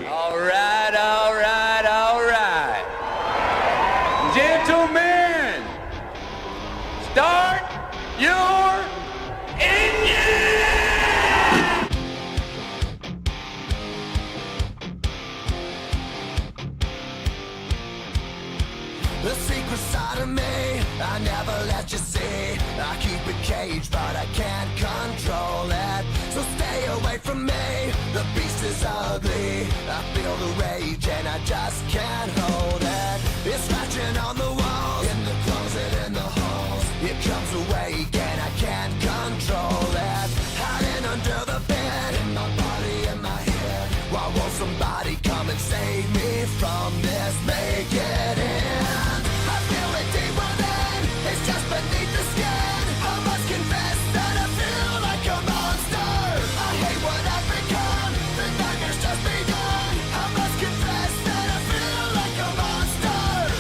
All right, all right, all right. Gentlemen, start your engine! The secret side of me, I never let you see. I keep it caged, but I can't control it. So stay away from me, the beast is ugly. I feel the rage and I just can't hold it. It's scratching on the walls, in the closet, in the halls. It comes awake and I can't control it. Hiding under the bed, in my body, in my head. Why won't somebody come and save me from this? Make it end. I feel it deep within, it's just beneath the skin. I must confess that I feel like a monster. I hate what I've become, the nightmare's just begun. I must confess that I feel like a monster.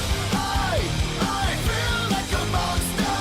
I feel like a monster.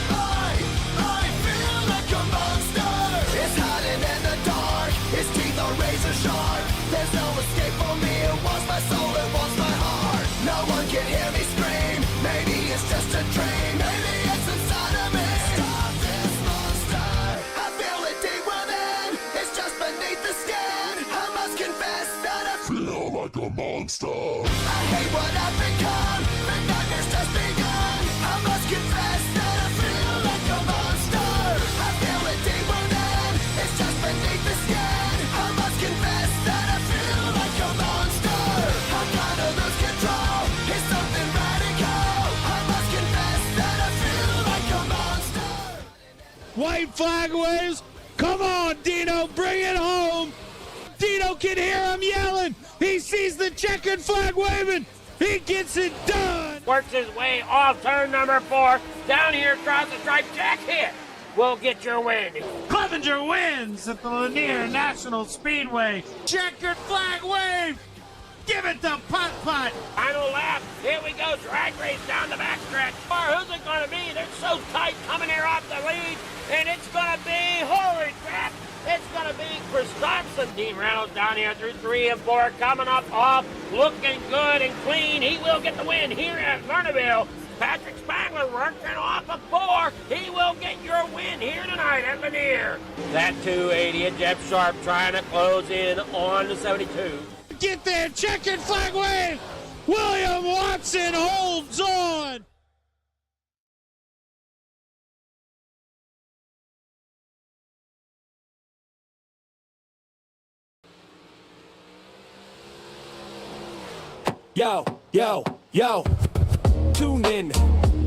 I feel like a monster. It's hiding in the dark, its teeth are razor sharp. There's no escape for me, it wants my soul, it wants my heart. No one can hear me scream, maybe it's just a dream. Maybe it's inside of me. Stop this monster. I feel it deep within, it's just beneath the skin. I must confess that I feel like a monster. I hate what I've become, the nightmare's just begun. I must confess that I feel like a monster. I feel it deep within, it's just beneath the skin. I must confess that I feel like a monster. I gotta lose control, it's something radical. I must confess that I feel like a monster. White flag waves. Come on, Dino, bring it home. Dino can hear him yelling. He sees the checkered flag waving. He gets it done. Works his way off turn number 4. Down here across the stripe, Jack hit. We'll get your win. Clevenger wins at the Lanier National Speedway. Checkered flag wave. Give it to Putt Putt. Final lap. Here we go. Drag race down the backstretch. Who's it going to be? They're so tight coming here off the lead. And it's going to be, holy crap, it's going to be Christopherson. Dean Reynolds down here through 3 and 4. Coming up off, looking good and clean. He will get the win here at Lernerville. Patrick Spangler working off of 4. He will get your win here tonight at Lanier. That 280 and Jeff Sharp trying to close in on the 72. Get there, checkered flag wave. William Watson holds on. Yo, yo, yo, tune in,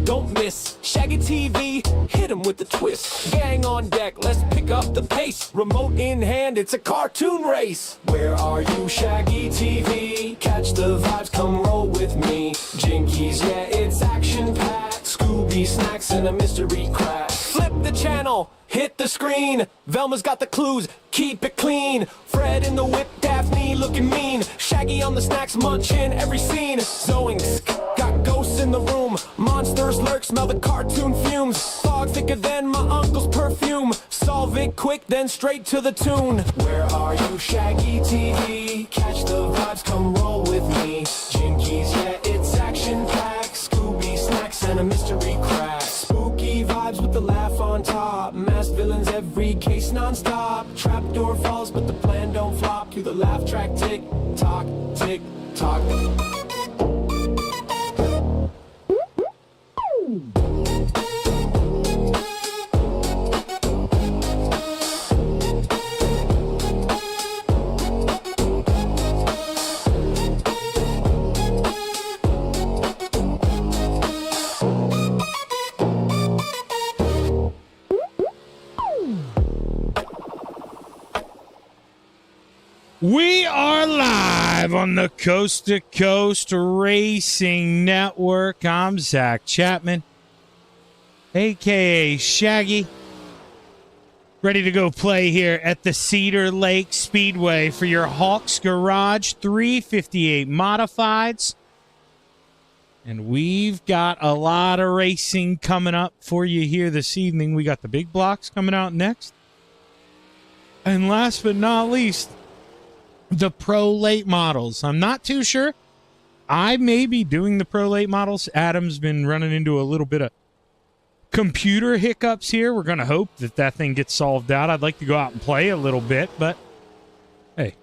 don't miss Shaggy TV, hit him with the twist. Gang on deck, let's pick up the pace. Remote in hand, it's a cartoon race. Where are you, Shaggy TV? Catch the vibes, come roll with me. Jinkies, yeah, it's action-packed. Scooby snacks and a mystery crack. Flip the channel, hit the screen. Velma's got the clues, keep it clean. Fred in the whip, Daphne looking mean. Shaggy on the snacks, munching every scene. Zoinks, got ghosts in the room. Monsters lurk, smell the cartoon fumes. Fog thicker than my uncle's perfume. Solve it quick, then straight to the tune. Where are you, Shaggy TV? Catch the vibes, come roll with me. Jinkies, yeah, it's action-packed. Scooby snacks and a mystery crack. Spooky vibes with the laugh on top. Masked villains, every case non-stop. Trapdoor falls, but the plan don't flop. To the laugh track, tick tock, tick tock. We are live on the Coast to Coast Racing Network. I'm Zach Chapman, a.k.a. Shaggy. Ready to go play here at the Cedar Lake Speedway for your Hawks Garage 358 Modifieds. And we've got a lot of racing coming up for you here this evening. We got the big blocks coming out next. And last but not least, the Pro Late models. I'm not too sure. I may be doing the Pro Late models. Adam's been running into a little bit of computer hiccups here. We're going to hope that thing gets solved out. I'd like to go out and play a little bit, but hey,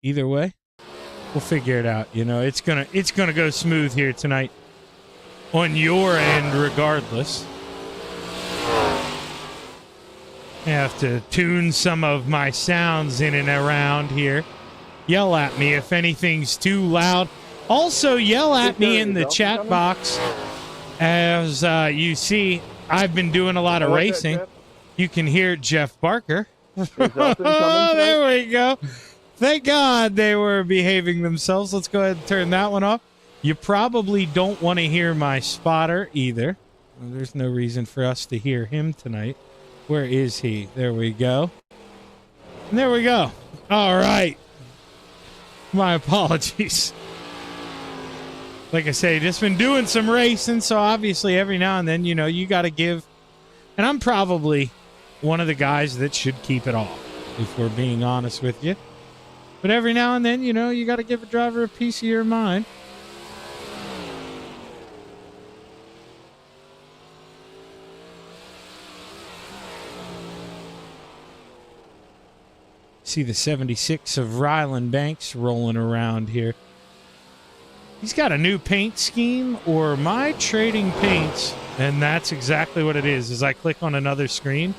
either way, we'll figure it out. You know, it's gonna go smooth here tonight on your end regardless. I have to tune some of my sounds in and around here. Yell at me if anything's too loud. Also, yell at me in the chat box. As you see, I've been doing a lot of racing. You can hear Jeff Barker. Oh, there we go. Thank God they were behaving themselves. Let's go ahead and turn that one off. You probably don't want to hear my spotter either. Well, there's no reason for us to hear him tonight. Where is he? There we go. And there we go. All right. My apologies. Like I say, just been doing some racing, so obviously every now and then, you know, you got to give. And I'm probably one of the guys that should keep it off, if we're being honest with you. But every now and then, you know, you got to give a driver a piece of your mind. See the 76 of Ryland Banks rolling around here. He's got a new paint scheme, or my trading paints, and that's exactly what it is. As I click on another screen,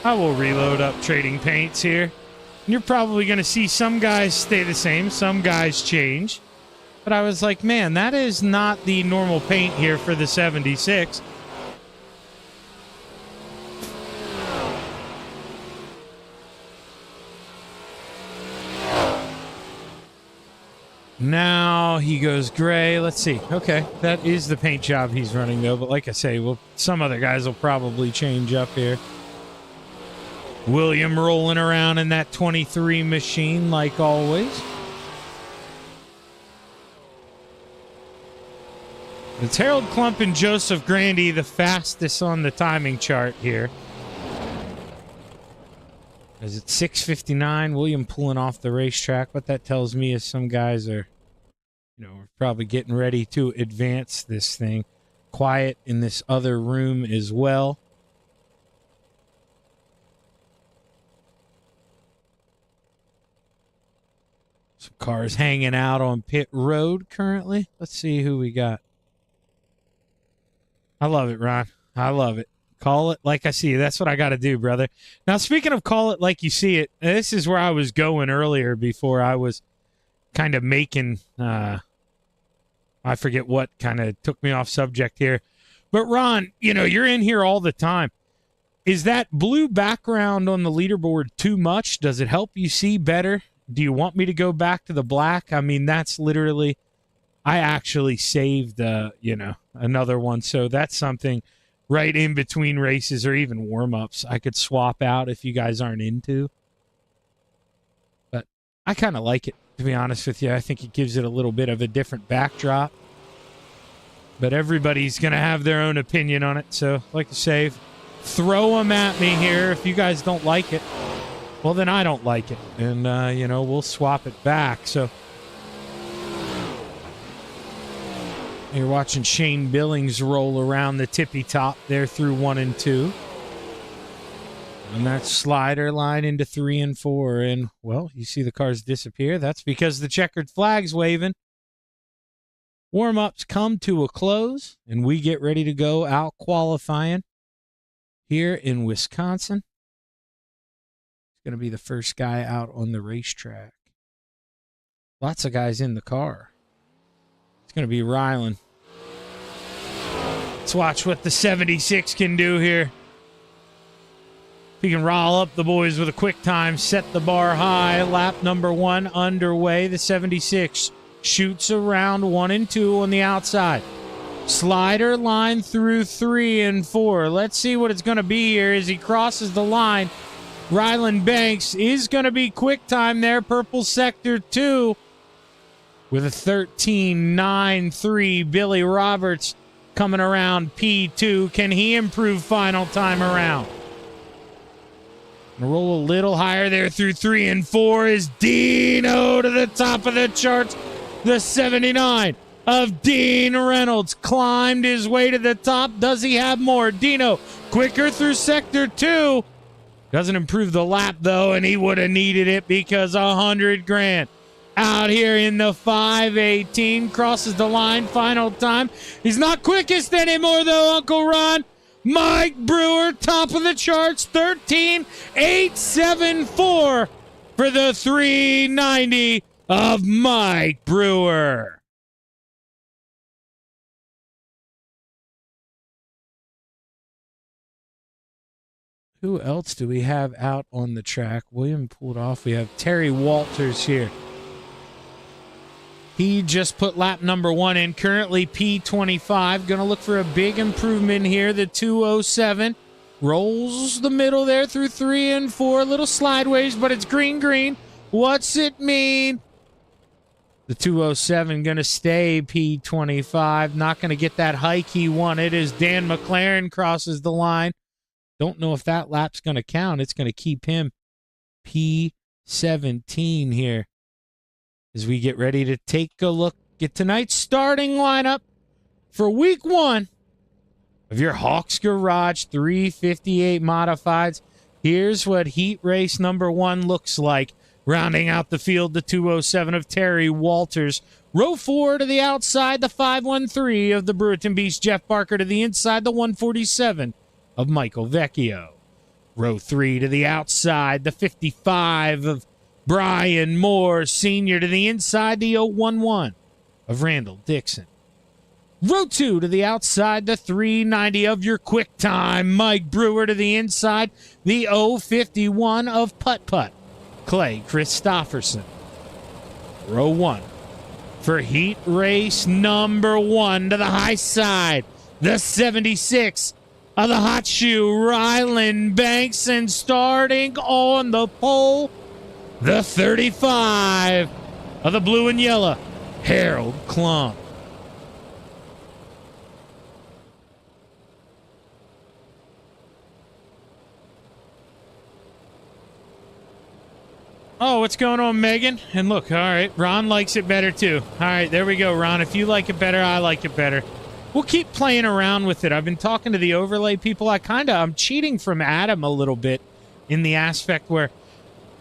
I will reload up trading paints here. And you're probably going to see some guys stay the same, some guys change. But I was like, man, that is not the normal paint here for the 76. Now he goes gray. Let's see. Okay, that is the paint job he's running, though. But like I say, well, some other guys will probably change up here. William rolling around in that 23 machine, like always. It's Harold Klump and Joseph Grandy, the fastest on the timing chart here. As it's 6:59, William pulling off the racetrack. What that tells me is some guys are, you know, we're probably getting ready to advance this thing. Quiet in this other room as well. Some cars hanging out on pit road currently. Let's see who we got. I love it, Ron. I love it. Call it like I see it. That's what I got to do, brother. Now, speaking of call it like you see it, this is where I was going earlier before I was kind of making, I forget what kind of took me off subject here. But, Ron, you know, you're in here all the time. Is that blue background on the leaderboard too much? Does it help you see better? Do you want me to go back to the black? I mean, that's literally, I actually saved, you know, another one. So that's something right in between races or even warm-ups I could swap out if you guys aren't into. But I kind of like it, to be honest with you. I think it gives it a little bit of a different backdrop. But everybody's going to have their own opinion on it. So, like I say, throw them at me here. If you guys don't like it, well, then I don't like it. And, you know, we'll swap it back. So you're watching Shane Billings roll around the tippy top there through 1 and 2. And that slider line into 3 and 4. And, well, you see the cars disappear. That's because the checkered flag's waving. Warm-ups come to a close, and we get ready to go out qualifying here in Wisconsin. It's going to be the first guy out on the racetrack. Lots of guys in the car. It's going to be Ryland. Let's watch what the 76 can do here. If he can roll up the boys with a quick time, set the bar high. Lap number 1 underway. The 76 shoots around 1 and 2 on the outside. Slider line through 3 and 4. Let's see what it's going to be here as he crosses the line. Ryland Banks is going to be quick time there. Purple Sector 2 with a 13.93. Billy Roberts coming around P2. Can he improve final time around? Roll a little higher there through 3 and 4 is Dino to the top of the charts. The 79 of Dean Reynolds climbed his way to the top. Does he have more? Dino quicker through Sector 2. Doesn't improve the lap, though, and he would have needed it because $100,000 out here in the 5:18. Crosses the line, final time. He's not quickest anymore, though, Uncle Ron. Mike Brewer, top of the charts, 13.874 for the 390 of Mike Brewer. Who else do we have out on the track? William pulled off. We have Terry Walters here. He just put lap number 1 in, currently P25. Going to look for a big improvement here. The 207 rolls the middle there through 3 and 4. Little slideways, but it's green. What's it mean? The 207 going to stay P25. Not going to get that hike he wanted as Dan McLaren crosses the line. Don't know if that lap's going to count. It's going to keep him P17 here as we get ready to take a look at tonight's starting lineup for week 1 of your Hawks Garage 358 Modifieds. Here's what heat race number 1 looks like. Rounding out the field, the 207 of Terry Walters. Row 4 to the outside, the 513 of the Brewerton Beast, Jeff Barker. To the inside, the 147 of Michael Vecchio. Row 3 to the outside, the 55 of Brian Moore Sr. To the inside, the 011 of Randall Dixon. Row 2 to the outside, the 390 of your quick time, Mike Brewer. To the inside, the 051 of Putt Putt, Clay Christopherson. Row 1 for heat race number 1 to the high side, the 76 of the hot shoe, Ryland Banks. And starting on the pole, the 35 of the blue and yellow, Harold Klump. Oh, what's going on, Megan? And look, all right, Ron likes it better too. All right, there we go, Ron. If you like it better, I like it better. We'll keep playing around with it. I've been talking to the overlay people. I'm cheating from Adam a little bit in the aspect where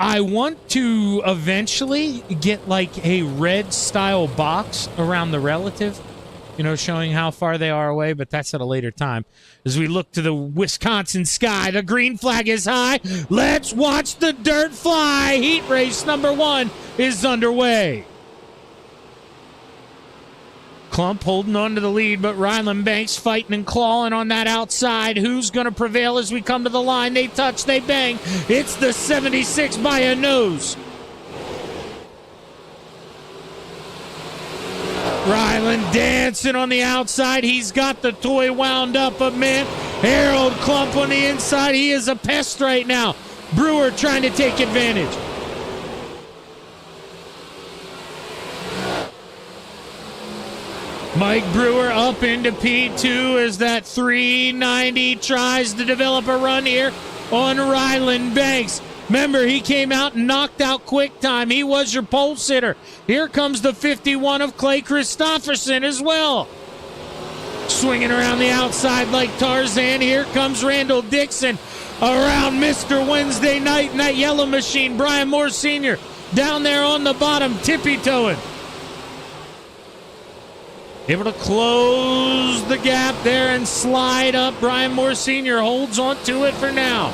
I want to eventually get like a red style box around the relative, showing how far they are away, but that's at a later time. As we look to the Wisconsin sky, the green flag is high. Let's watch the dirt fly. Heat race number 1 is underway. Klump holding on to the lead, but Ryland Banks fighting and clawing on that outside. Who's going to prevail as we come to the line? They touch, they bang. It's the 76 by a nose. Ryland dancing on the outside. He's got the toy wound up, but man, Harold Klump on the inside. He is a pest right now. Brewer trying to take advantage. Mike Brewer up into P2 as that 390 tries to develop a run here on Ryland Banks. Remember, he came out and knocked out quick time. He was your pole sitter. Here comes the 51 of Clay Christopherson as well. Swinging around the outside like Tarzan. Here comes Randall Dixon around Mr. Wednesday night in that yellow machine. Brian Moore Sr. down there on the bottom, tippy-toeing. Able to close the gap there and slide up. Brian Moore Sr. holds on to it for now.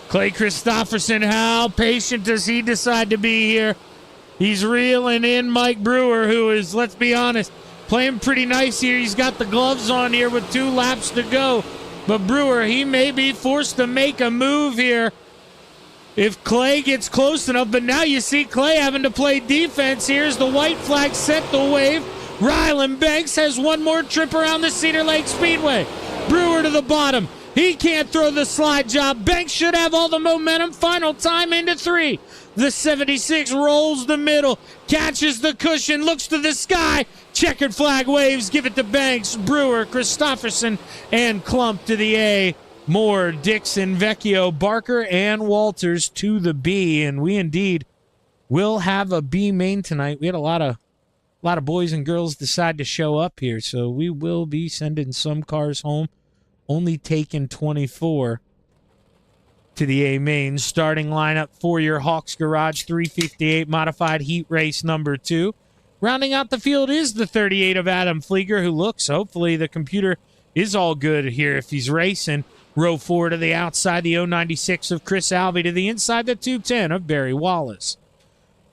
Clay Christopherson, how patient does he decide to be here? He's reeling in Mike Brewer, who is, let's be honest, playing pretty nice here. He's got the gloves on here with 2 laps to go. But Brewer, he may be forced to make a move here if Clay gets close enough. But now you see Clay having to play defense. Here's the white flag set the wave. Ryland Banks has one more trip around the Cedar Lake Speedway. Brewer to the bottom. He can't throw the slide job. Banks should have all the momentum. Final time into 3. The 76 rolls the middle, catches the cushion, looks to the sky. Checkered flag waves, give it to Banks, Brewer, Christofferson, and Klump to the A. Moore, Dixon, Vecchio, Barker, and Walters to the B. And we indeed will have a B main tonight. We had a lot of boys and girls decide to show up here, so we will be sending some cars home. Only taking 24 to the A main. Starting lineup for your Hawks Garage 358 modified heat race number 2. Rounding out the field is the 38 of Adam Flieger, who looks, hopefully the computer is all good here if he's racing. Row 4 to the outside, the 096 of Chris Alvey to the inside, the 210 of Barry Wallace.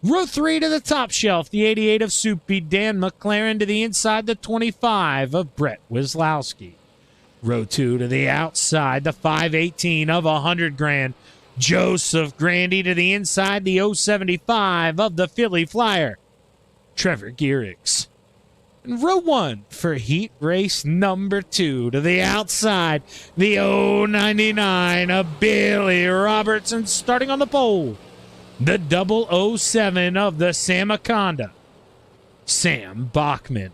Row 3 to the top shelf, the 88 of Soupy Dan McLaren to the inside, the 25 of Brett Wislowski. Row 2 to the outside, the 518 of 100 grand. Joseph Grandy to the inside, the 075 of the Philly Flyer. Trevor Gearix. And row 1 for heat race number 2 to the outside, the 099 of Billy Robertson. Starting on the pole, the 007 of the Samaconda, Sam Bachman.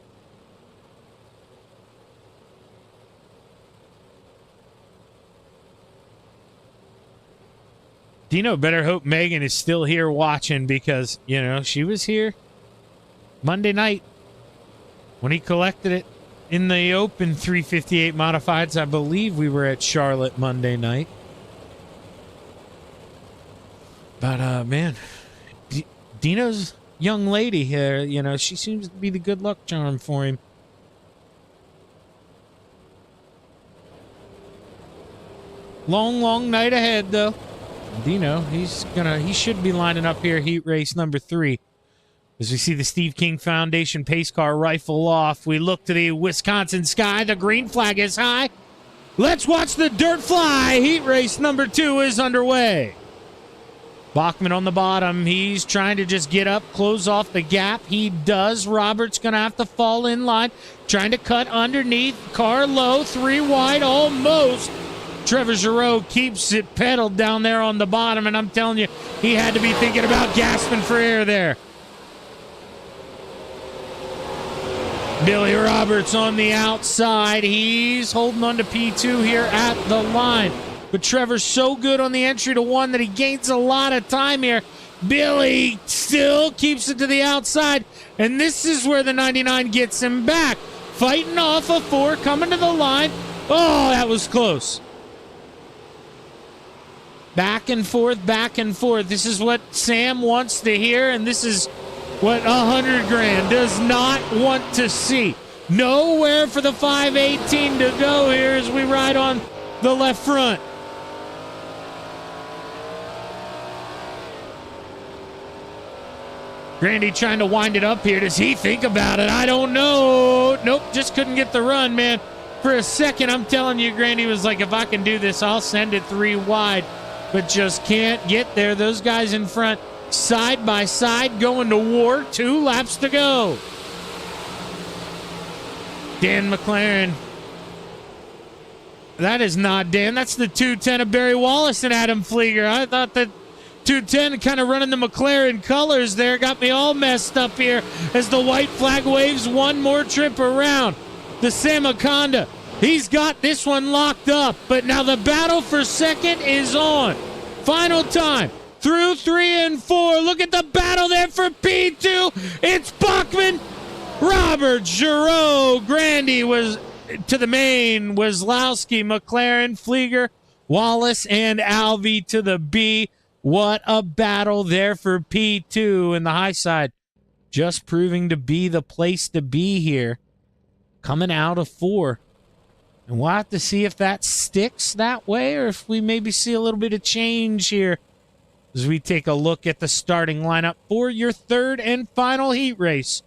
Dino better hope Megan is still here watching because, you know, she was here Monday night when he collected it in the Open 358 Modifieds. I believe we were at Charlotte Monday night. But, man, Dino's young lady here, you know, she seems to be the good luck charm for him. Long, long night ahead, though. Dino, he should be lining up here, heat race number 3. As we see the Steve King Foundation pace car rifle off, we look to the Wisconsin sky. The green flag is high. Let's watch the dirt fly. Heat race number 2 is underway. Bachman on the bottom. He's trying to just get up, close off the gap. He does. Roberts going to have to fall in line. Trying to cut underneath. Car low, 3 wide, almost. Trevor Giroux keeps it pedaled down there on the bottom, and I'm telling you, he had to be thinking about gasping for air there. Billy Roberts on the outside. He's holding on to P2 here at the line. But Trevor's so good on the entry to 1 that he gains a lot of time here. Billy still keeps it to the outside, and this is where the 99 gets him back. Fighting off a 4, coming to the line. Oh, that was close. Back and forth, back and forth. This is what Sam wants to hear, and this is what 100 grand does not want to see. Nowhere for the 518 to go here as we ride on the left front. Grandy trying to wind it up here. Does he think about it? I don't know. Nope, just couldn't get the run, man. For a second, I'm telling you, Grandy was like, if I can do this, I'll send it 3 wide. But just can't get there. Those guys in front, side by side, going to war. 2 laps to go. Dan McLaren. That is not Dan. That's the 210 of Barry Wallace and Adam Flieger. I thought that 210 kind of running the McLaren colors there. Got me all messed up here as the white flag waves one more trip around. The Samaconda. He's got this one locked up, but now the battle for second is on. Final time through 3 and 4. Look at the battle there for P2. It's Bachman, Robert, Giroux, Grandy was to the main, Wislowski, McLaren, Flieger, Wallace, and Alvey to the B. What a battle there for P2 in the high side. Just proving to be the place to be here. Coming out of 4. And we'll have to see if that sticks that way or if we maybe see a little bit of change here as we take a look at the starting lineup for your 3rd and final heat race.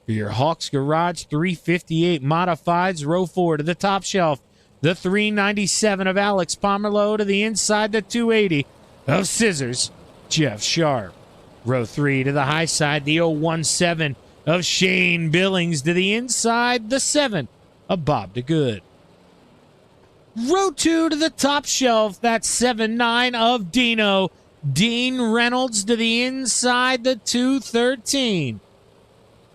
For your Hawks Garage 358 Modifieds, row 4 to the top shelf. The 397 of Alex Pomerleau to the inside, the 280 of Scissors, Jeff Sharp. Row 3 to the high side, the 017 of Shane Billings to the inside, the 7 of Bob DeGood. Row 2 to the top shelf. That's 7-9 of Dino. Dean Reynolds to the inside, the 213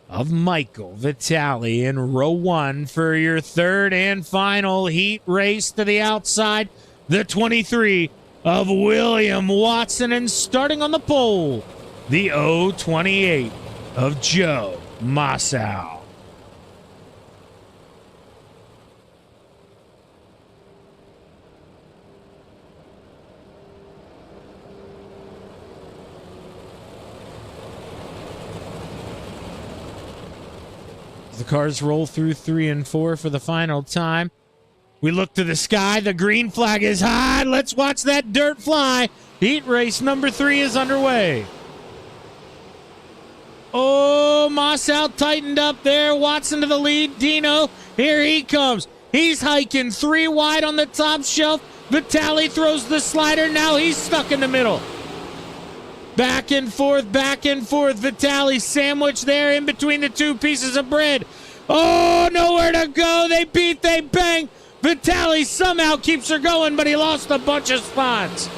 of Michael Vitale in row 1 for your third and final heat race to the outside, the 23 of William Watson, and starting on the pole, the 028 of Joe Massow. The cars roll through 3 and 4 for the final time. We look to the sky. The green flag is high. Let's watch that dirt fly. Heat race number 3 is underway. Oh, Massow tightened up there. Watson to the lead. Dino, here he comes. He's hiking 3 wide on the top shelf. Vitale throws the slider. Now he's stuck in the middle. Back and forth, back and forth. Vitale sandwiched there in between the 2 pieces of bread. Oh, nowhere to go. They beat, they bang. Vitale somehow keeps her going, but he lost a bunch of spots.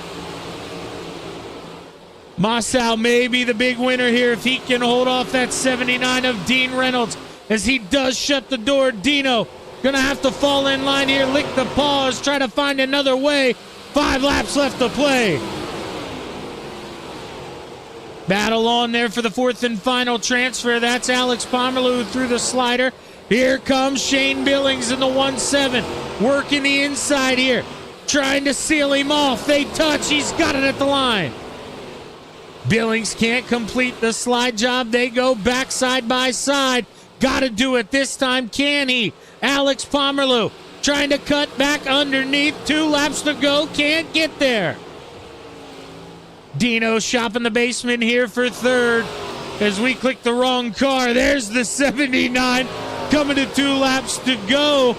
Massow may be the big winner here if he can hold off that 79 of Dean Reynolds. As he does shut the door, Dino gonna have to fall in line here, lick the paws, try to find another way. 5 laps left to play. Battle on there for the 4th and final transfer. That's Alex Pomerleau through the slider. Here comes Shane Billings in the 1-7. Working the inside here. Trying to seal him off. They touch. He's got it at the line. Billings can't complete the slide job. They go back side by side. Got to do it this time. Can he? Alex Pomerleau trying to cut back underneath. 2 laps to go. Can't get there. Dino shopping the basement here for 3rd as we click the wrong car. There's the 79 coming to 2 laps to go.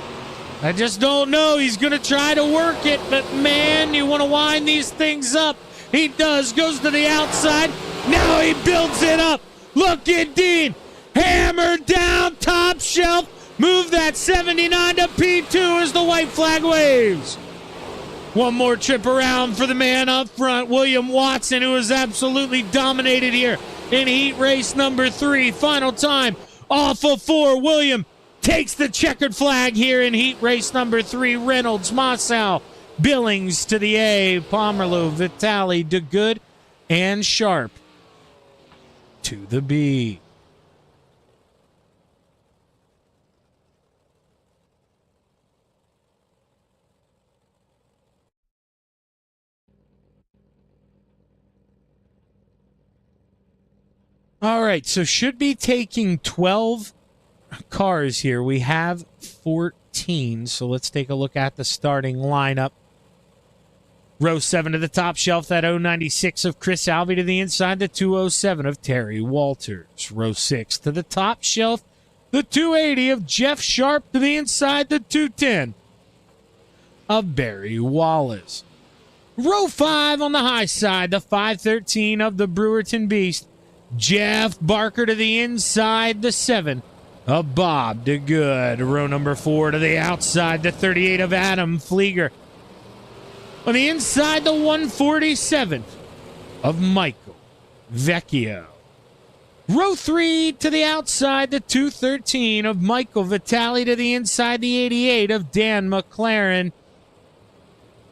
I just don't know. He's going to try to work it, but man, you want to wind these things up. He does. Goes to the outside. Now he builds it up. Look at Dean. Hammer down, top shelf. Move that 79 to P2 as the white flag waves. One more trip around for the man up front, William Watson, who has absolutely dominated here in heat race number 3. Final time off of 4. William takes the checkered flag here in heat race number 3. Reynolds, Massow, Billings to the A, Pomerleau, Vitale, DeGood, and Sharp to the B. All right, so should be taking 12 cars here. We have 14, so let's take a look at the starting lineup. Row 7 to the top shelf, that 096 of Chris Alvey to the inside, the 207 of Terry Walters. Row 6 to the top shelf, the 280 of Jeff Sharp to the inside, the 210 of Barry Wallace. Row 5 on the high side, the 513 of the Brewerton Beast, Jeff Barker to the inside, the 7 of Bob DeGood. Row number 4 to the outside, the 38 of Adam Flieger. On the inside, the 147 of Michael Vecchio. Row 3 to the outside, the 213 of Michael Vitale to the inside, the 88 of Dan McLaren.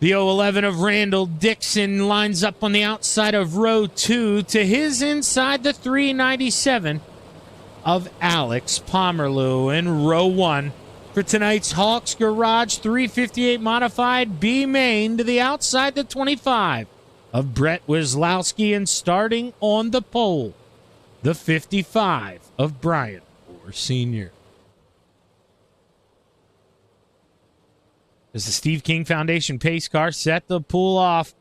The 011 of Randall Dixon lines up on the outside of row 2 to his inside, the 397 of Alex Pomerleau. In row 1 for tonight's Hawks Garage 358 Modified B main to the outside, the 25 of Brett Wislowski, and starting on the pole, the 55 of Brian Orr Sr. As the Steve King Foundation pace car set to pull off,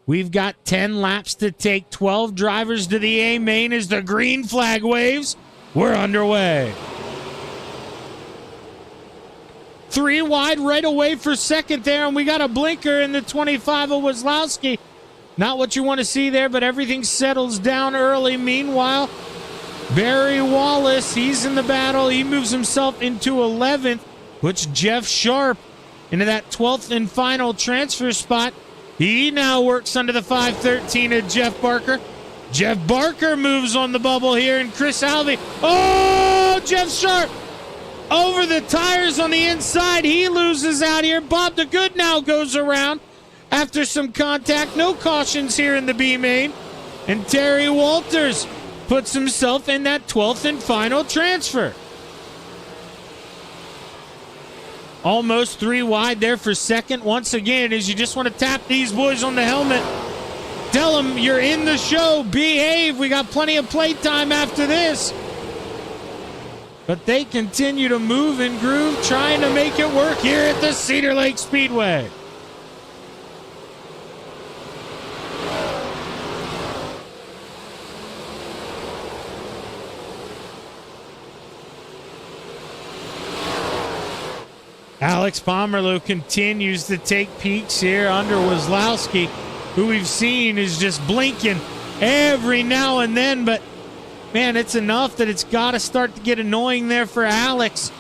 we've got 10 laps to take, 12 drivers to the A main as the green flag waves. We're underway. 3 wide right away for second there, and we got a blinker in the 25 of Wislowski. Not what you want to see there, but everything settles down early. Meanwhile, Barry Wallace, he's in the battle. He moves himself into 11th, which Jeff Sharp into that 12th and final transfer spot. He now works under the 513 of Jeff Barker. Jeff Barker moves on the bubble here, and Chris Alvey. Oh, Jeff Sharp over the tires on the inside. He loses out here. Bob the Good now goes around after some contact. No cautions here in the B main. And Terry Walters puts himself in that 12th and final transfer. Almost 3 wide there for second. Once again, as you just want to tap these boys on the helmet. Tell them you're in the show. Behave. We got plenty of playtime after this. But they continue to move and groove, trying to make it work here at the Cedar Lake Speedway. Alex Pomerleau continues to take peeks here under Weslowski, who we've seen is just blinking every now and then. But, man, it's enough that it's got to start to get annoying there for Alex.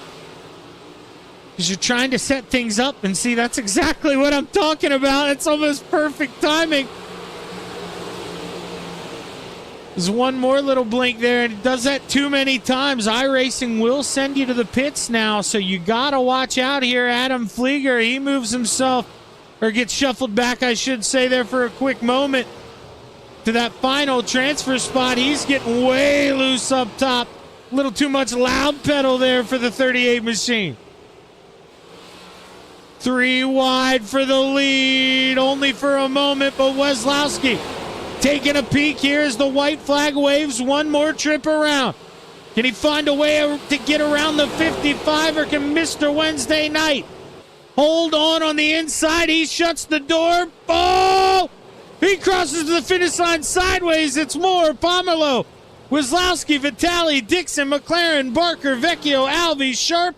Because you're trying to set things up, and see, that's exactly what I'm talking about. It's almost perfect timing. There's one more little blink there, and it does that too many times. iRacing will send you to the pits now, so you got to watch out here. Adam Flieger, he moves himself, or gets shuffled back, I should say, there for a quick moment to that final transfer spot. He's getting way loose up top. A little too much loud pedal there for the 38 machine. 3 wide for the lead, only for a moment, but Weslowski taking a peek here as the white flag waves one more trip around. Can he find a way to get around the 55, or can Mr. Wednesday Night hold on the inside? He shuts the door. Oh! He crosses the finish line sideways. It's more. Pomerleau, Weslowski, Vitale, Dixon, McLaren, Barker, Vecchio, Alvey, Sharp,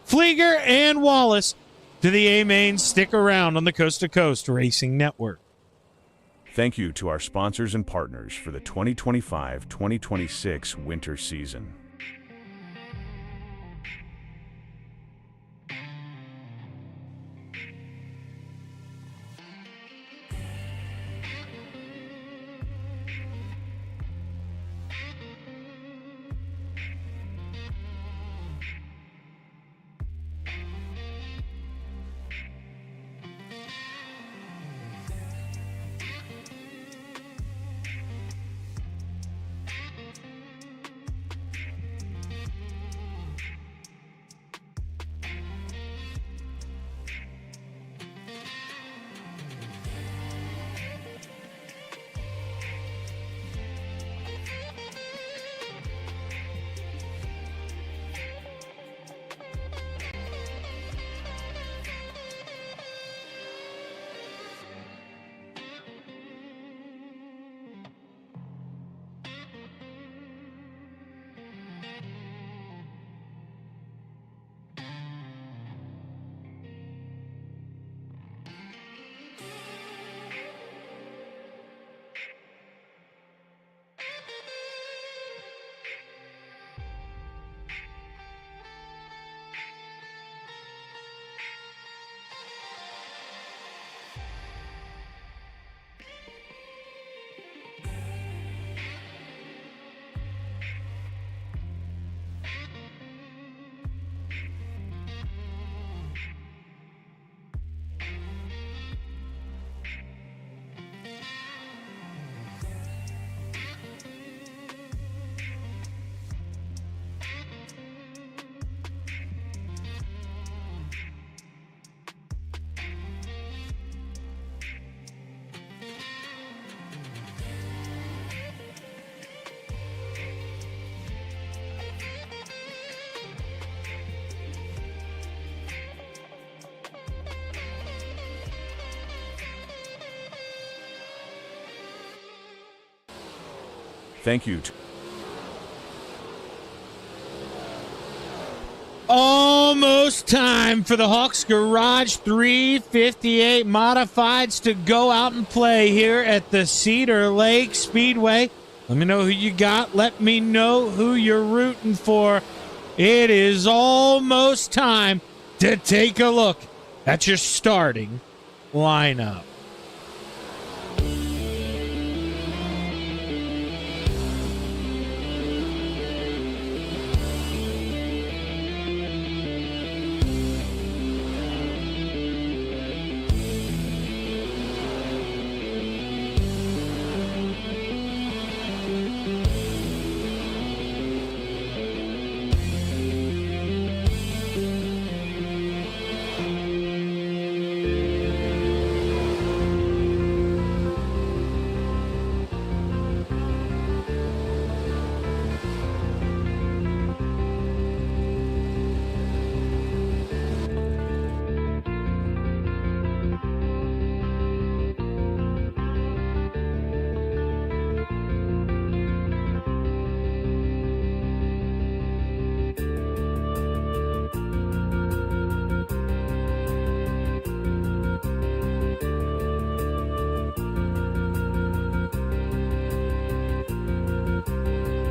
Flieger, and Wallace to the A-Main. Stick around on the Coast to Coast Racing Network. Thank you to our sponsors and partners for the 2025-2026 winter season. Thank you. Almost time for the Hawks Garage 358 Modifieds to go out and play here at the Cedar Lake Speedway. Let me know who you got. Let me know who you're rooting for. It is almost time to take a look That's your starting lineup.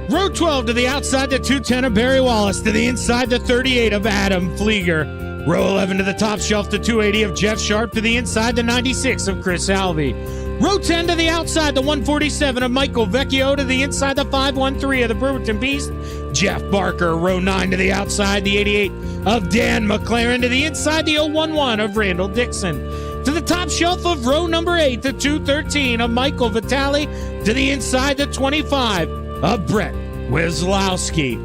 Row 12 to the outside, the 210 of Barry Wallace. To the inside, the 38 of Adam Flieger. Row 11 to the top shelf, the 280 of Jeff Sharp. To the inside, the 96 of Chris Alvey. Row 10 to the outside, the 147 of Michael Vecchio. To the inside, the 513 of the Brewerton Beast, Jeff Barker. Row 9 to the outside, the 88 of Dan McLaren. To the inside, the 011 of Randall Dixon. To the top shelf of row number 8, the 213 of Michael Vitale. To the inside, the 25 of Brett Weslowski.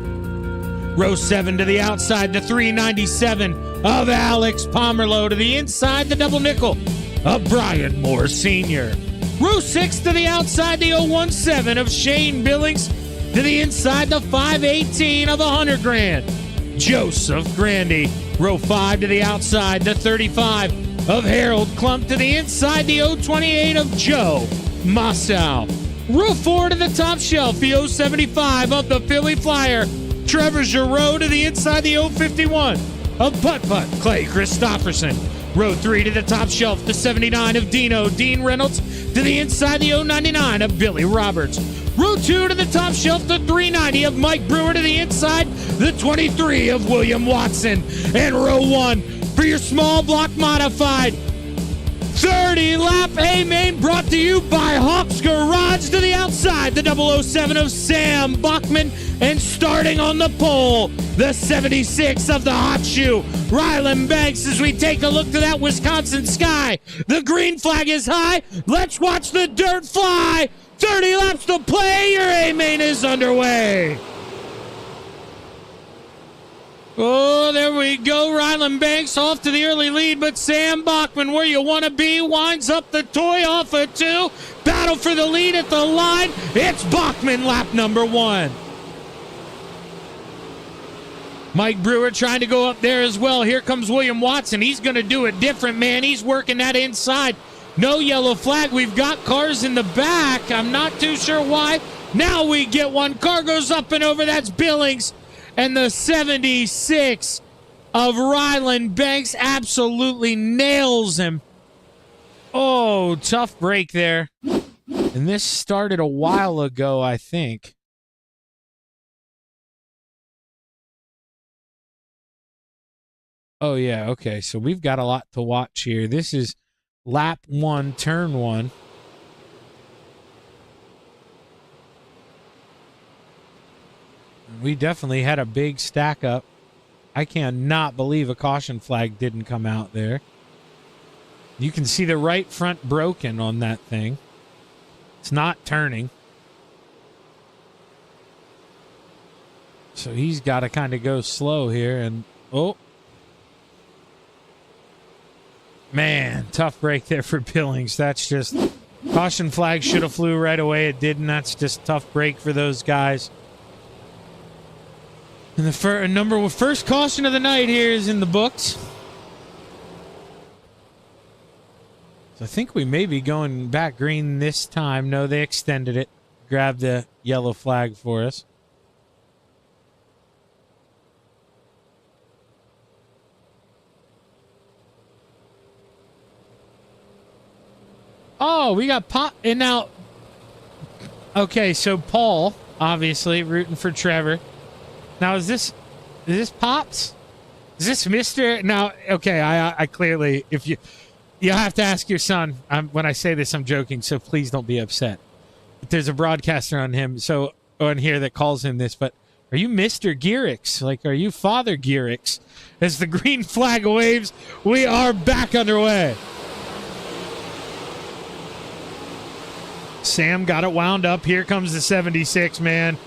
Row 7 to the outside, the 397 of Alex Pomerleau. To the inside, the double nickel of Brian Moore Sr. Row 6 to the outside, the 017 of Shane Billings. To the inside, the 518 of $100,000, Joseph Grandy. Row 5 to the outside, the 35 of Harold Klump. To the inside, the 028 of Joe Massow. Row 4 to the top shelf, the 075 of the Philly Flyer, Trevor Giroux. To the inside, the 051 of Putt Putt, Clay Christopherson. Row 3 to the top shelf, the 79 of Dean Reynolds. To the inside, the 099 of Billy Roberts. Row 2 to the top shelf, the 390 of Mike Brewer. To the inside, the 23 of William Watson. And row 1 for your small block modified 30-lap A-Main, brought to you by Hawks Garage. To the outside, the 007 of Sam Bachman. And starting on the pole, the 76 of the Hot Shoe, Ryland Banks. As we take a look to that Wisconsin sky, the green flag is high. Let's watch the dirt fly. 30 laps to play. Your A-Main is underway. Oh, there we go. Ryland Banks off to the early lead, but Sam Bachman, where you want to be, winds up the toy off of 2. Battle for the lead at the line. It's Bachman, lap number 1. Mike Brewer trying to go up there as well. Here comes William Watson. He's going to do it different, man. He's working that inside. No yellow flag. We've got cars in the back. I'm not too sure why. Now we get one. Car goes up and over. That's Billings. And the 76 of Ryland Banks absolutely nails him. Oh, tough break there. And this started a while ago, I think. Oh, yeah, okay. So we've got a lot to watch here. This is lap 1, turn 1. We definitely had a big stack up. I cannot believe a caution flag didn't come out there. You can see the right front broken on that thing. It's not turning. So he's got to kind of go slow here. And, oh. Man, tough break there for Billings. That's just, caution flag should have flew right away. It didn't. That's just tough break for those guys. And the first caution of the night here is in the books. So I think we may be going back green this time. No, they extended it. Grabbed the yellow flag for us. Oh, we got Pop. And now, okay, so Paul, obviously, rooting for Trevor. Now, is this Pops? Is this Mr.? Now, okay, I clearly, if you have to ask your son. When I say this, I'm joking, so please don't be upset. But there's a broadcaster on here that calls him this, but are you Mr. Gearix? Like, are you Father Gearix? As the green flag waves, we are back underway. Sam got it wound up. Here comes the 76, man.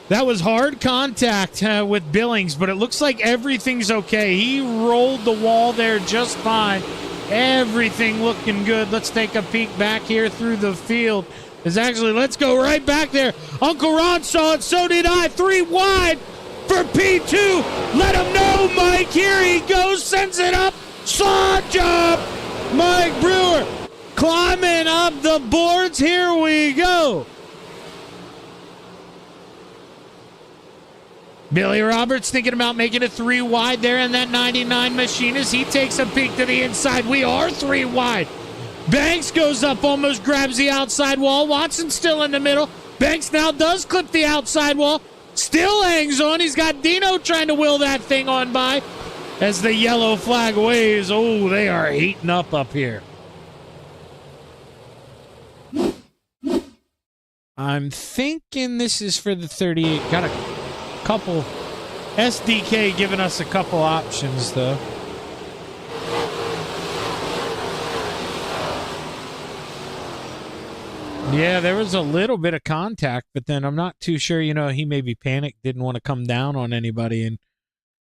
That was hard contact with Billings, but it looks like everything's okay. He rolled the wall there just fine. Everything looking good. Let's take a peek back here through the field. Let's go right back there. Uncle Ron saw it, so did I. 3 wide for P2. Let him know, Mike. Here he goes, sends it up. Saw job. Mike Brewer climbing up the boards. Here we go. Billy Roberts thinking about making it 3 wide there in that 99 machine as he takes a peek to the inside. We are 3 wide. Banks goes up, almost grabs the outside wall. Watson still in the middle. Banks now does clip the outside wall. Still hangs on. He's got Dino trying to will that thing on by as the yellow flag waves. Oh, they are heating up here. I'm thinking this is for the 38. Got a couple. SDK giving us a couple options, though. Yeah, there was a little bit of contact, but then I'm not too sure. He maybe panicked, didn't want to come down on anybody, and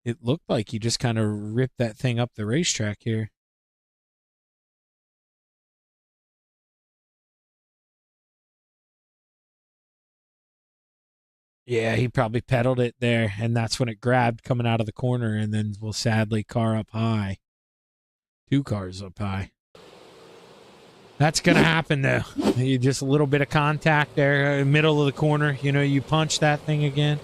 it looked like he just kind of ripped that thing up the racetrack here. Yeah, he probably pedaled it there, and that's when it grabbed coming out of the corner, and then will sadly car up high. 2 cars up high. That's going to happen, though. Just a little bit of contact there, middle of the corner. You punch that thing again.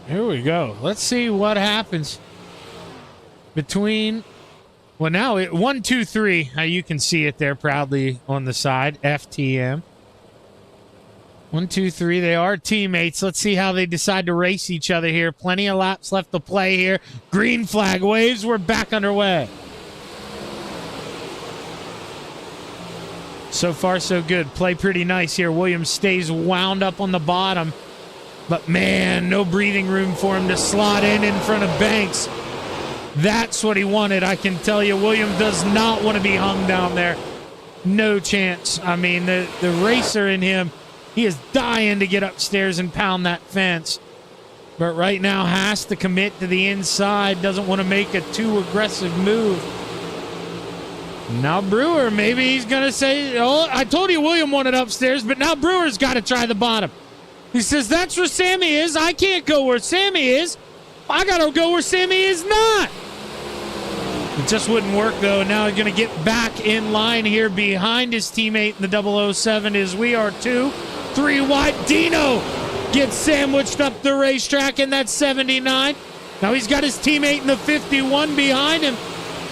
Here we go. Let's see what happens between... Well, now, 1, 2, 3. You can see it there proudly on the side. FTM. 1, 2, 3. They are teammates. Let's see how they decide to race each other here. Plenty of laps left to play here. Green flag waves. We're back underway. So far, so good. Play pretty nice here. Williams stays wound up on the bottom. But, man, no breathing room for him to slot in front of Banks. That's what he wanted, I can tell you. Williams does not want to be hung down there. No chance. I mean, the racer in him, he is dying to get upstairs and pound that fence. But right now has to commit to the inside. Doesn't want to make a too aggressive move. Now Brewer, maybe he's going to say, oh, I told you William wanted upstairs, but now Brewer's got to try the bottom. He says, that's where Sammy is. I can't go where Sammy is. I got to go where Sammy is not. It just wouldn't work, though. Now he's going to get back in line here behind his teammate in the 007 as we are 2, 3 wide. Dino gets sandwiched up the racetrack in that 79. Now he's got his teammate in the 51 behind him.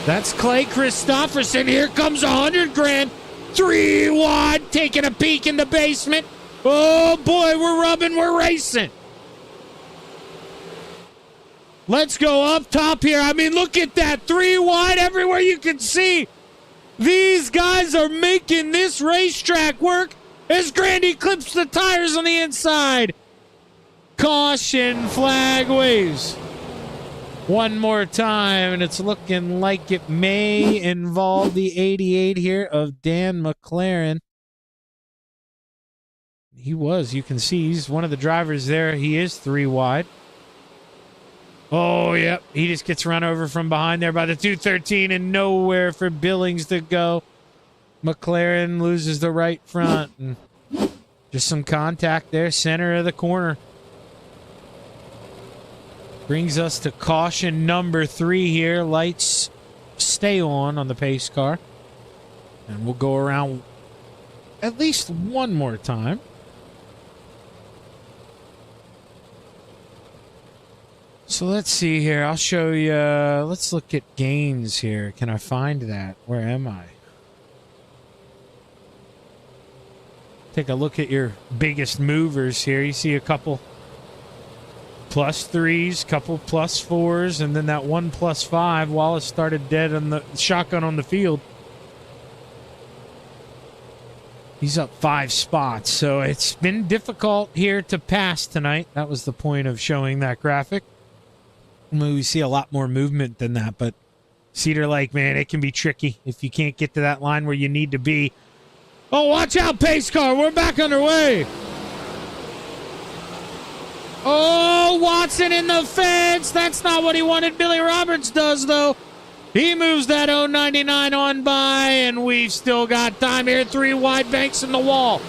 That's Clay Christopherson. Here comes $100,000. 3 wide, taking a peek in the basement. Oh, boy, we're rubbing, we're racing. Let's go up top here. I mean, look at that. 3 wide everywhere you can see. These guys are making this racetrack work as Grandy clips the tires on the inside. Caution flag waves. One more time, and it's looking like it may involve the 88 here of Dan McLaren. You can see he's one of the drivers there. He is 3 wide. Oh, yep. He just gets run over from behind there by the 213 and nowhere for Billings to go. McLaren loses the right front. And just some contact there, center of the corner. Brings us to caution number 3 here. Lights stay on the pace car. And we'll go around at least one more time. So let's see here. I'll show you. Let's look at gains here. Can I find that? Where am I? Take a look at your biggest movers here. You see a couple +3s, couple +4s, and then that one +5. Wallace started dead on the shotgun on the field. He's up 5 spots, so it's been difficult here to pass tonight. That was the point of showing that graphic. I mean, we see a lot more movement than that, but Cedar Lake, man, it can be tricky if you can't get to that line where you need to be. Oh, watch out, pace car. We're back underway. Oh, Watson in the fence. That's not what he wanted. Billy Roberts does, though. He moves that 099 on by, and we've still got time here. 3 wide, Banks in the wall.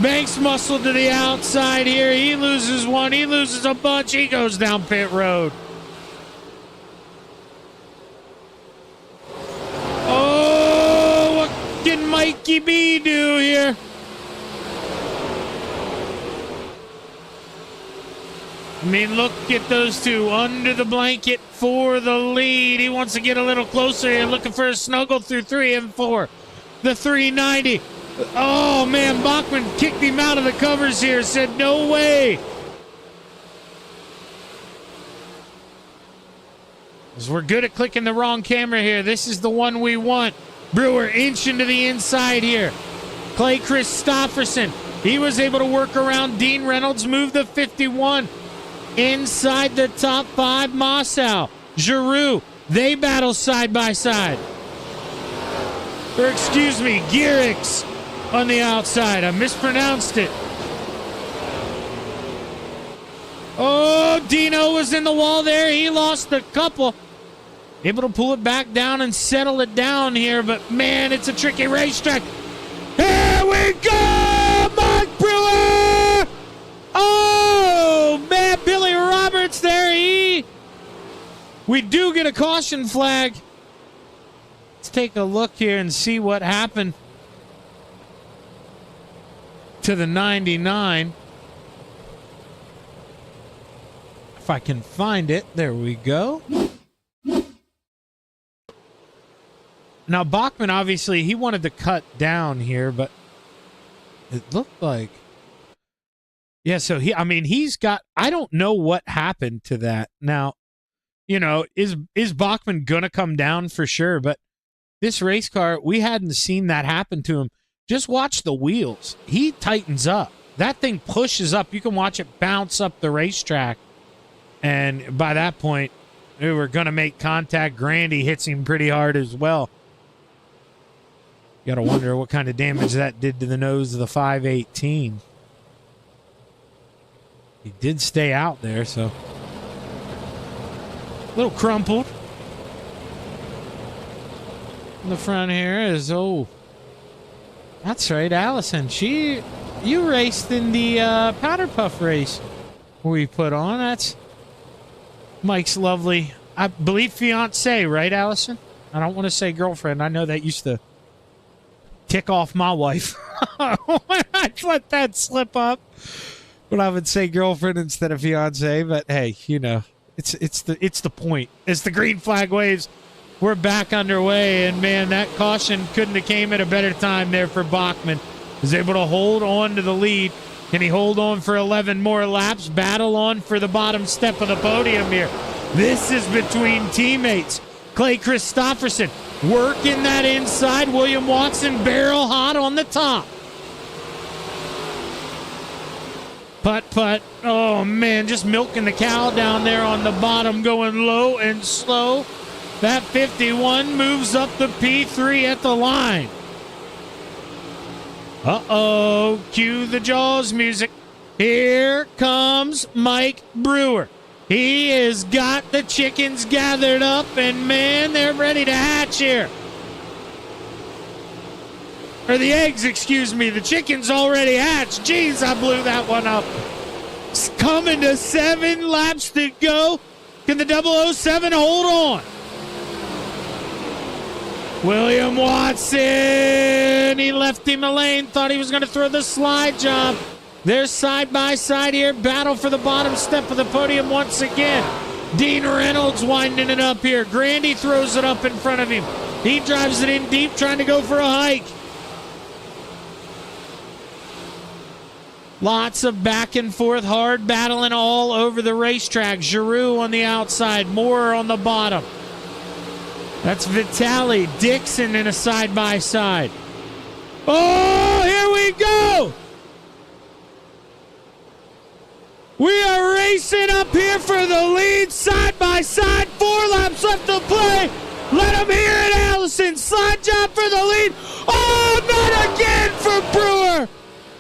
Banks muscled to the outside here. He loses one. He loses a bunch. He goes down pit road. Oh, what can Mikey B do here? I mean, look at those two under the blanket for the lead. He wants to get a little closer here, looking for a snuggle through 3 and 4. The 390. Oh, man, Bachman kicked him out of the covers here, said no way. As we're good at clicking the wrong camera here. This is the one we want. Brewer inch into the inside here. Clay Christopherson. He was able to work around Dean Reynolds, move the 51. Inside the top 5, Mossow, Giroux, they battle side by side. Or excuse me, Gearix on the outside. I mispronounced it. Oh, Dino was in the wall there. He lost a couple. Able to pull it back down and settle it down here, but man, it's a tricky racetrack. Here we go, Mike Brewer! Oh, man, Billy Roberts there. We do get a caution flag. Let's take a look here and see what happened to the 99. If I can find it. There we go. Now, Bachman, obviously, he wanted to cut down here, but it looked like... Yeah, so he's got, I don't know what happened to that. Now, you know, is Bachman going to come down for sure? But this race car, we hadn't seen that happen to him. Just watch the wheels. He tightens up. That thing pushes up. You can watch it bounce up the racetrack. And by that point, we were going to make contact. Grandy hits him pretty hard as well. You got to wonder what kind of damage that did to the nose of the 518. He did stay out there, so. A little crumpled. In the front here is, oh. That's right, Allison. You raced in the Powder Puff race we put on. That's Mike's lovely, I believe, fiance, right, Allison? I don't want to say girlfriend. I know that used to tick off my wife. I let that slip up. But I would say girlfriend instead of fiance. But hey, you know, it's the point. As the green flag waves, we're back underway, and man, that caution couldn't have came at a better time there for Bachman. Was able to hold on to the lead. Can he hold on for 11 more laps? Battle on for the bottom step of the podium here. This is between teammates. Clay Christopherson working that inside. William Watson barrel hot on the top. Putt. Oh, man, just milking the cow down there on the bottom, going low and slow. That 51 moves up the P3 at the line. Uh-oh, cue the Jaws music. Here comes Mike Brewer. He has got the chickens gathered up, and, man, they're ready to hatch here. Or the eggs, excuse me. The chicken's already hatched. Jeez, I blew that one up. It's coming to 7 laps to go. Can the 007 hold on? William Watson. He left him a lane. Thought he was going to throw the slide job. They're side by side here. Battle for the bottom step of the podium once again. Dean Reynolds winding it up here. Grandy throws it up in front of him. He drives it in deep, trying to go for a hike. Lots of back and forth, hard battling all over the racetrack. Giroux on the outside, Moore on the bottom. That's Vitale, Dixon in a side-by-side. Oh, here we go! We are racing up here for the lead, side-by-side, 4 laps left to play. Let him hear it, Allison. Slide job for the lead. Oh, not again for Brewer.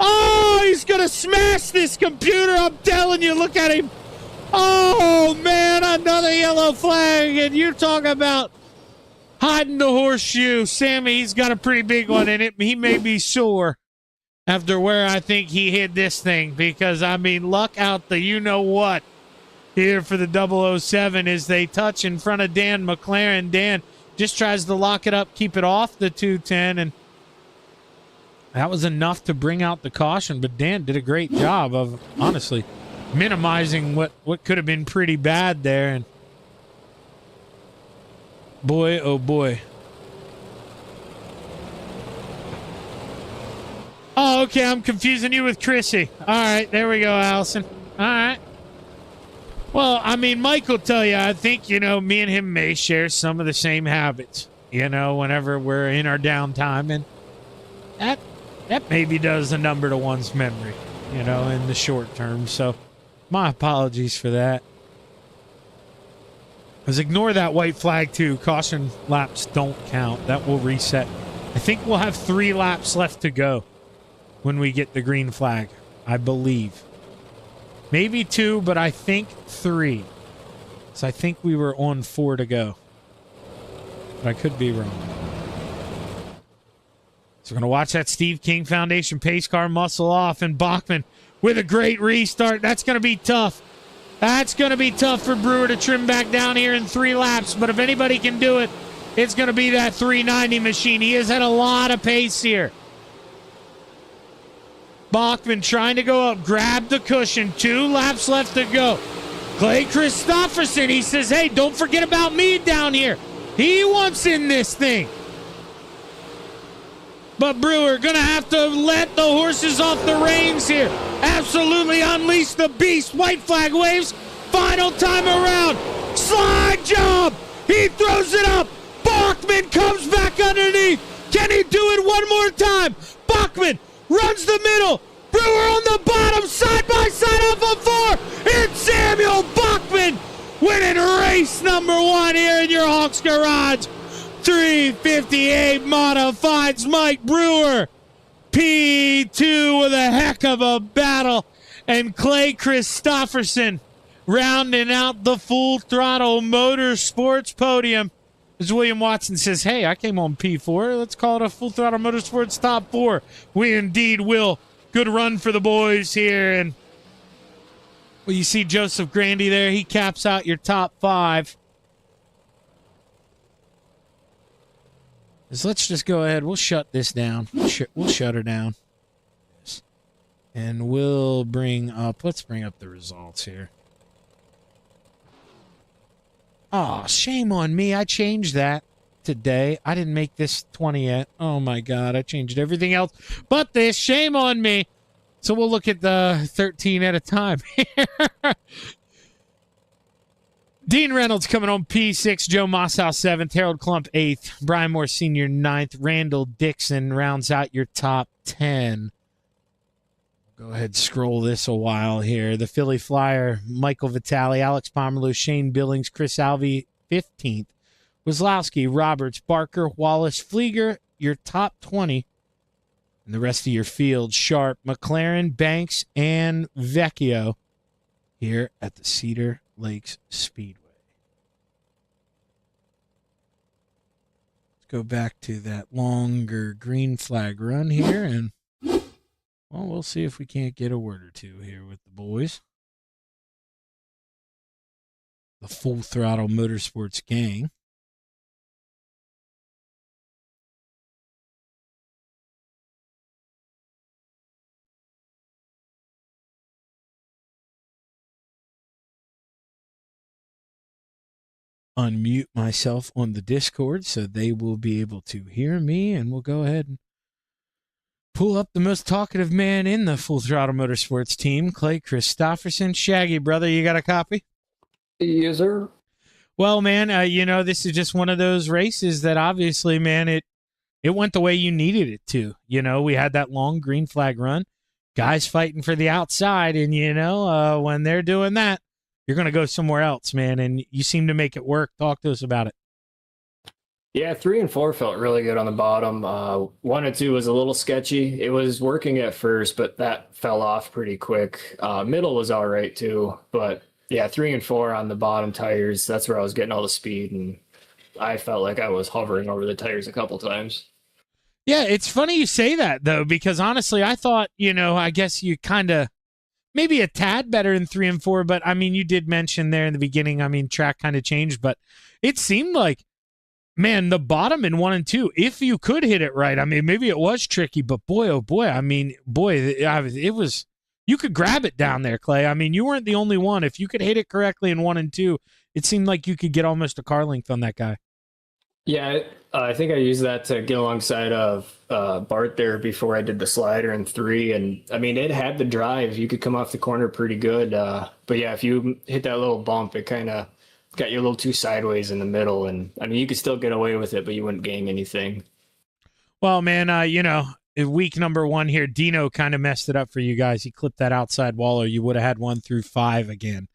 Oh, he's going to smash this computer. I'm telling you, look at him. Oh, man, another yellow flag. And you're talking about hiding the horseshoe. Sammy, he's got a pretty big one in it. He may be sore after where I think he hid this thing. Because, I mean, luck out the you-know-what here for the 007 as they touch in front of Dan McLaren. Dan just tries to lock it up, keep it off the 210, and that was enough to bring out the caution. But Dan did a great job of, honestly, minimizing what could have been pretty bad there. And boy, oh boy. Oh, okay, I'm confusing you with Chrissy. All right, there we go, Allison. All right. Well, I mean, Mike will tell you, I think, you know, me and him may share some of the same habits, you know, whenever we're in our downtime. And that maybe does a number to one's memory, you know, in the short term. So my apologies for that. Because ignore that white flag, too. Caution laps don't count. That will reset. I think we'll have 3 laps left to go when we get the green flag, I believe. Maybe 2, but I think 3. So I think we were on 4 to go. But I could be wrong. So we're going to watch that Steve King Foundation pace car muscle off. And Bachman with a great restart. That's going to be tough. That's going to be tough for Brewer to trim back down here in 3 laps. But if anybody can do it, it's going to be that 390 machine. He has had a lot of pace here. Bachman trying to go up, grab the cushion. 2 laps left to go. Clay Christopherson, he says, hey, don't forget about me down here. He wants in this thing. But Brewer going to have to let the horses off the reins here. Absolutely unleash the beast. White flag waves. Final time around. Slide job. He throws it up. Bachman comes back underneath. Can he do it one more time? Bachman runs the middle. Brewer on the bottom, side by side off of 4. It's Samuel Bachman winning race number 1 here in your Hawks Garage. 358 modifieds. Mike Brewer, P2 with a heck of a battle. And Clay Christopherson rounding out the Full Throttle Motorsports podium. As William Watson says, hey, I came on P4. Let's call it a Full Throttle Motorsports top 4. We indeed will. Good run for the boys here. And well, you see Joseph Grandy there. He caps out your top 5. So let's just go ahead. We'll shut this down. We'll shut her down. And we'll let's bring up the results here. Oh, shame on me. I changed that today. I didn't make this 20 yet. Oh, my God. I changed everything else but this. Shame on me. So we'll look at the 13 at a time here. Dean Reynolds coming on P6. Joe Mossow 7th. Harold Klump 8th. Brian Moore Sr. 9th. Randall Dixon rounds out your top 10. Go ahead, scroll this a while here. The Philly Flyer, Michael Vitale, Alex Pomerleau, Shane Billings, Chris Alvey, 15th. Wazlowski, Roberts, Barker, Wallace, Flieger, your top 20. And the rest of your field, Sharp, McLaren, Banks, and Vecchio here at the Cedar Lakes Speedway. Let's go back to that longer green flag run here, and well, we'll see if we can't get a word or two here with the boys. The Full Throttle Motorsports gang. Unmute myself on the Discord so they will be able to hear me, and we'll go ahead and Pull up the most talkative man in the Full Throttle Motorsports team, Clay Christopherson. Shaggy, brother, you got a copy? Yes, sir. Well, man, this is just one of those races that obviously, man, it went the way you needed it to. We had that long green flag run, guys fighting for the outside, and when they're doing that, you're going to go somewhere else, man, and you seem to make it work. Talk to us about it. Yeah, 3 and 4 felt really good on the bottom. 1 and 2 was a little sketchy. It was working at first, but that fell off pretty quick. Middle was all right too, but yeah, 3 and 4 on the bottom tires. That's where I was getting all the speed, and I felt like I was hovering over the tires a couple times. Yeah, it's funny you say that though, because honestly, I thought I guess you kind of maybe a tad better in 3 and 4, but I mean, you did mention there in the beginning. I mean, track kind of changed, but it seemed like. Man, the bottom in 1 and 2, if you could hit it right, I mean, maybe it was tricky, but boy, oh boy, I mean, it was, you could grab it down there, Clay. I mean, you weren't the only one. If you could hit it correctly in 1 and 2, it seemed like you could get almost a car length on that guy. Yeah, I think I used that to get alongside of Bart there before I did the slider in 3. And I mean, it had the drive. You could come off the corner pretty good. But yeah, if you hit that little bump, it kind of got you a little too sideways in the middle. And I mean, you could still get away with it, but you wouldn't gain anything. Well, man, in week number 1 here, Dino kind of messed it up for you guys. He clipped that outside wall, or you would have had 1 through 5 again.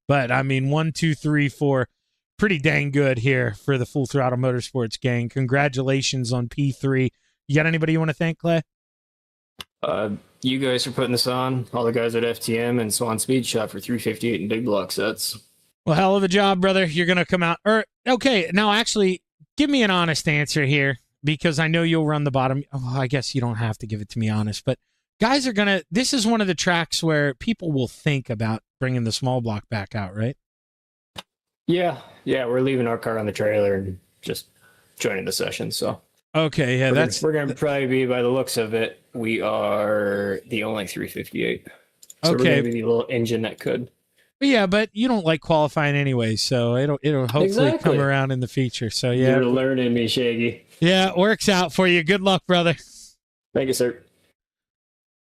But I mean, 1, 2, 3, 4, pretty dang good here for the Full Throttle Motorsports gang. Congratulations on P3. You got anybody you want to thank, Clay? You guys for putting this on. All the guys at FTM and Swan Speed Shop for 358 and big block sets. Well, hell of a job, brother. You're going to come out. Okay, now actually, give me an honest answer here, because I know you'll run the bottom. Oh, I guess you don't have to give it to me honest, but guys are going to, this is one of the tracks where people will think about bringing the small block back out, right? Yeah, we're leaving our car on the trailer and just joining the session, so. Okay, yeah, we're going to probably be, by the looks of it, we are the only 358. So we're going to be the little engine that could. Yeah, but you don't like qualifying anyway, so it'll hopefully come around in the future. So yeah, you're learning me, Shaggy. Yeah, it works out for you. Good luck, brother. Thank you, sir.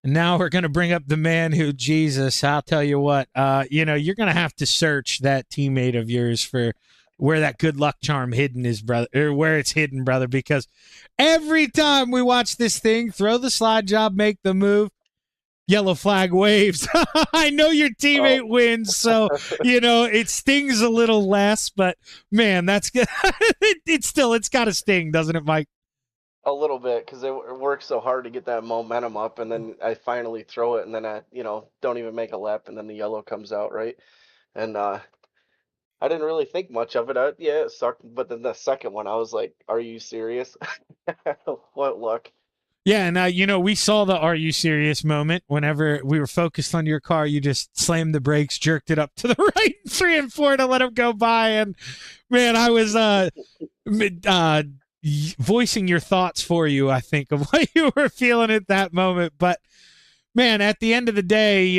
And now we're going to bring up the man who, Jesus, I'll tell you what, you're going to have to search that teammate of yours for where that good luck charm hidden is, brother, or where it's hidden, brother, because every time we watch this thing, throw the slide job, make the move, yellow flag waves. I know your teammate wins, so it stings a little less, but man, that's good. It's got to sting, doesn't it, Mike? A little bit, because it works so hard to get that momentum up, and then I finally throw it, and then I don't even make a lap, and then the yellow comes out, right? And I didn't really think much of it. Yeah, it sucked, but then the second one, I was like, "Are you serious?" What luck! Yeah, and we saw the "Are you serious?" moment whenever we were focused on your car. You just slammed the brakes, jerked it up to the right, 3 and 4 to let him go by, and man, I was voicing your thoughts for you, I think, of what you were feeling at that moment. But man, at the end of the day,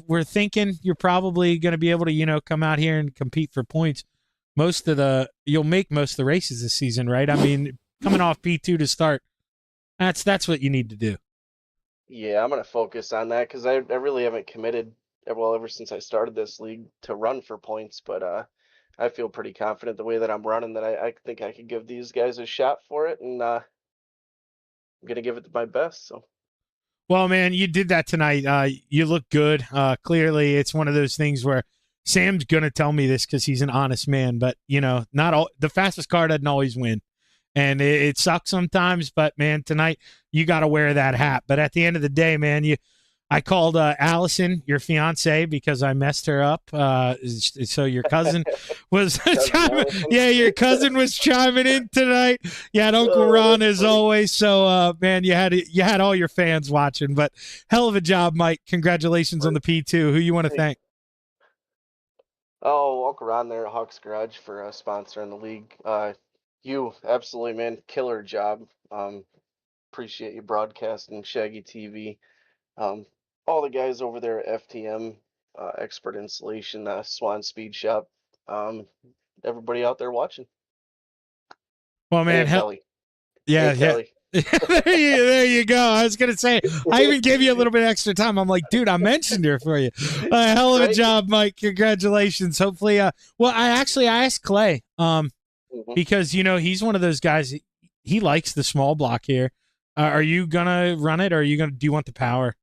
we're thinking you're probably going to be able to, come out here and compete for points. You'll make most of the races this season, right? I mean, coming off P2 to start, that's what you need to do. Yeah, I'm going to focus on that, because I really haven't committed, ever since I started this league, to run for points, but I feel pretty confident the way that I'm running that I think I could give these guys a shot for it, and I'm going to give it my best. So. Well, man, you did that tonight. You look good. Clearly, it's one of those things where Sam's going to tell me this because he's an honest man, but, not all the fastest car doesn't always win. And it sucks sometimes, but, man, tonight you got to wear that hat. But at the end of the day, man, I called Allison, your fiance, because I messed her up. So your cousin was your cousin was chiming in tonight. You had Uncle Ron as always. So man, you had all your fans watching. But hell of a job, Mike. Congratulations on the P2. Who you want to thank? Oh, Uncle Ron there at Hawks Garage for sponsoring the league. You absolutely, man, killer job. Appreciate you broadcasting Shaggy TV. All the guys over there at FTM, Expert Installation, Swan Speed Shop, everybody out there watching. Well, man, Kelly. Yeah. Kelly. There you go. I was going to say, I even gave you a little bit extra time. I'm like, dude, I mentioned her for you. A hell of a Right? job, Mike. Congratulations. Hopefully, well, I asked Clay, Mhm. because, he's one of those guys, he likes the small block here. Are you going to run it, or do you want the power?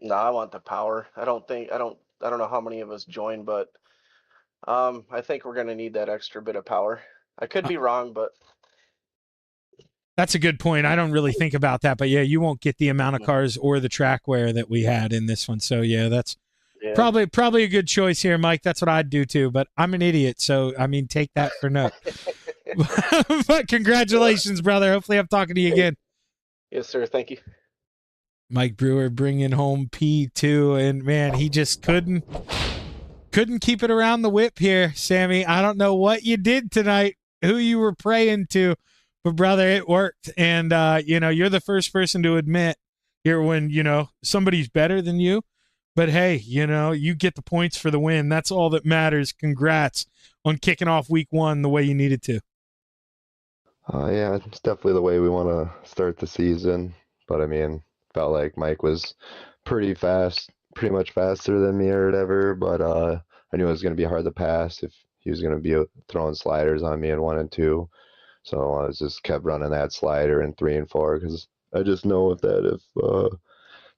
No, I want the power. I don't know how many of us join, but I think we're gonna need that extra bit of power. I could be wrong, but That's a good point. I don't really think about that, but yeah, you won't get the amount of cars or the track wear that we had in this one. So yeah, that's yeah. probably a good choice here, Mike. That's what I'd do too, but I'm an idiot. So, I mean, take that for note. But congratulations, brother. Hopefully I'm talking to you again. Yes, sir. Thank you. Mike Brewer bringing home P2, and man, he just couldn't keep it around the whip here, Sammy. I don't know what you did tonight, who you were praying to, but brother, it worked. And you're the first person to admit here when somebody's better than you. But hey, you get the points for the win. That's all that matters. Congrats on kicking off week 1 the way you needed to. Yeah, it's definitely the way we want to start the season. But I mean, felt like Mike was pretty fast, pretty much faster than me or whatever. But I knew it was going to be hard to pass if he was going to be throwing sliders on me in 1 and 2. So I just kept running that slider in 3 and 4 because I just know that if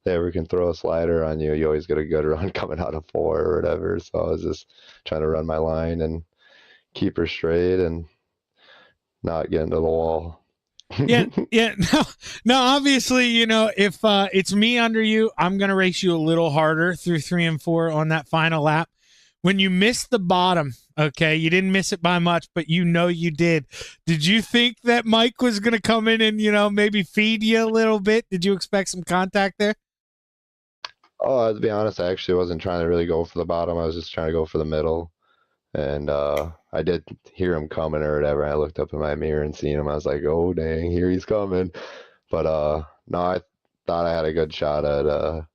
they ever can throw a slider on you, you always get a good run coming out of 4 or whatever. So I was just trying to run my line and keep her straight and not get into the wall. Yeah. No, obviously, if it's me under you, I'm going to race you a little harder through 3 and 4 on that final lap. When you missed the bottom, okay, you didn't miss it by much, but you did. Did you think that Mike was going to come in and, maybe feed you a little bit? Did you expect some contact there? Oh, to be honest, I actually wasn't trying to really go for the bottom. I was just trying to go for the middle. And I did hear him coming or whatever. I looked up in my mirror and seen him. I was like, oh, dang, here he's coming. But no, I thought I had a good shot at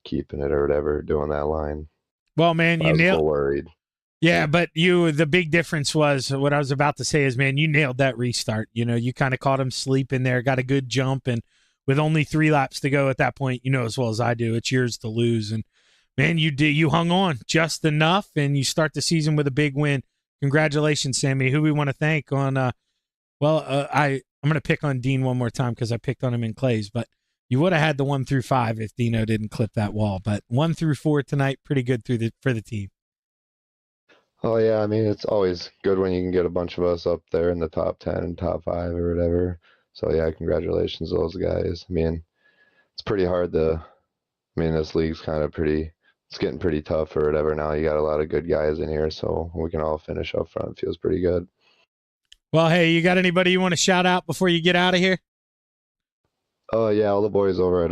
keeping it or whatever, doing that line. Well, man, I was a little worried. Yeah, but the big difference was what I was about to say is, man, you nailed that restart. You kind of caught him sleeping there, got a good jump, and with only 3 laps to go at that point, as well as I do, it's yours to lose. And man, you hung on just enough, and you start the season with a big win. Congratulations, Sammy. Who we want to thank on? I'm going to pick on Dean one more time because I picked on him in Clay's, but you would have had the 1 through 5 if Dino didn't clip that wall. But 1 through 4 tonight, pretty good for the team. Oh, yeah, I mean, it's always good when you can get a bunch of us up there in the top 10 and top 5 or whatever. So, yeah, congratulations to those guys. I mean, it's pretty hard this league's kind of it's getting pretty tough or whatever now. You got a lot of good guys in here, so we can all finish up front. Feels pretty good. Well, hey, you got anybody you want to shout out before you get out of here? Oh, yeah, all the boys over at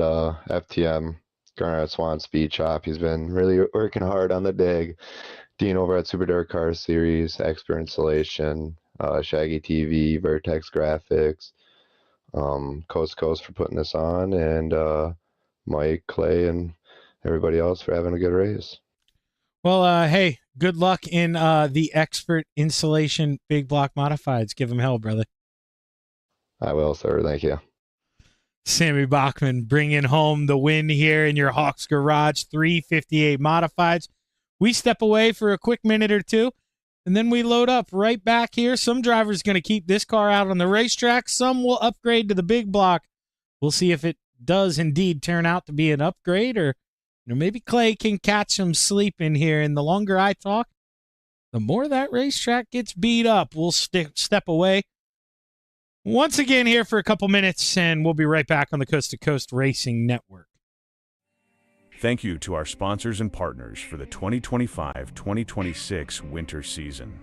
FTM, Garnet Swan Speed Shop. He's been really working hard on the dig. Dean over at Super Dark Car Series, Expert Installation, Shaggy TV, Vertex Graphics, Coast to Coast for putting this on, and Mike, Clay, and everybody else for having a good race. Well, hey, good luck in the Expert Installation Big Block Modifieds. Give them hell, brother. I will, sir. Thank you. Sammy Bachman bringing home the win here in your Hawks Garage 358 Modifieds. We step away for a quick minute or two, and then we load up right back here. Some drivers going to keep this car out on the racetrack. Some will upgrade to the big block. We'll see if it does indeed turn out to be an upgrade, or maybe Clay can catch him sleeping here. And the longer I talk, the more that racetrack gets beat up. We'll step away once again here for a couple minutes, and we'll be right back on the Coast to Coast Racing Network. Thank you to our sponsors and partners for the 2025-2026 winter season.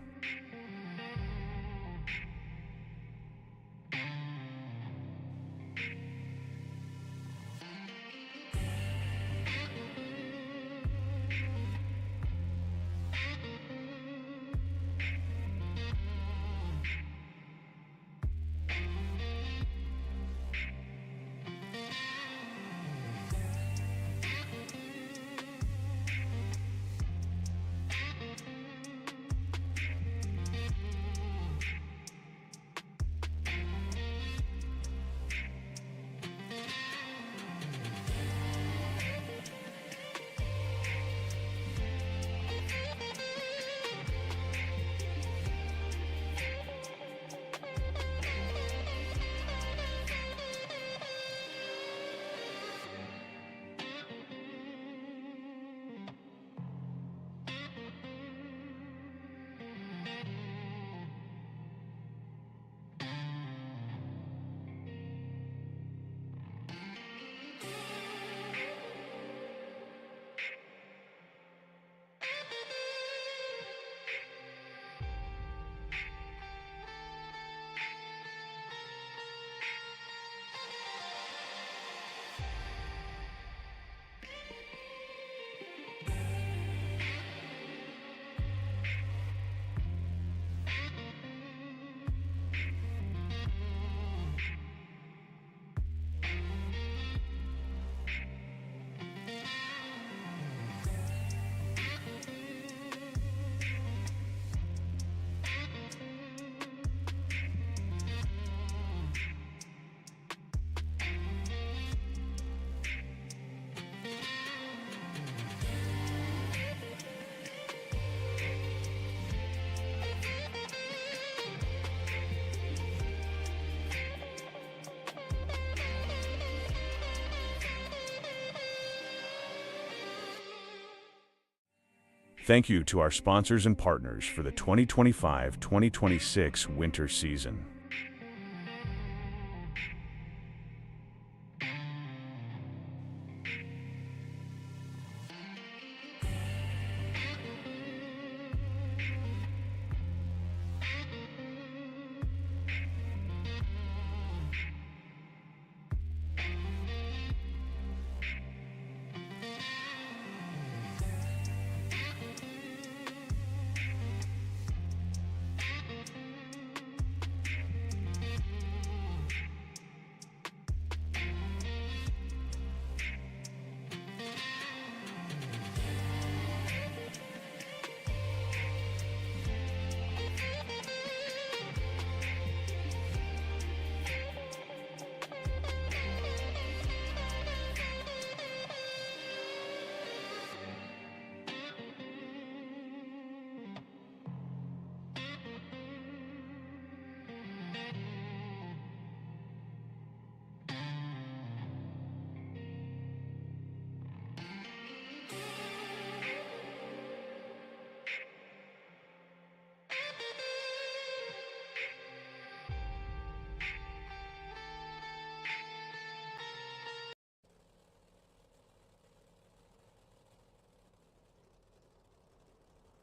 Thank you to our sponsors and partners for the 2025-2026 winter season.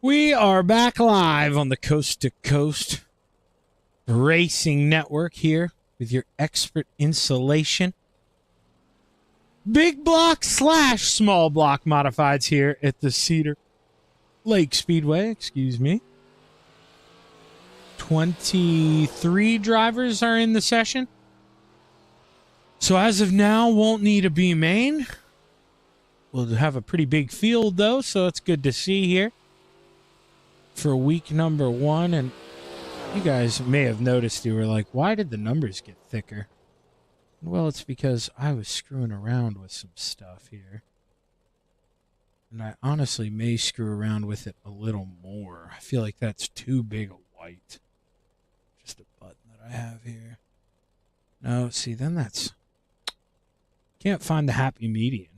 We are back live on the Coast to Coast Racing Network here with your expert insulation. Big block / small block modifieds here at the Cedar Lake Speedway, 23 drivers are in the session. So as of now, won't need a B main. We'll have a pretty big field though, so it's good to see here for week number 1. And you guys may have noticed, you were like, why did the numbers get thicker? Well, it's because I was screwing around with some stuff here. And I honestly may screw around with it a little more. I feel like that's too big a white. Just a button that I have here. No, see, then that's... Can't find the happy median.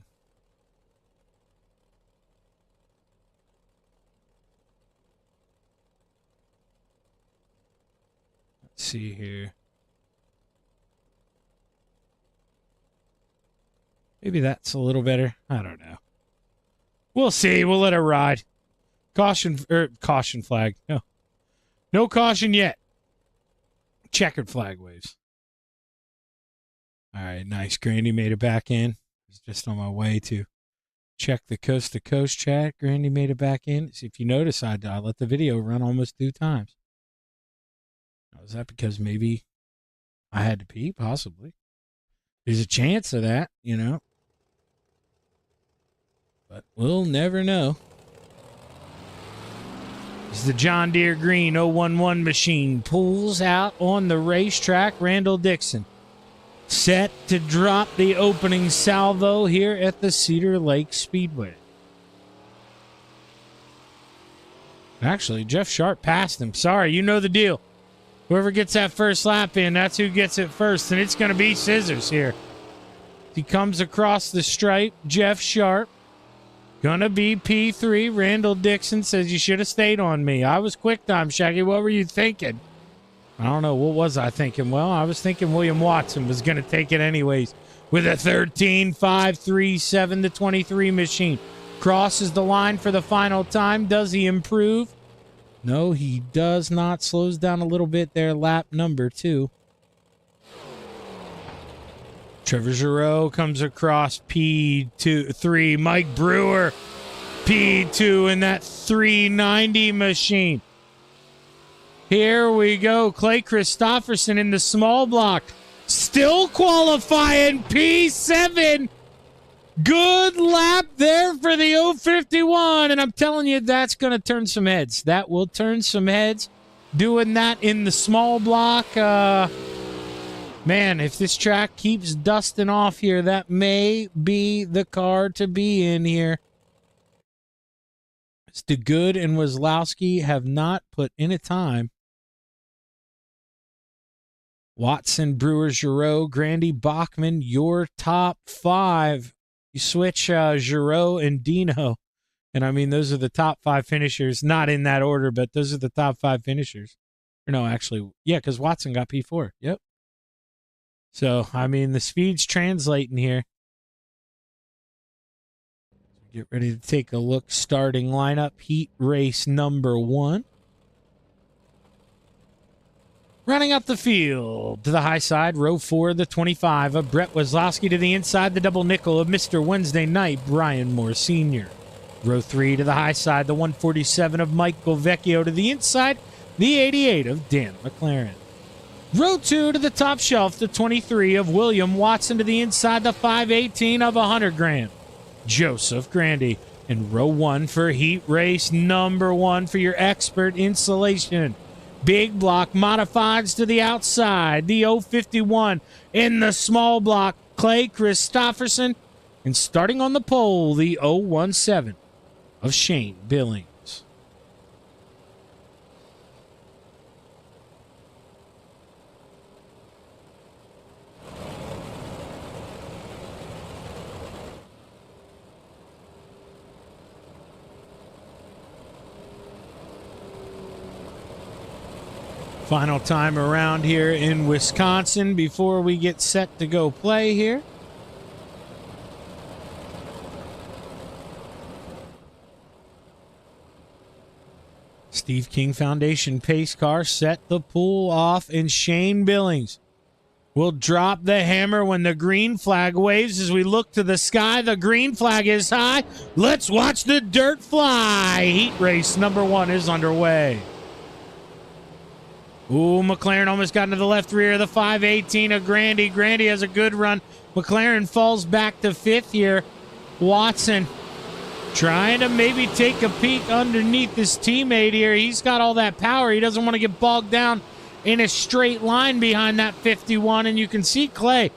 Let's see here. Maybe that's a little better. I don't know. We'll see. We'll let it ride. Caution flag. No caution yet. Checkered flag waves. All right, nice. Grandy made it back in. I was just on my way to check the Coast to Coast chat. Grandy made it back in. See, if you notice, I let the video run almost 2 times. Was that because maybe I had to pee? Possibly. There's a chance of that, you know. But we'll never know. As the John Deere Green 011 machine pulls out on the racetrack, Randall Dixon set to drop the opening salvo here at the Cedar Lake Speedway. Actually, Jeff Sharp passed him. Sorry, you know the deal. Whoever gets that first lap in, that's who gets it first. And it's going to be scissors here. He comes across the stripe. Jeff Sharp. Going to be P3. Randall Dixon says, you should have stayed on me. I was quick time, Shaggy. What were you thinking? I don't know. What was I thinking? Well, I was thinking William Watson was going to take it anyways with a 13.537 to 23 machine. Crosses the line for the final time. Does he improve? No, he does not. Slows down a little bit there, lap number 2. Trevor Giroux comes across P3. Mike Brewer, P2 in that 390 machine. Here we go. Clay Christopherson in the small block. Still qualifying P7. Good lap there for the 051, and I'm telling you, that's going to turn some heads. That will turn some heads. Doing that in the small block. Man, if this track keeps dusting off here, that may be the car to be in here. Stegud and Wazlowski have not put in a time. Watson, Brewer, Giroux, Grandy, Bachman, your top 5. You switch Giroux and Dino, And I mean, those are the top 5 finishers, not in that order, but those are the top 5 finishers. Or no, actually, yeah, because Watson got P4. Yep. So, I mean, the speed's translating here. Get ready to take a look. Starting lineup, heat race number 1. Running up the field to the high side, row 4, the 25 of Brett Weslowski to the inside, the double nickel of Mr. Wednesday Night, Brian Moore Sr. Row 3 to the high side, the 147 of Michael Vecchio to the inside, the 88 of Dan McLaren. Row 2 to the top shelf, the 23 of William Watson to the inside, the 518 of 100 grand, Joseph Grandy. And row 1 for heat race number 1 for your expert installation. Big block modifieds to the outside, the 051 in the small block, Clay Christopherson. And starting on the pole, the 017 of Shane Billings. Final time around here in Wisconsin before we get set to go play here. Steve King Foundation pace car set the pool off, and Shane Billings will drop the hammer when the green flag waves. As we look to the sky, the green flag is high. Let's watch the dirt fly. Heat race number 1 is underway. Ooh, McLaren almost got into the left rear of the 518 of Grandy. Grandy has a good run. McLaren falls back to 5th here. Watson trying to maybe take a peek underneath his teammate here. He's got all that power. He doesn't want to get bogged down in a straight line behind that 51. And you can see Clay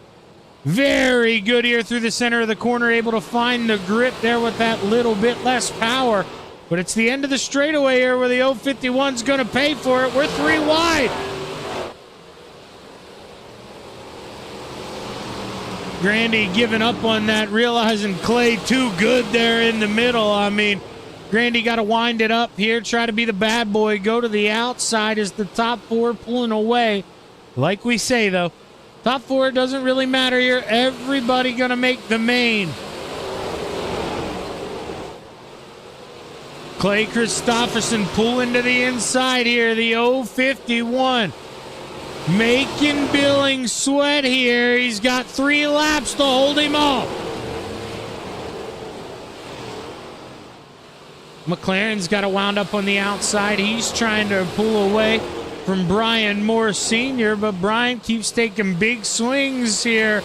very good here through the center of the corner, able to find the grip there with that little bit less power. But it's the end of the straightaway here where the 051's going to pay for it. We're 3 wide. Grandy giving up on that, realizing Clay too good there in the middle. I mean, Grandy got to wind it up here, try to be the bad boy, go to the outside as the top 4 pulling away. Like we say, though, top 4 doesn't really matter here. Everybody going to make the main. Clay Christopherson pulling to the inside here, the 051. Making Billings sweat here. He's got 3 laps to hold him off. McLaren's got to wound up on the outside. He's trying to pull away from Brian Moore Sr., but Brian keeps taking big swings here.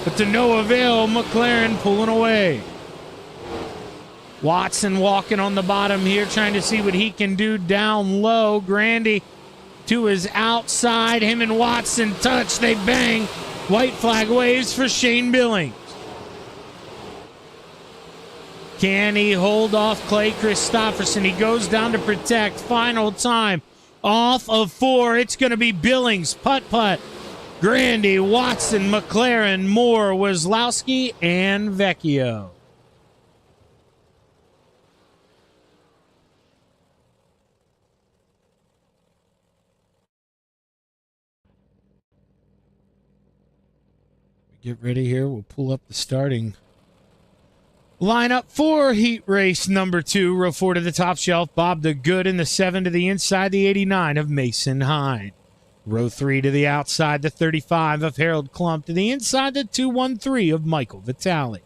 But to no avail, McLaren pulling away. Watson walking on the bottom here, trying to see what he can do down low. Grandy to his outside. Him and Watson touch. They bang. White flag waves for Shane Billings. Can he hold off Clay Christopherson? He goes down to protect. Final time. Off of 4. It's going to be Billings. Putt-putt. Grandy, Watson, McLaren, Moore, Weslowski, and Vecchio. Get ready here. We'll pull up the starting lineup for heat race number 2. Row 4 to the top shelf. Bob the Good in the 7 to the inside. The 89 of Mason Hyde. Row 3 to the outside. The 35 of Harold Klump to the inside. The 213 of Michael Vitale.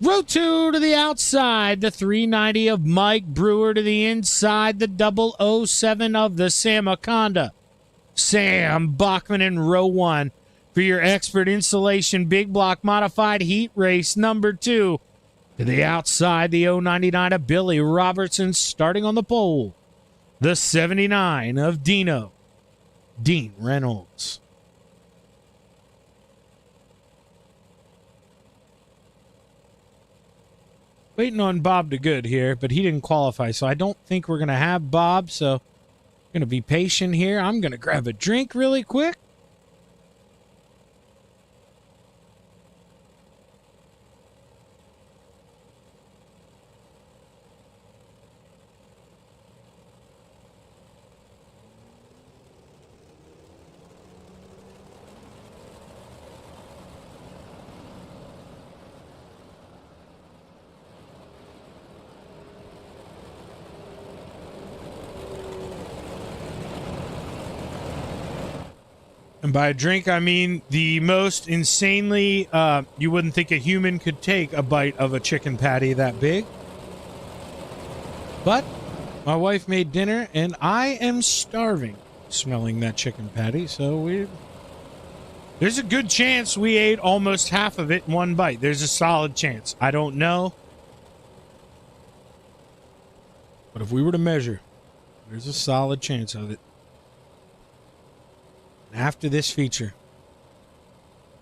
Row 2 to the outside. The 390 of Mike Brewer to the inside. The 007 of the Sam Akonda. Sam Bachman in row 1. For your expert installation big block modified heat race number 2. To the outside, the 099 of Billy Robertson starting on the pole. The 79 of Dean Reynolds. Waiting on Bob the Good here, but he didn't qualify, so I don't think we're going to have Bob, so I'm going to be patient here. I'm going to grab a drink really quick. And by a drink, I mean the most insanely, you wouldn't think a human could take a bite of a chicken patty that big. But my wife made dinner, and I am starving smelling that chicken patty. So there's a good chance we ate almost half of it in one bite. There's a solid chance. I don't know. But if we were to measure, there's a solid chance of it. After this feature,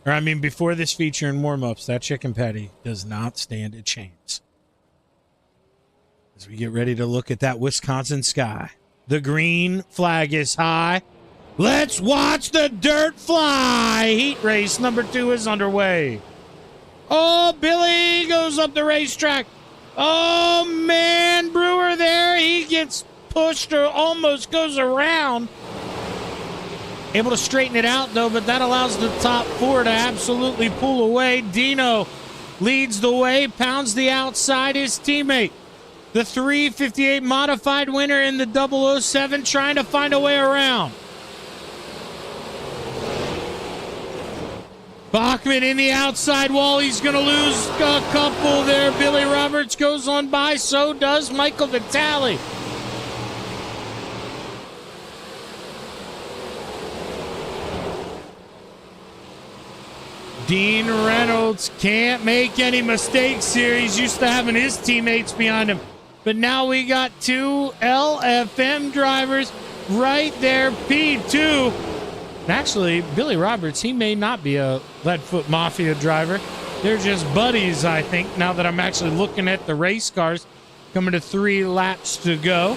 or I mean before this feature and warm-ups, that chicken patty does not stand a chance. As we get ready to look at that Wisconsin sky, the green flag is high. Let's watch the dirt fly. Heat race number 2 is underway. Oh, Billy goes up the racetrack. Oh, man, Brewer there. He gets pushed or almost goes around. Able to straighten it out, though, but that allows the top 4 to absolutely pull away. Dino leads the way, pounds the outside, his teammate. The 358 modified winner in the 007 trying to find a way around. Bachman in the outside wall. He's going to lose a couple there. Billy Roberts goes on by. So does Michael Vitale. Dean Reynolds can't make any mistakes here. He's used to having his teammates behind him. But now we got 2 LFM drivers right there. P2. Actually, Billy Roberts, he may not be a Leadfoot Mafia driver. They're just buddies, I think, now that I'm actually looking at the race cars. Coming to 3 laps to go.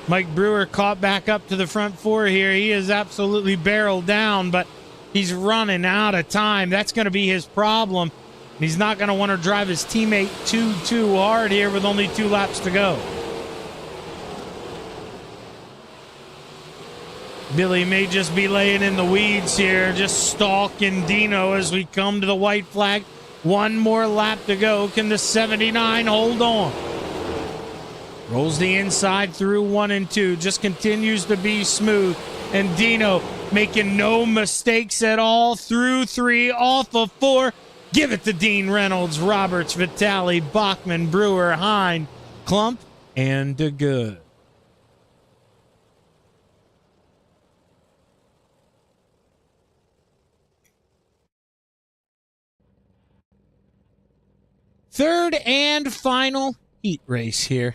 Mike Brewer caught back up to the front 4 here. He is absolutely barreled down, but he's running out of time. That's going to be his problem. He's not going to want to drive his teammate too hard here with only 2 laps to go. Billy may just be laying in the weeds here, just stalking Dino as we come to the white flag. 1 more lap to go. Can the 79 hold on? Rolls the inside through 1 and 2. Just continues to be smooth. And Dino making no mistakes at all through 3, off of 4. Give it to Dean Reynolds, Roberts, Vitale, Bachman, Brewer, Hine, Klump, and DeGood. Third and final heat race here.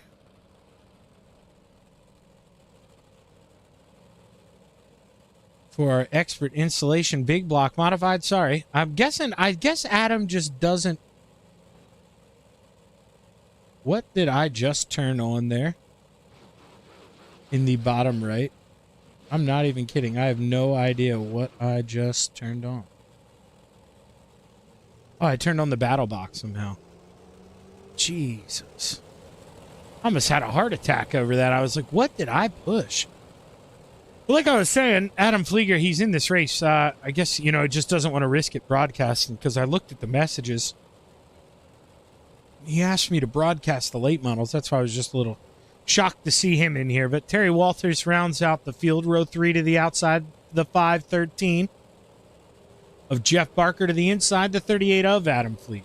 For our expert installation big block modified. Sorry. I guess Adam just doesn't. What did I just turn on there? In the bottom right. I'm not even kidding. I have no idea what I just turned on. Oh, I turned on the battle box somehow. Jesus. I almost had a heart attack over that. I was like, what did I push? Well, like I was saying, Adam Flieger, he's in this race. I guess, it just doesn't want to risk it broadcasting because I looked at the messages. He asked me to broadcast the late models. That's why I was just a little shocked to see him in here. But Terry Walters rounds out the field. Row 3 to the outside, the 513 of Jeff Barker to the inside, the 38 of Adam Flieger.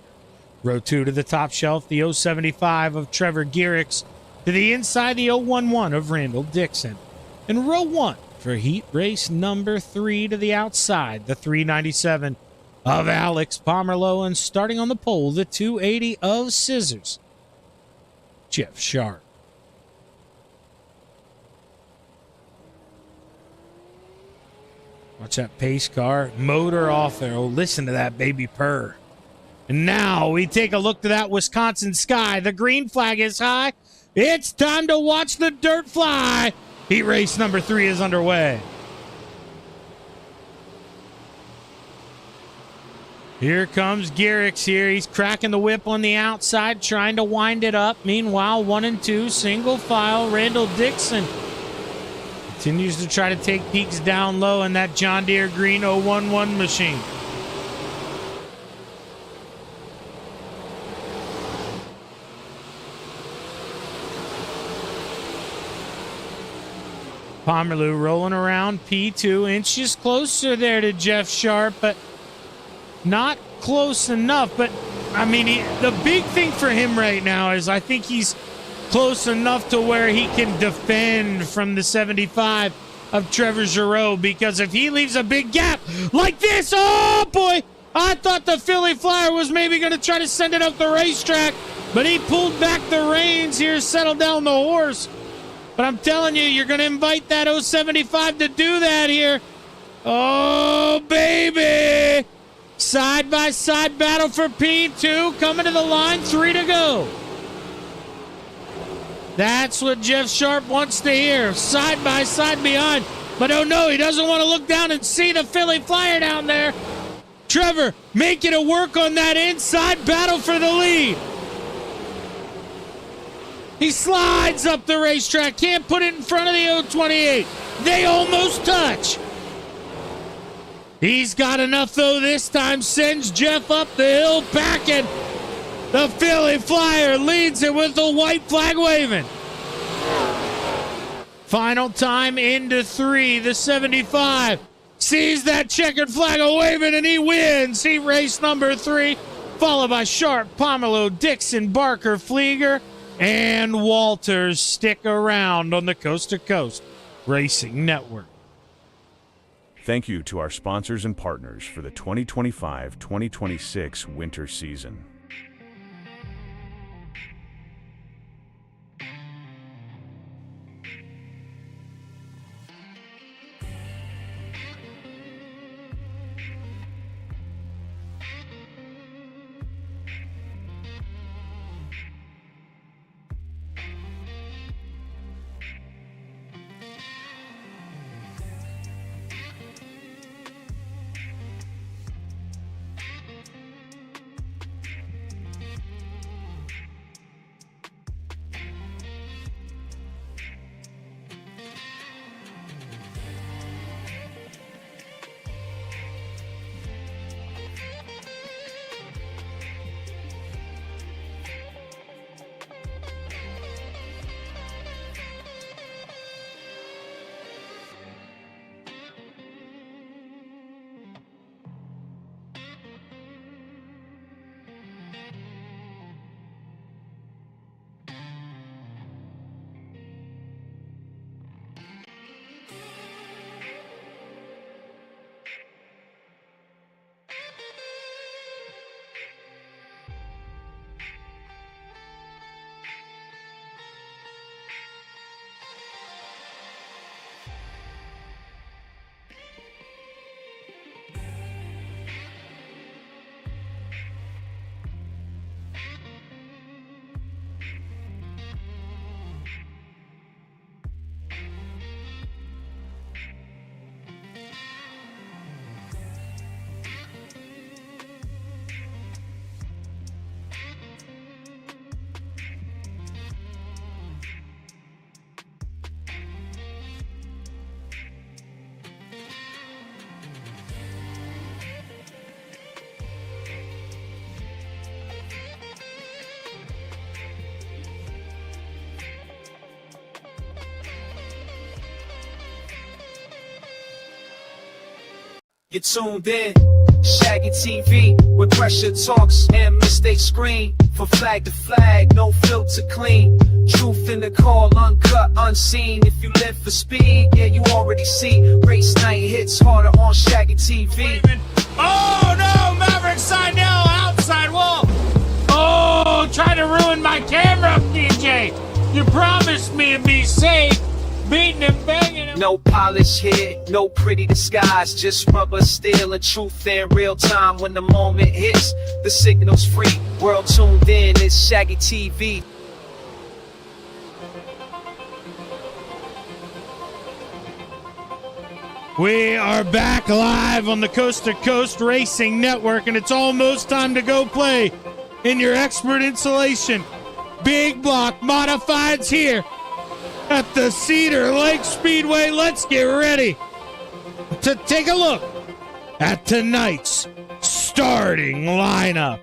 Row 2 to the top shelf, the 075 of Trevor Gearix to the inside, the 011 of Randall Dixon. And row 1 for heat race number 3 to the outside, the 397 of Alex Pomerleau. And starting on the pole, the 280 of Scissors, Jeff Sharp. Watch that pace car. Motor off there. Oh, listen to that baby purr. And now we take a look to that Wisconsin sky. The green flag is high. It's time to watch the dirt fly. Heat race number 3 is underway. Here comes Gearix here. He's cracking the whip on the outside, trying to wind it up. Meanwhile, 1 and 2, single file. Randall Dixon continues to try to take peaks down low in that John Deere green 011 machine. Pomerleau rolling around P2, inches closer there to Jeff Sharp, but not close enough. But, I mean, the big thing for him right now is I think he's close enough to where he can defend from the 75 of Trevor Giroux, because if he leaves a big gap like this, oh boy, I thought the Philly Flyer was maybe going to try to send it up the racetrack, but he pulled back the reins here, settled down the horse. But I'm telling you, you're going to invite that 075 to do that here. Oh, baby. Side-by-side battle for P2. Coming to the line, 3 to go. That's what Jeff Sharp wants to hear. Side-by-side behind. But oh, no, he doesn't want to look down and see the Philly Flyer down there. Trevor making it work on that inside battle for the lead. He slides up the racetrack. Can't put it in front of the 028. They almost touch. He's got enough, though, this time. Sends Jeff up the hill, packing. The Philly Flyer leads it with the white flag waving. Final time into 3. The 75 sees that checkered flag waving, and he wins. He raced number 3, followed by Sharp, Pomerleau, Dixon, Barker, Flieger, and Walters. Stick around on the Coast to Coast Racing Network. Thank you to our sponsors and partners for the 2025-2026 winter season. You're tuned in, Shaggy TV, where pressure talks and mistakes scream. From flag to flag, no filter clean. Truth in the call, uncut, unseen. If you live for speed, yeah, you already see. Race night hits harder on Shaggy TV. Oh no, Maverick Seidel, outside wall. Oh, trying to ruin my camera, DJ. You promised me to be safe. Beating and banging him. No polish here, no pretty disguise. Just rubber, steel, and truth in real time. When the moment hits, the signal's free. World tuned in, it's Shaggy TV. We are back live on the Coast to Coast Racing Network, and it's almost time to go play in your expert insulation. Big block modifieds here at the Cedar Lake Speedway. Let's get ready to take a look at tonight's starting lineup.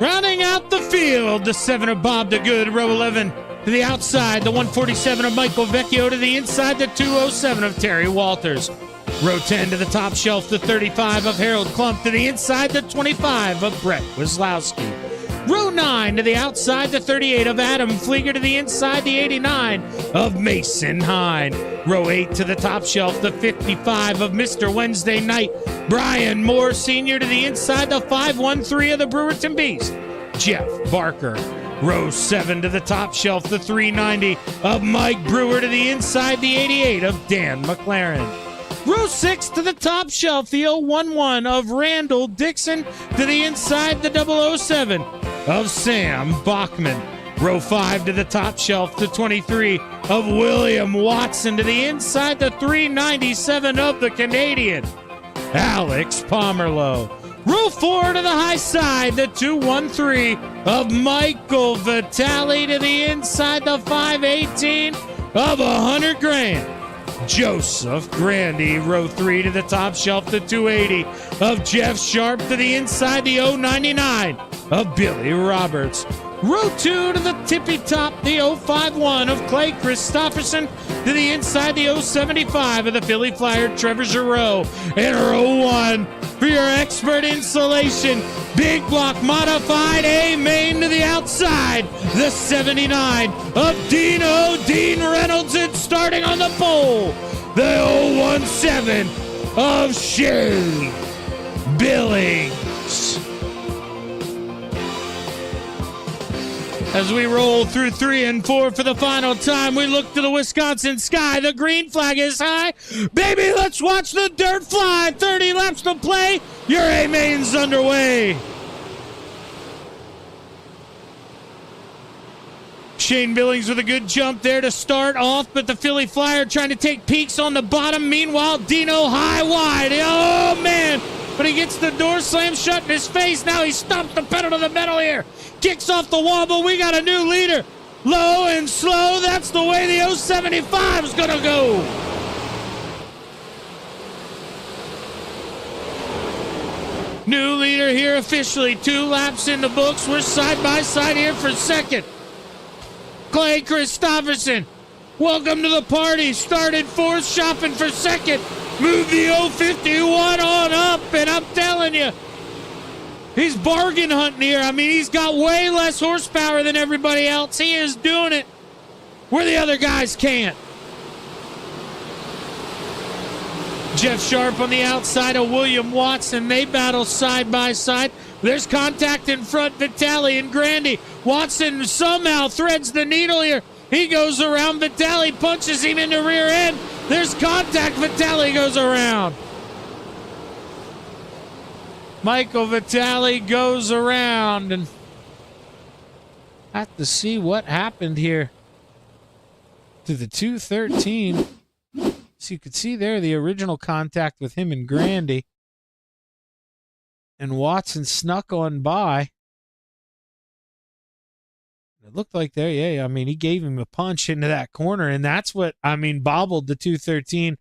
Rounding out the field, the 7 of Bob the Good, row 11 to the outside, the 147 of Michael Vecchio to the inside, the 207 of Terry Walters. Row 10 to the top shelf, the 35 of Harold Klump to the inside, the 25 of Brett Wislowski. Row 9 to the outside, the 38 of Adam Flieger to the inside, the 89 of Mason Hine. Row 8 to the top shelf, the 55 of Mr. Wednesday Night, Brian Moore Sr. to the inside, the 513 of the Brewerton Beast, Jeff Barker. Row 7 to the top shelf, the 390 of Mike Brewer to the inside, the 88 of Dan McLaren. Row 6 to the top shelf, the 011 of Randall Dixon to the inside, the 007 of Sam Bachman. Row 5 to the top shelf, the 23 of William Watson to the inside, the 397 of the Canadian, Alex Pomerleau. Row 4 to the high side, the 213 of Michael Vitale to the inside, the 518 of $100,000. Joseph Grandy. Row 3 to the top shelf, the 280 of Jeff Sharp to the inside, the 099 of Billy Roberts. Row 2 to the tippy top, the 051 of Clay Christopherson to the inside, the 075 of the Philly Flyer, Trevor Giroux. And row 1 for your expert insulation, big block modified A main to the outside, the 79 of Dean Reynolds, and starting on the pole, the 017 of Shane Billings. As we roll through 3 and 4 for the final time, we look to the Wisconsin sky. The green flag is high. Baby, let's watch the dirt fly. 30 laps to play. Your A-main's underway. Shane Billings with a good jump there to start off, but the Philly Flyer trying to take peeks on the bottom. Meanwhile, Dino high wide. Oh, man. But he gets the door slammed shut in his face. Now he stops the pedal to the metal here. Kicks off the wall, but we got a new leader. Low and slow. That's the way the 075 is going to go. New leader here officially. 2 laps in the books. We're side by side here for second. Clay Christopherson, welcome to the party. Started 4th, shopping for second. Move the 051 on up, and I'm telling you, he's bargain hunting here. I mean, he's got way less horsepower than everybody else. He is doing it where the other guys can't. Jeff Sharp on the outside of William Watson. They battle side by side. There's contact in front, Vitale and Grandy. Watson somehow threads the needle here. He goes around. Vitale punches him in the rear end. There's contact. Vitale goes around. Michael Vitale goes around, and have to see what happened here to the 213. So you could see there the original contact with him and Grandy. And Watson snuck on by. It looked like there, yeah, I mean, he gave him a punch into that corner, and that's what, I mean, bobbled the 213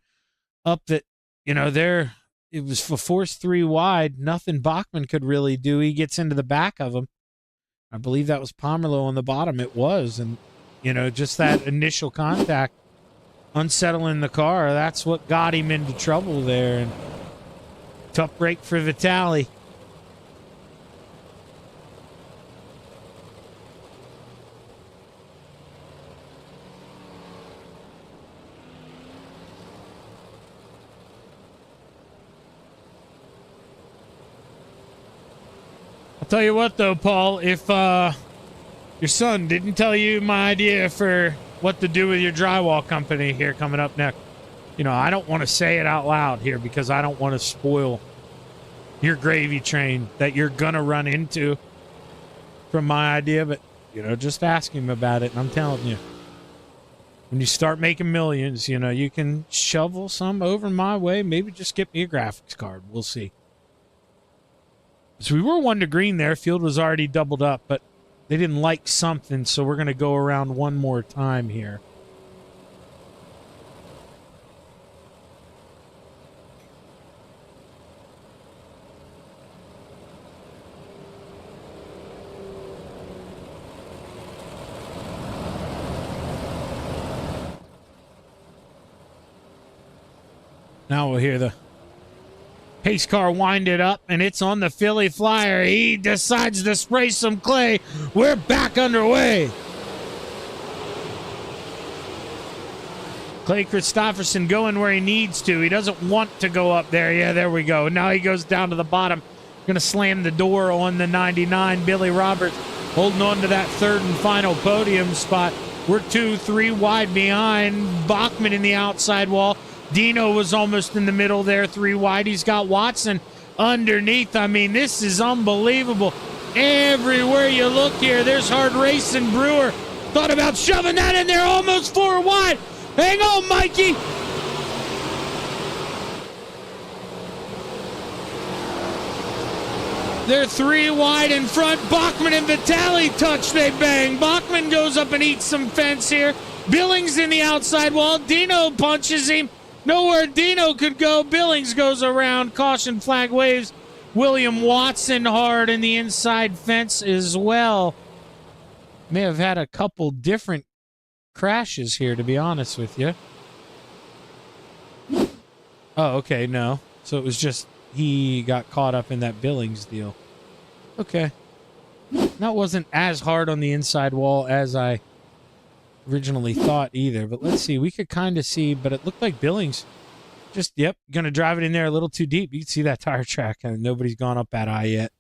up that, you know, there, it was for force 3 wide. Nothing Bachman could really do. He gets into the back of him. I believe that was Pomerleau on the bottom. It was. And, you know, just that initial contact, unsettling the car, that's what got him into trouble there. And tough break for Vitale. Tell you what, though, Paul, if your son didn't tell you my idea for what to do with your drywall company here coming up next, you know, I don't want to say it out loud here because I don't want to spoil your gravy train that you're going to run into from my idea. But, you know, just ask him about it. And I'm telling you, when you start making millions, you know, you can shovel some over my way. Maybe just get me a graphics card. We'll see. So we were 1 to green there. Field was already doubled up, but they didn't like something, so we're going to go around one more time here. Now we'll hear the pace car wind it up, and it's on the Philly Flyer. He decides to spray some clay. We're back underway. Clay Christopherson going where he needs to. He doesn't want to go up there. Yeah, there we go. Now he goes down to the bottom. Going to slam the door on the 99. Billy Roberts holding on to that third and final podium spot. We're 2-3 wide behind. Bachman in the outside wall. Dino was almost in the middle there, 3 wide. He's got Watson underneath. I mean, this is unbelievable. Everywhere you look here, there's hard racing. Brewer thought about shoving that in there, almost 4 wide. Hang on, Mikey. They're 3 wide in front. Bachman and Vitale touch, they bang. Bachman goes up and eats some fence here. Billings in the outside wall. Dino punches him. Nowhere Dino could go. Billings goes around. Caution flag waves. William Watson hard in the inside fence as well. May have had a couple different crashes here, to be honest with you. Oh, okay, no. So it was just he got caught up in that Billings deal. Okay. That wasn't as hard on the inside wall as I originally thought either, but let's see. We could kind of see, but it looked like Billings just, yep, going to drive it in there a little too deep. You can see that tire track, and nobody's gone up that high yet.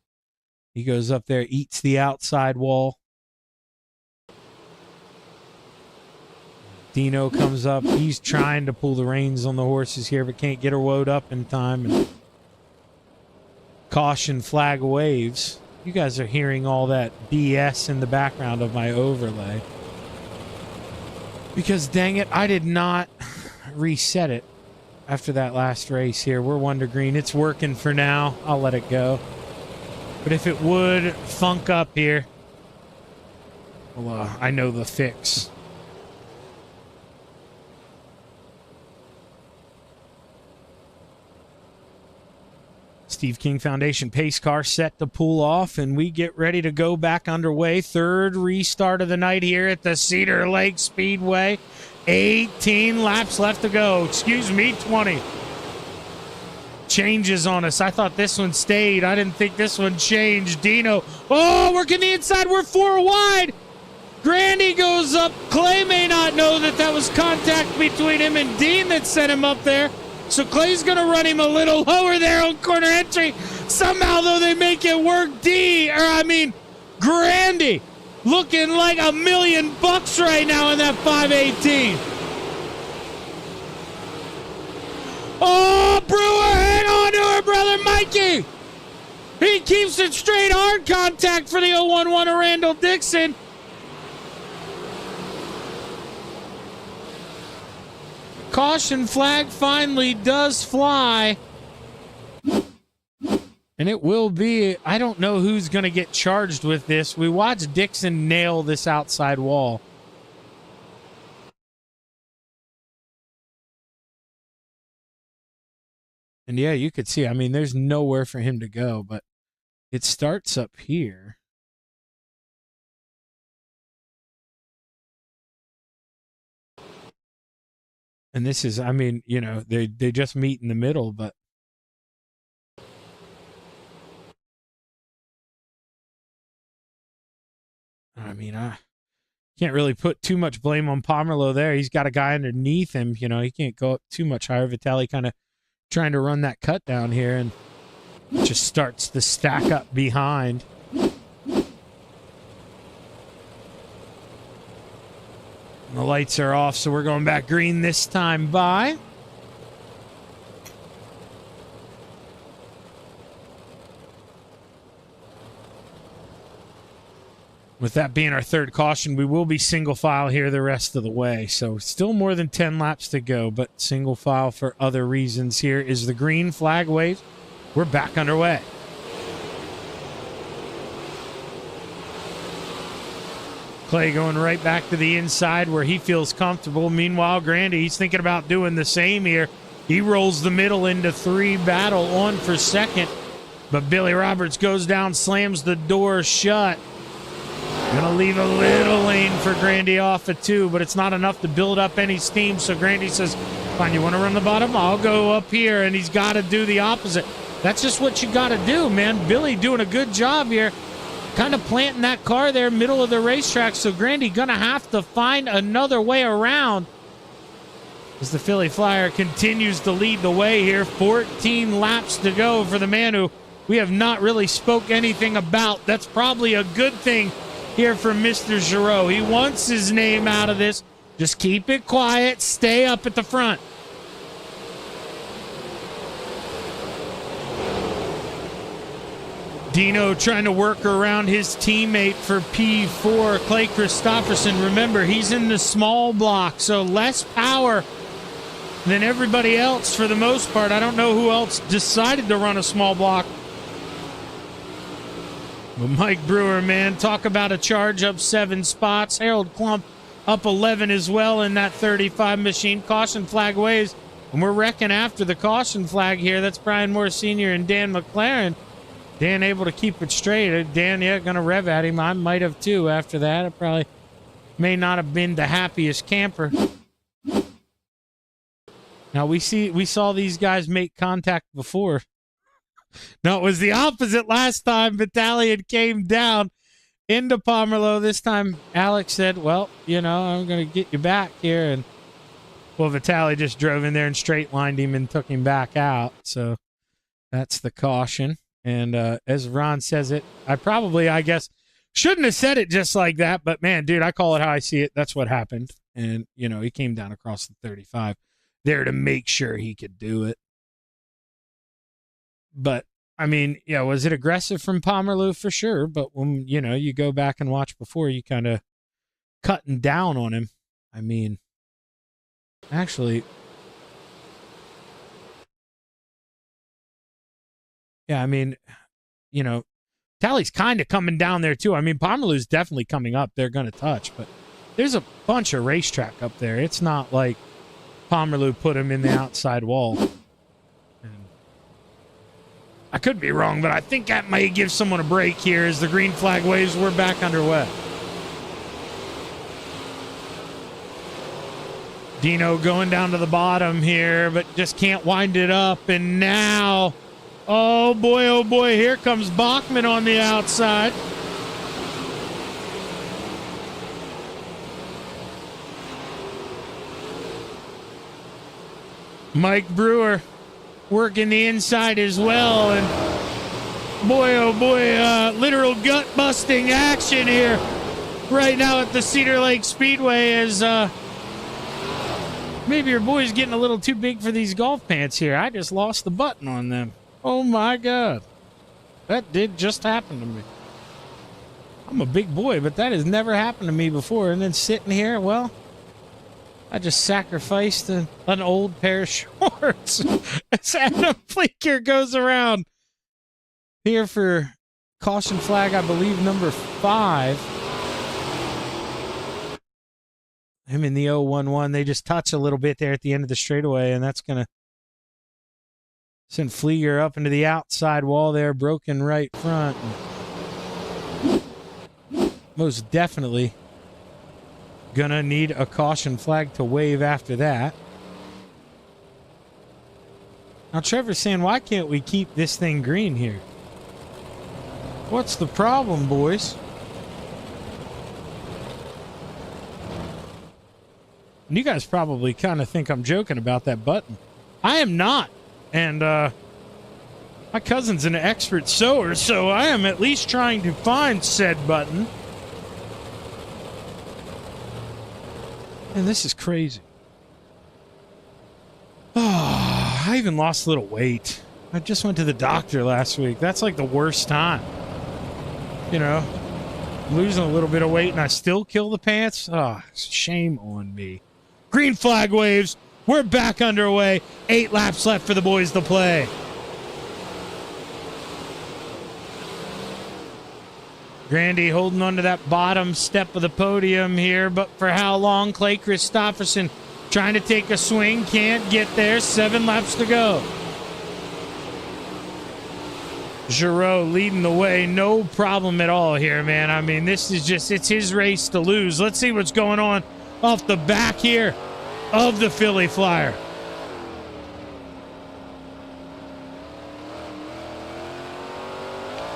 He goes up there, eats the outside wall. Dino comes up. He's trying to pull the reins on the horses here, but can't get her woed up in time. And caution flag waves. You guys are hearing all that BS in the background of my overlay. Because, dang it, I did not reset it after that last race here. We're 1 to green. It's working for now. I'll let it go. But if it would funk up here, well, I know the fix. Steve King Foundation pace car set to pull off, and we get ready to go back underway. 3rd restart of the night here at the Cedar Lake Speedway. 18 laps left to go. Excuse me, 20. Changes on us. I thought this one stayed. I didn't think this one changed. Dino. Oh, working the inside. We're 4 wide. Grandy goes up. Clay may not know that that was contact between him and Dean that sent him up there. So Clay's going to run him a little lower there on corner entry. Somehow, though, they make it work. Grandy looking like $1 million right now in that 518. Oh, Brewer, hang on to her, brother Mikey. He keeps it straight, hard contact for the 011 of Randall Dixon. Caution flag finally does fly. And it will be, I don't know who's going to get charged with this. We watched Dixon nail this outside wall. And yeah, you could see, I mean, there's nowhere for him to go, but it starts up here. And this is, I mean, you know, they just meet in the middle, but I mean, I can't really put too much blame on Pomerleau there. He's got a guy underneath him, you know, he can't go up too much higher. Vitale kind of trying to run that cut down here and just starts to stack up behind. And the lights are off, so we're going back green this time by. With that being our 3rd caution, we will be single file here the rest of the way. So still more than 10 laps to go, but single file for other reasons. Here is the green flag wave. We're back underway. Clay going right back to the inside where he feels comfortable. Meanwhile, Grandy, he's thinking about doing the same here. He rolls the middle into 3 battle on for 2nd. But Billy Roberts goes down, slams the door shut. Gonna leave a little lane for Grandy off at 2, but it's not enough to build up any steam. So Grandy says, Fine, you want to run the bottom? I'll go up here, and he's got to do the opposite. That's just what you got to do, man. Billy doing a good job here, kind of planting that car there, middle of the racetrack. So Grandy gonna have to find another way around as the Philly Flyer continues to lead the way here. 14 laps to go for the man who we have not really spoke anything about. That's probably a good thing here from Mr. Giroux. He wants his name out of this. Just keep it quiet. Stay up at the front. Dino trying to work around his teammate for P4, Clay Christopherson. Remember, he's in the small block, so less power than everybody else for the most part. I don't know who else decided to run a small block. But Mike Brewer, man, talk about a charge up 7 spots. Harold Klump up 11 as well in that 35 machine. Caution flag waves, and we're wrecking after the caution flag here. That's Brian Moore Sr. and Dan McLaren. Dan able to keep it straight. Dan, yeah, going to rev at him. I might have too after that. It probably may not have been the happiest camper. Now, we saw these guys make contact before. No, it was the opposite last time. Battalion came down into Pomerleau. This time, Alex said, well, you know, I'm going to get you back here. And, well, Vitali just drove in there and straight lined him and took him back out. So that's the caution. And as Ron says it, I guess, shouldn't have said it just like that. But, man, dude, I call it how I see it. That's what happened. And, you know, he came down across the 35 there to make sure he could do it. But, I mean, yeah, was it aggressive from Pomerleau? For sure. But when, you know, you go back and watch before, you kind of cutting down on him. I mean, actually, yeah, I mean, you know, Tally's kind of coming down there too. I mean, Pomerleau's definitely coming up. They're going to touch, but there's a bunch of racetrack up there. It's not like Pomerleau put him in the outside wall. And I could be wrong, but I think that may give someone a break here as the green flag waves. We're back underway. Dino going down to the bottom here, but just can't wind it up. And now, oh boy, here comes Bachman on the outside. Mike Brewer working the inside as well. And boy, oh boy, literal gut-busting action here right now at the Cedar Lake Speedway as maybe your boy's getting a little too big for these golf pants here. I just lost the button on them. Oh, my God. That did just happen to me. I'm a big boy, but that has never happened to me before. And then sitting here, well, I just sacrificed an old pair of shorts as Adam Fleeker goes around here for caution flag, I believe, number 5. Him in the 0-1-1. They just touch a little bit there at the end of the straightaway, and that's going to send Flieger up into the outside wall there, broken right front. Most definitely gonna need a caution flag to wave after that. Now Trevor's saying, why can't we keep this thing green here? What's the problem, boys? And you guys probably kind of think I'm joking about that button. I am not. And my cousin's an expert sewer, so I am at least trying to find said button. And this is crazy. Oh, I even lost a little weight. I just went to the doctor last week. That's like the worst time. You know, losing a little bit of weight and I still kill the pants. Oh, shame on me. Green flag waves. We're back underway. 8 laps left for the boys to play. Grandy holding on to that bottom step of the podium here, but for how long? Clay Christopherson trying to take a swing, can't get there. 7 laps to go. Giroux leading the way, no problem at all here, man. I mean, this is just, it's his race to lose. Let's see what's going on off the back here of the Philly Flyer.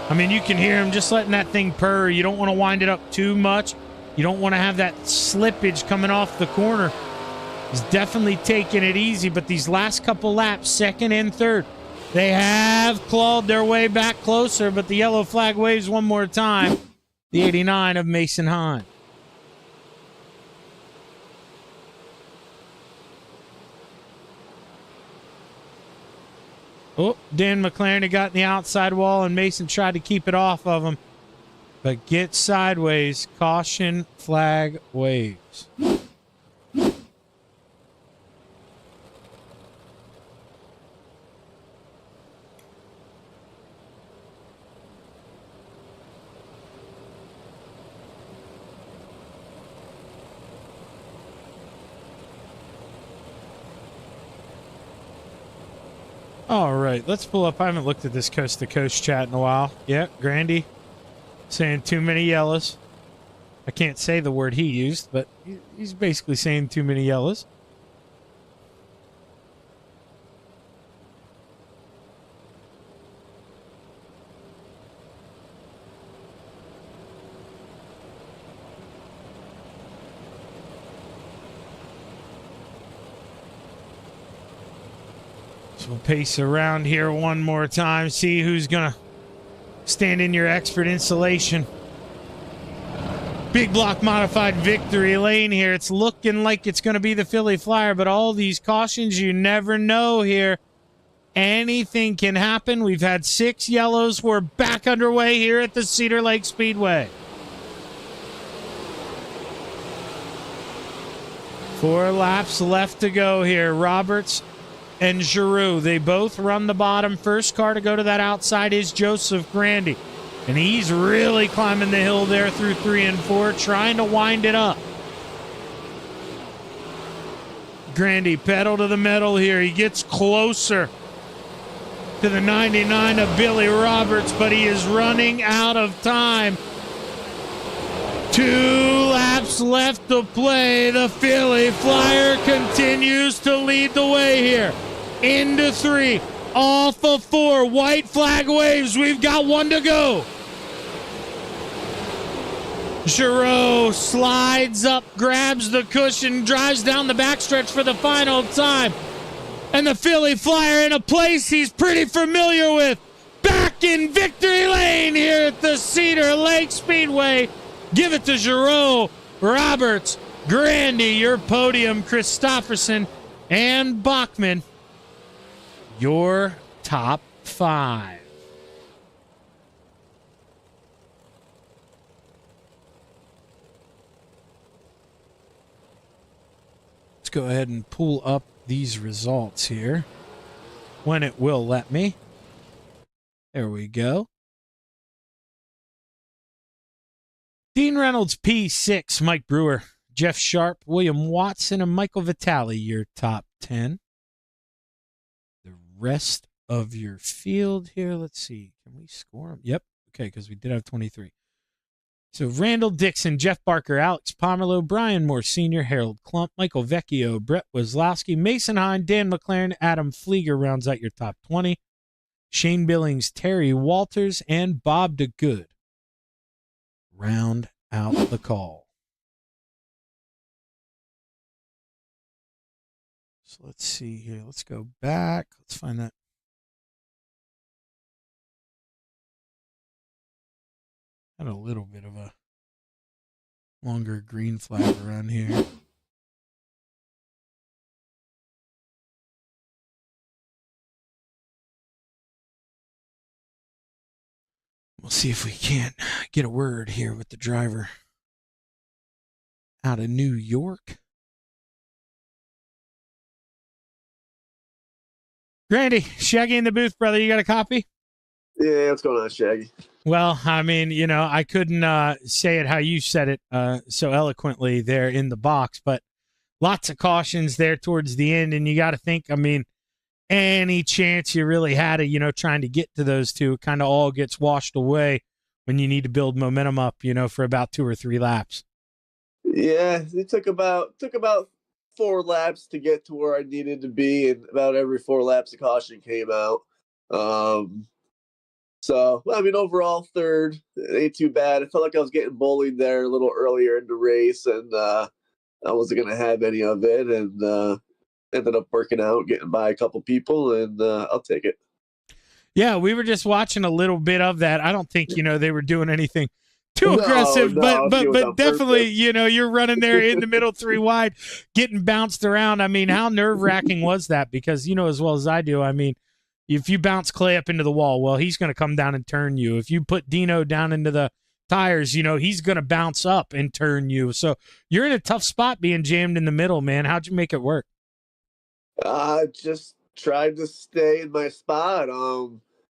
I mean, you can hear him just letting that thing purr. You don't want to wind it up too much. You don't want to have that slippage coming off the corner. He's definitely taking it easy, but these last couple laps, second and third, they have clawed their way back closer, but the yellow flag waves one more time. The 89 of Mason Hahn. Oh, Dan McLaren got in the outside wall, and Mason tried to keep it off of him. But get sideways. Caution flag waves. All right, let's pull up. I haven't looked at this coast-to-coast chat in a while. Yeah, Grandy saying too many yellows. I can't say the word he used, but he's basically saying too many yellows. So we'll pace around here one more time, see who's going to stand in your expert insulation. Big block modified victory lane here. It's looking like it's going to be the Philly Flyer, but all these cautions, you never know here. Anything can happen. We've had 6 yellows. We're back underway here at the Cedar Lake Speedway. 4 laps left to go here. Roberts and Giroux, they both run the bottom. First car to go to that outside is Joseph Grandy. And he's really climbing the hill there through 3 and 4, trying to wind it up. Grandy, pedal to the metal here. He gets closer to the 99 of Billy Roberts, but he is running out of time. 2 laps left to play. The Philly Flyer continues to lead the way here. Into 3, off of 4. White flag waves. We've got 1 to go. Giroux slides up, grabs the cushion, drives down the backstretch for the final time. And the Philly Flyer in a place he's pretty familiar with. Back in victory lane here at the Cedar Lake Speedway. Give it to Giroux, Roberts, Grandy, your podium, Christopherson, and Bachman, your top 5. Let's go ahead and pull up these results here when it will let me. There we go. Dean Reynolds, P6, Mike Brewer, Jeff Sharp, William Watson, and Michael Vitale, your top 10. The rest of your field here, let's see. Can we score them? Yep. Okay, because we did have 23. So Randall Dixon, Jeff Barker, Alex Pomerleau, Brian Moore Sr., Harold Klump, Michael Vecchio, Brett Wazlowski, Mason Hine, Dan McLaren, Adam Flieger rounds out your top 20. Shane Billings, Terry Walters, and Bob DeGood round out the call. So let's see here. Let's go back. Let's find that. Got a little bit of a longer green flag around here. We'll see if we can't get a word here with the driver out of New York. Grandy, Shaggy in the booth, brother. You got a copy? Yeah, what's going on, Shaggy? Well, I mean, you know, I couldn't say it how you said it so eloquently there in the box, but lots of cautions there towards the end, and you got to think, I mean, any chance you really had of, you know, trying to get to those two kind of all gets washed away when you need to build momentum up, you know, for about 2 or 3 laps. Yeah, it took about 4 laps to get to where I needed to be, and about every 4 laps the caution came out. So, I mean, overall, third, it ain't too bad. I felt like I was getting bullied there a little earlier in the race, and I wasn't going to have any of it, and ended up working out, getting by a couple people, and I'll take it. Yeah, we were just watching a little bit of that. I don't think, they were doing anything too aggressive, but definitely, purpose. you're running there in the middle 3 wide, getting bounced around. I mean, how nerve-wracking was that? Because as well as I do, I mean, if you bounce Clay up into the wall, well, he's going to come down and turn you. If you put Dino down into the tires, he's going to bounce up and turn you. So you're in a tough spot being jammed in the middle, man. How'd you make it work? Just tried to stay in my spot.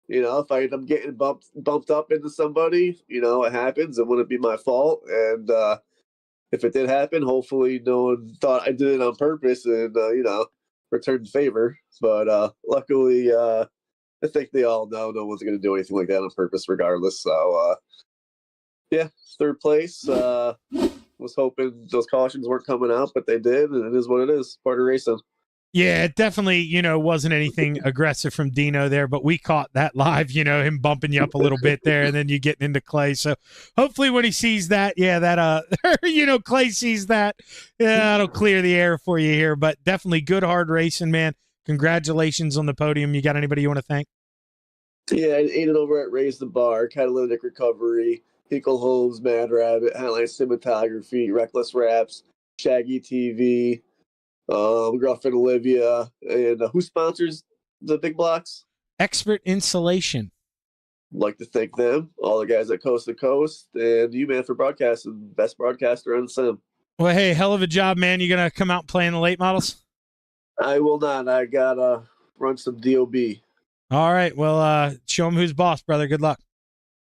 If I end up getting bumped up into somebody, it happens. It wouldn't be my fault. And if it did happen, hopefully no one thought I did it on purpose and, returned the favor. But luckily, I think they all know no one's going to do anything like that on purpose regardless. So, third place. Was hoping those cautions weren't coming out, but they did, and it is what it is. Part of racing. Yeah, it definitely, wasn't anything aggressive from Dino there, but we caught that live, him bumping you up a little bit there, and then you getting into Clay. So hopefully when he sees that, Clay sees that, that'll clear the air for you here. But definitely good, hard racing, man. Congratulations on the podium. You got anybody you want to thank? Yeah, I ate it over at Raise the Bar, Catalytic Recovery, Hinkle Homes, Mad Rabbit, Highline Cinematography, Reckless Raps, Shaggy TV, girlfriend Olivia, and who sponsors the big blocks? Expert Insulation. I'd like to thank them, all the guys at Coast to Coast, and you, man, for broadcasting. Best broadcaster on the sim. Well, hey, hell of a job, man. You going to come out and play in the late models? I will not. I got to run some DOB. All right. Well, show him who's boss, brother. Good luck.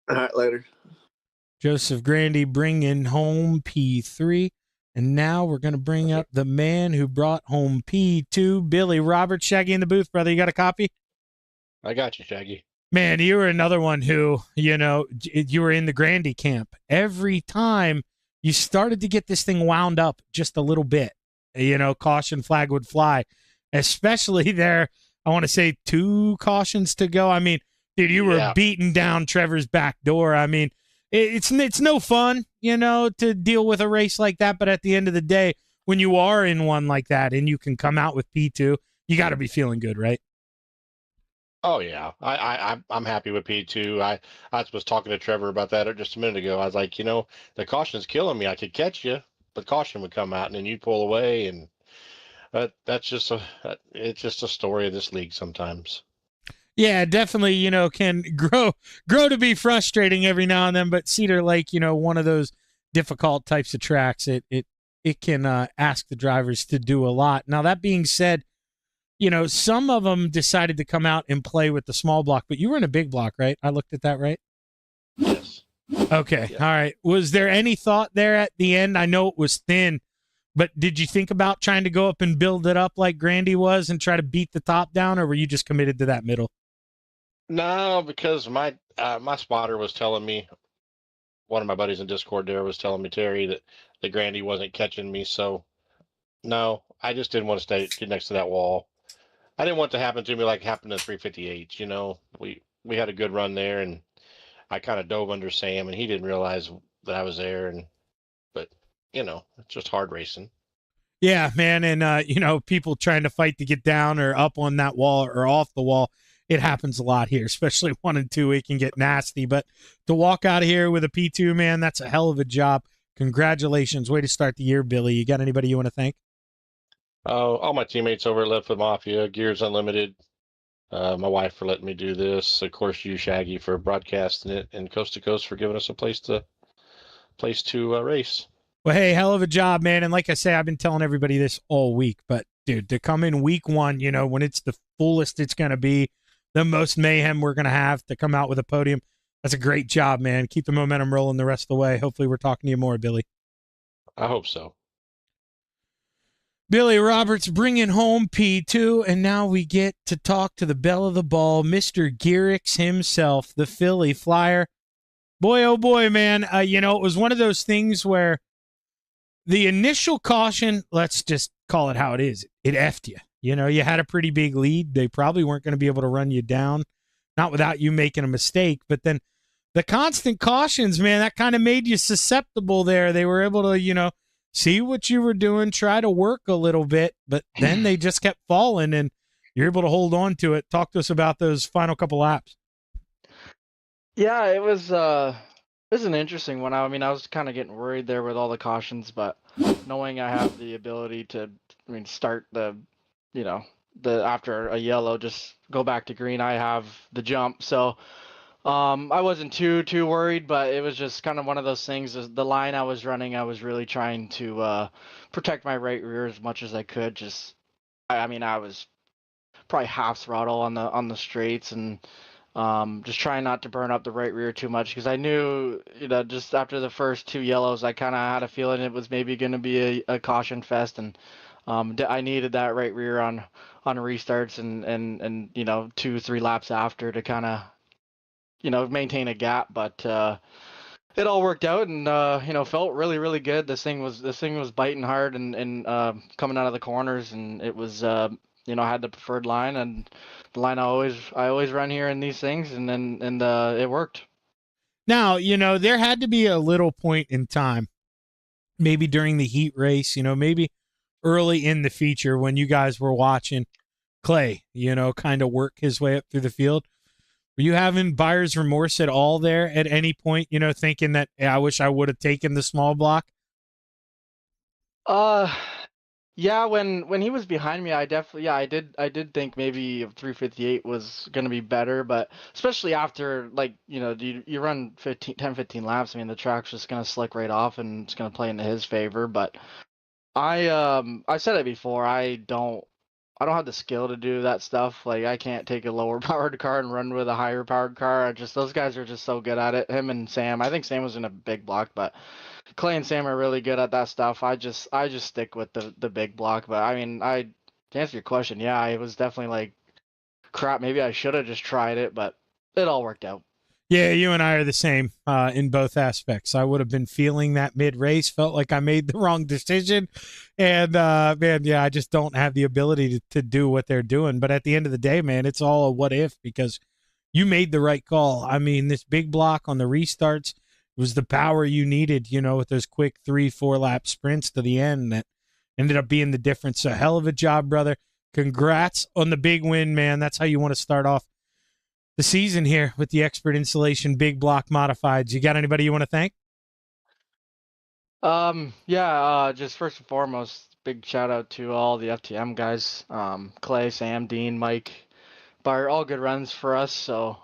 All right, later. Joseph Grandy bringing home P3. And now we're going to bring up the man who brought home P2, Billy Roberts. Shaggy in the booth, brother. You got a copy? I got you, Shaggy. Man, you were another one who, you were in the Grandy camp. Every time you started to get this thing wound up just a little bit, caution flag would fly. Especially there, I want to say 2 cautions to go. I mean, dude, you were beating down Trevor's back door. I mean, it's no fun, to deal with a race like that. But at the end of the day, when you are in one like that and you can come out with P2, you got to be feeling good, right? Oh yeah, I'm happy with P2. I was talking to Trevor about that just a minute ago. I was like, the caution's killing me. I could catch you, but caution would come out and then you'd pull away, and it's just a story of this league sometimes. Yeah, definitely, can grow to be frustrating every now and then, but Cedar Lake, one of those difficult types of tracks, it can ask the drivers to do a lot. Now, that being said, some of them decided to come out and play with the small block, but you were in a big block, right? I looked at that, right? Yes. Okay. Yeah. All right. Was there any thought there at the end? I know it was thin, but did you think about trying to go up and build it up like Grandy was and try to beat the top down, or were you just committed to that middle? No, because my spotter was telling me, one of my buddies in Discord there was telling me, Terry, that the Grandy wasn't catching me. So, no, I just didn't want to get next to that wall. I didn't want it to happen to me like it happened to 358. We had a good run there, and I kind of dove under Sam, and he didn't realize that I was there. But it's just hard racing. Yeah, man, and people trying to fight to get down or up on that wall or off the wall. It happens a lot here, especially 1 and 2. It can get nasty, but to walk out of here with a P2, man, that's a hell of a job. Congratulations. Way to start the year, Billy. You got anybody you want to thank? All my teammates over at Left Foot Mafia, Gears Unlimited, my wife for letting me do this. Of course, you, Shaggy, for broadcasting it, and Coast to Coast for giving us a place to race. Well, hey, hell of a job, man. And like I say, I've been telling everybody this all week, but dude, to come in week 1, when it's the fullest it's going to be, the most mayhem we're going to have, to come out with a podium, that's a great job, man. Keep the momentum rolling the rest of the way. Hopefully we're talking to you more, Billy. I hope so. Billy Roberts bringing home P2, and now we get to talk to the belle of the ball, Mr. Gearix himself, the Philly Flyer. Boy, oh boy, man. It was one of those things where the initial caution, let's just call it how it is, it effed you. You had a pretty big lead. They probably weren't going to be able to run you down. not without you making a mistake, but then the constant cautions, man, that kind of made you susceptible there. They were able to, see what you were doing, try to work a little bit, but then they just kept falling and you're able to hold on to it. Talk to us about those final couple laps. Yeah, it was an interesting one. I mean, I was kind of getting worried there with all the cautions, but knowing I have the ability to, start after a yellow, just go back to green, I have the jump. So I wasn't too worried, but it was just kind of one of those things. The line I was running, I was really trying to protect my right rear as much as I could. I was probably half throttle on the straights and just trying not to burn up the right rear too much, because I knew, just after the first 2 yellows, I kind of had a feeling it was maybe going to be a caution fest, and I needed that right rear on restarts and 2-3 laps after to kind of maintain a gap. But it all worked out, and felt really, really good. This thing was biting hard and coming out of the corners, and it was I had the preferred line, and the line I always run here in these things, and it worked. Now, there had to be a little point in time, maybe during the heat race, maybe early in the feature when you guys were watching Clay, kind of work his way up through the field. Were you having buyer's remorse at all there at any point, thinking that, I wish I would have taken the small block? Yeah, when he was behind me, I did think maybe 358 was going to be better, but especially after, you run 10-15 laps, the track's just going to slick right off and it's going to play into his favor. But I said it before, I don't have the skill to do that stuff. Like, I can't take a lower powered car and run with a higher powered car. Those guys are just so good at it. Him and Sam. I think Sam was in a big block, but Clay and Sam are really good at that stuff. I just stick with the big block. But to answer your question, yeah, it was definitely like, crap, maybe I should have just tried it, but it all worked out. Yeah, you and I are the same in both aspects. I would have been feeling that mid-race, felt like I made the wrong decision. And, I just don't have the ability to do what they're doing. But at the end of the day, man, it's all a what if, because you made the right call. This big block on the restarts was the power you needed, with those quick 3-4 lap sprints to the end that ended up being the difference. So hell of a job, brother. Congrats on the big win, man. That's how you want to start off the season here with the Expert Installation Big Block Modifieds. You got anybody you want to thank? Just first and foremost, big shout out to all the FTM guys, Clay, Sam, Dean, Mike, Bart, all good runs for us. So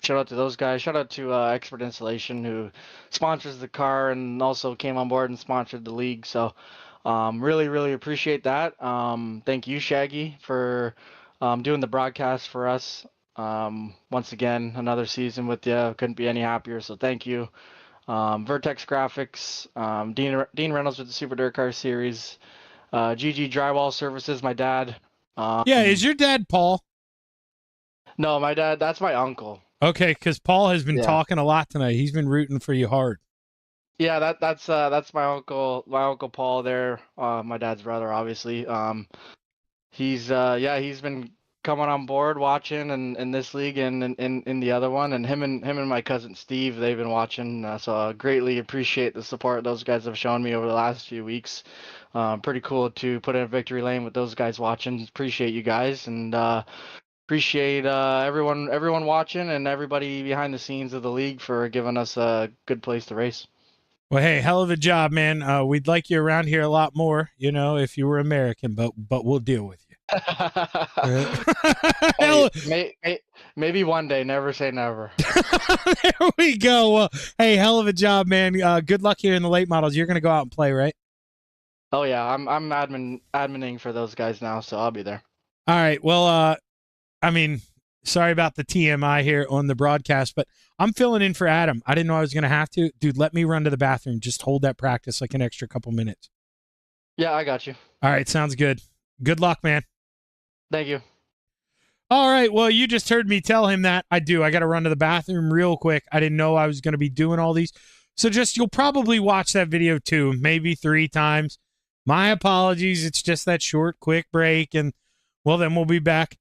shout out to those guys. Shout out to Expert Installation, who sponsors the car and also came on board and sponsored the league. So really, really appreciate that. Thank you, Shaggy, for doing the broadcast for us. Once again, another season with you. Couldn't be any happier, so thank you. Vertex Graphics, Dean Reynolds with the Super Dirt Car Series, GG Drywall Services, my dad. Is your dad Paul? No, my dad, that's my uncle. Okay, because Paul has been talking a lot tonight. He's been rooting for you hard. Yeah, that's my uncle Paul there, my dad's brother, obviously. He's been coming on board watching in this league and in the other one, and him and my cousin Steve, they've been watching, so I greatly appreciate the support those guys have shown me over the last few weeks. Pretty cool to put in a victory lane with those guys watching. Appreciate you guys, and appreciate everyone watching and everybody behind the scenes of the league for giving us a good place to race. Well, hey, hell of a job, man. We'd like you around here a lot more, if you were American, but we'll deal with you. Maybe one day. Never say never. There we go. Well, hey, hell of a job, man. Good luck here in the late models. You're going to go out and play, right? Oh yeah, I'm adminning for those guys now, so I'll be there. All right. Well, sorry about the TMI here on the broadcast, but I'm filling in for Adam. I didn't know I was going to have to. Dude, let me run to the bathroom. Just hold that practice like an extra couple minutes. Yeah, I got you. All right, sounds good. Good luck, man. Thank you. All right, well, you just heard me tell him that. I got to run to the bathroom real quick. I didn't know I was going to be doing all these. So you'll probably watch that video 2, maybe 3 times. My apologies. It's just that short, quick break. And, well, then we'll be back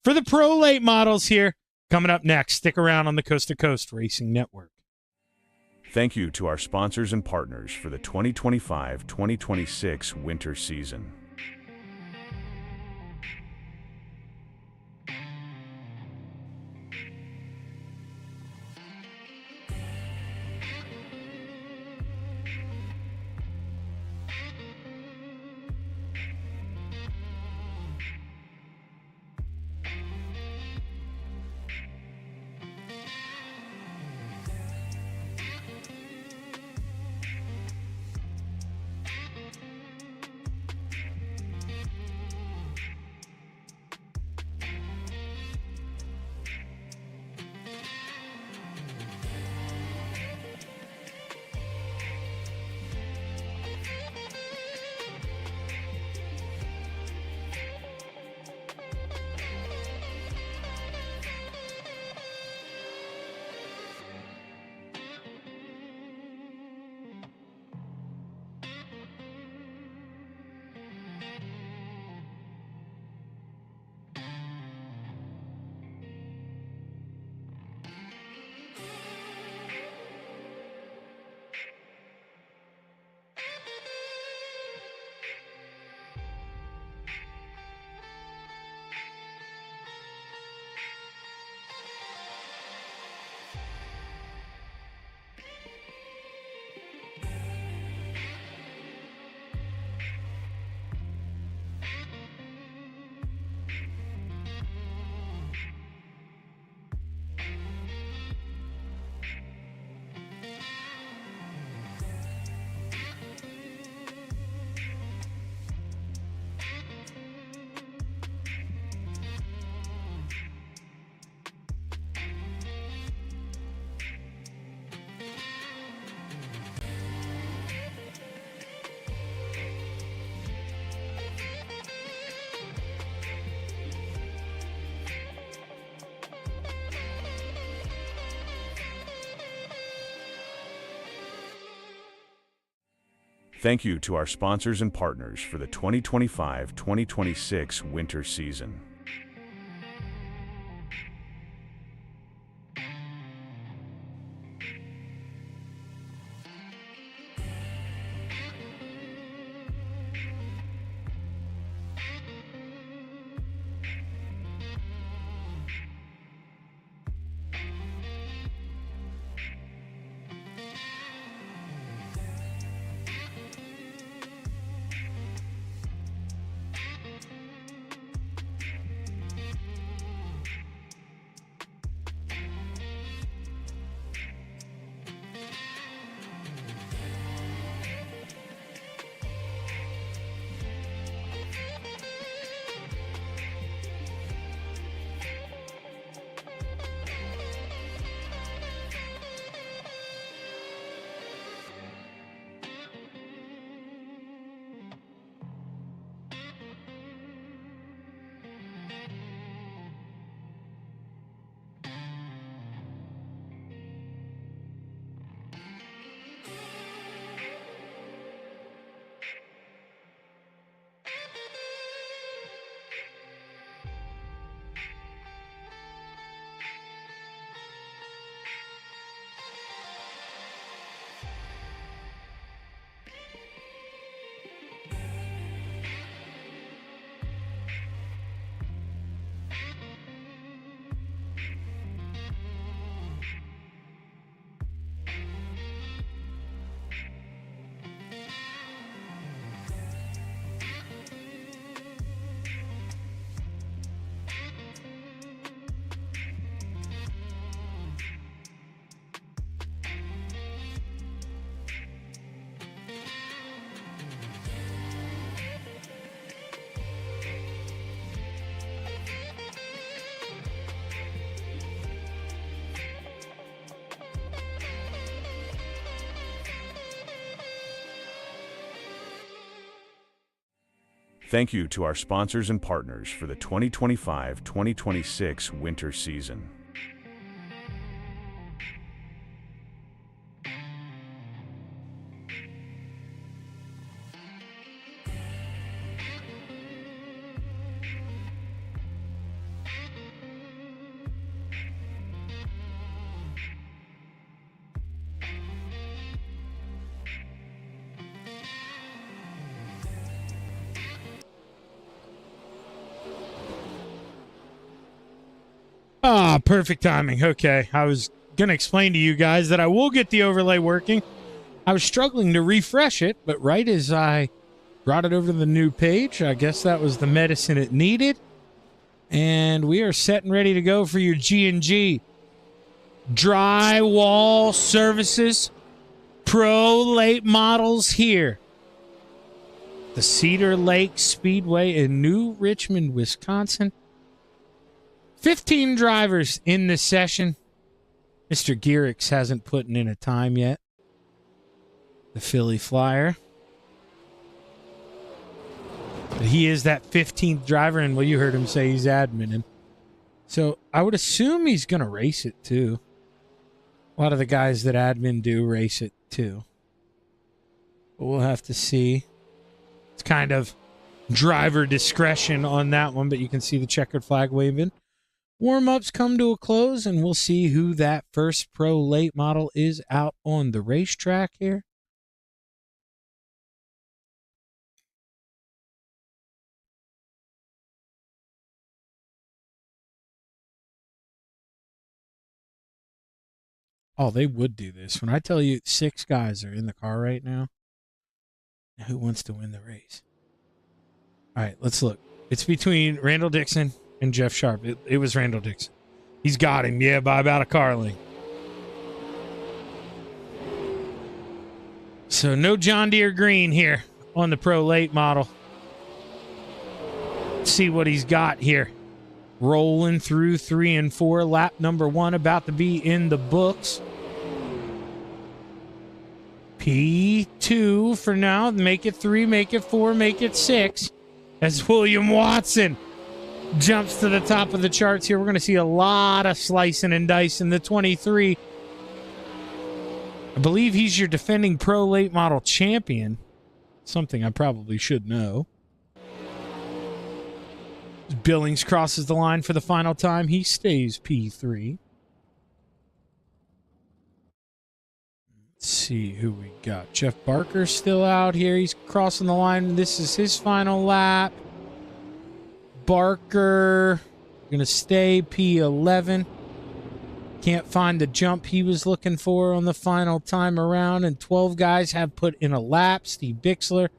for the pro late models here Coming up next, stick around on the Coast to Coast Racing Network. Thank you to our sponsors and partners for the 2025-2026 winter season. Thank you to our sponsors and partners for the 2025-2026 winter season. Thank you to our sponsors and partners for the 2025-2026 winter season. Ah, perfect timing. Okay, I was going to explain to you guys that I will get the overlay working. I was struggling to refresh it, but right as I brought it over to the new page, I guess that was the medicine it needed. And we are set and ready to go for your G&G Drywall Services Pro Late Models here. The Cedar Lake Speedway in New Richmond, Wisconsin. 15 drivers in this session. Mr. Gearix hasn't put in a time yet. The Philly Flyer. But he is that 15th driver, and well, you heard him say he's adminning. So I would assume he's going to race it too. A lot of the guys that admin do race it too. But we'll have to see. It's kind of driver discretion on that one, but you can see the checkered flag waving. Warm-ups come to a close, and we'll see who that first pro late model is out on the racetrack here. Oh, they would do this. When I tell you 6 guys are in the car right now, who wants to win the race? All right, let's look. It's between Randall Dixon and Jeff Sharp. It was Randall Dixon. He's got him, yeah, by about a car length. So no John Deere green here on the Pro Late model. Let's see what he's got here. Rolling through 3 and 4. Lap number 1 about to be in the books. P2 for now. Make it 3, make it 4, make it 6. As William Watson jumps to the top of the charts here. We're going to see a lot of slicing and dicing. The 23. I believe he's your defending Pro Late Model champion. Something I probably should know. Billings crosses the line for the final time. He stays P3. Let's see who we got. Jeff Barker still out here. He's crossing the line. This is his final lap. Barker going to stay P11. Can't find the jump he was looking for on the final time around. And 12 guys have put in a lap. Steve Bixler,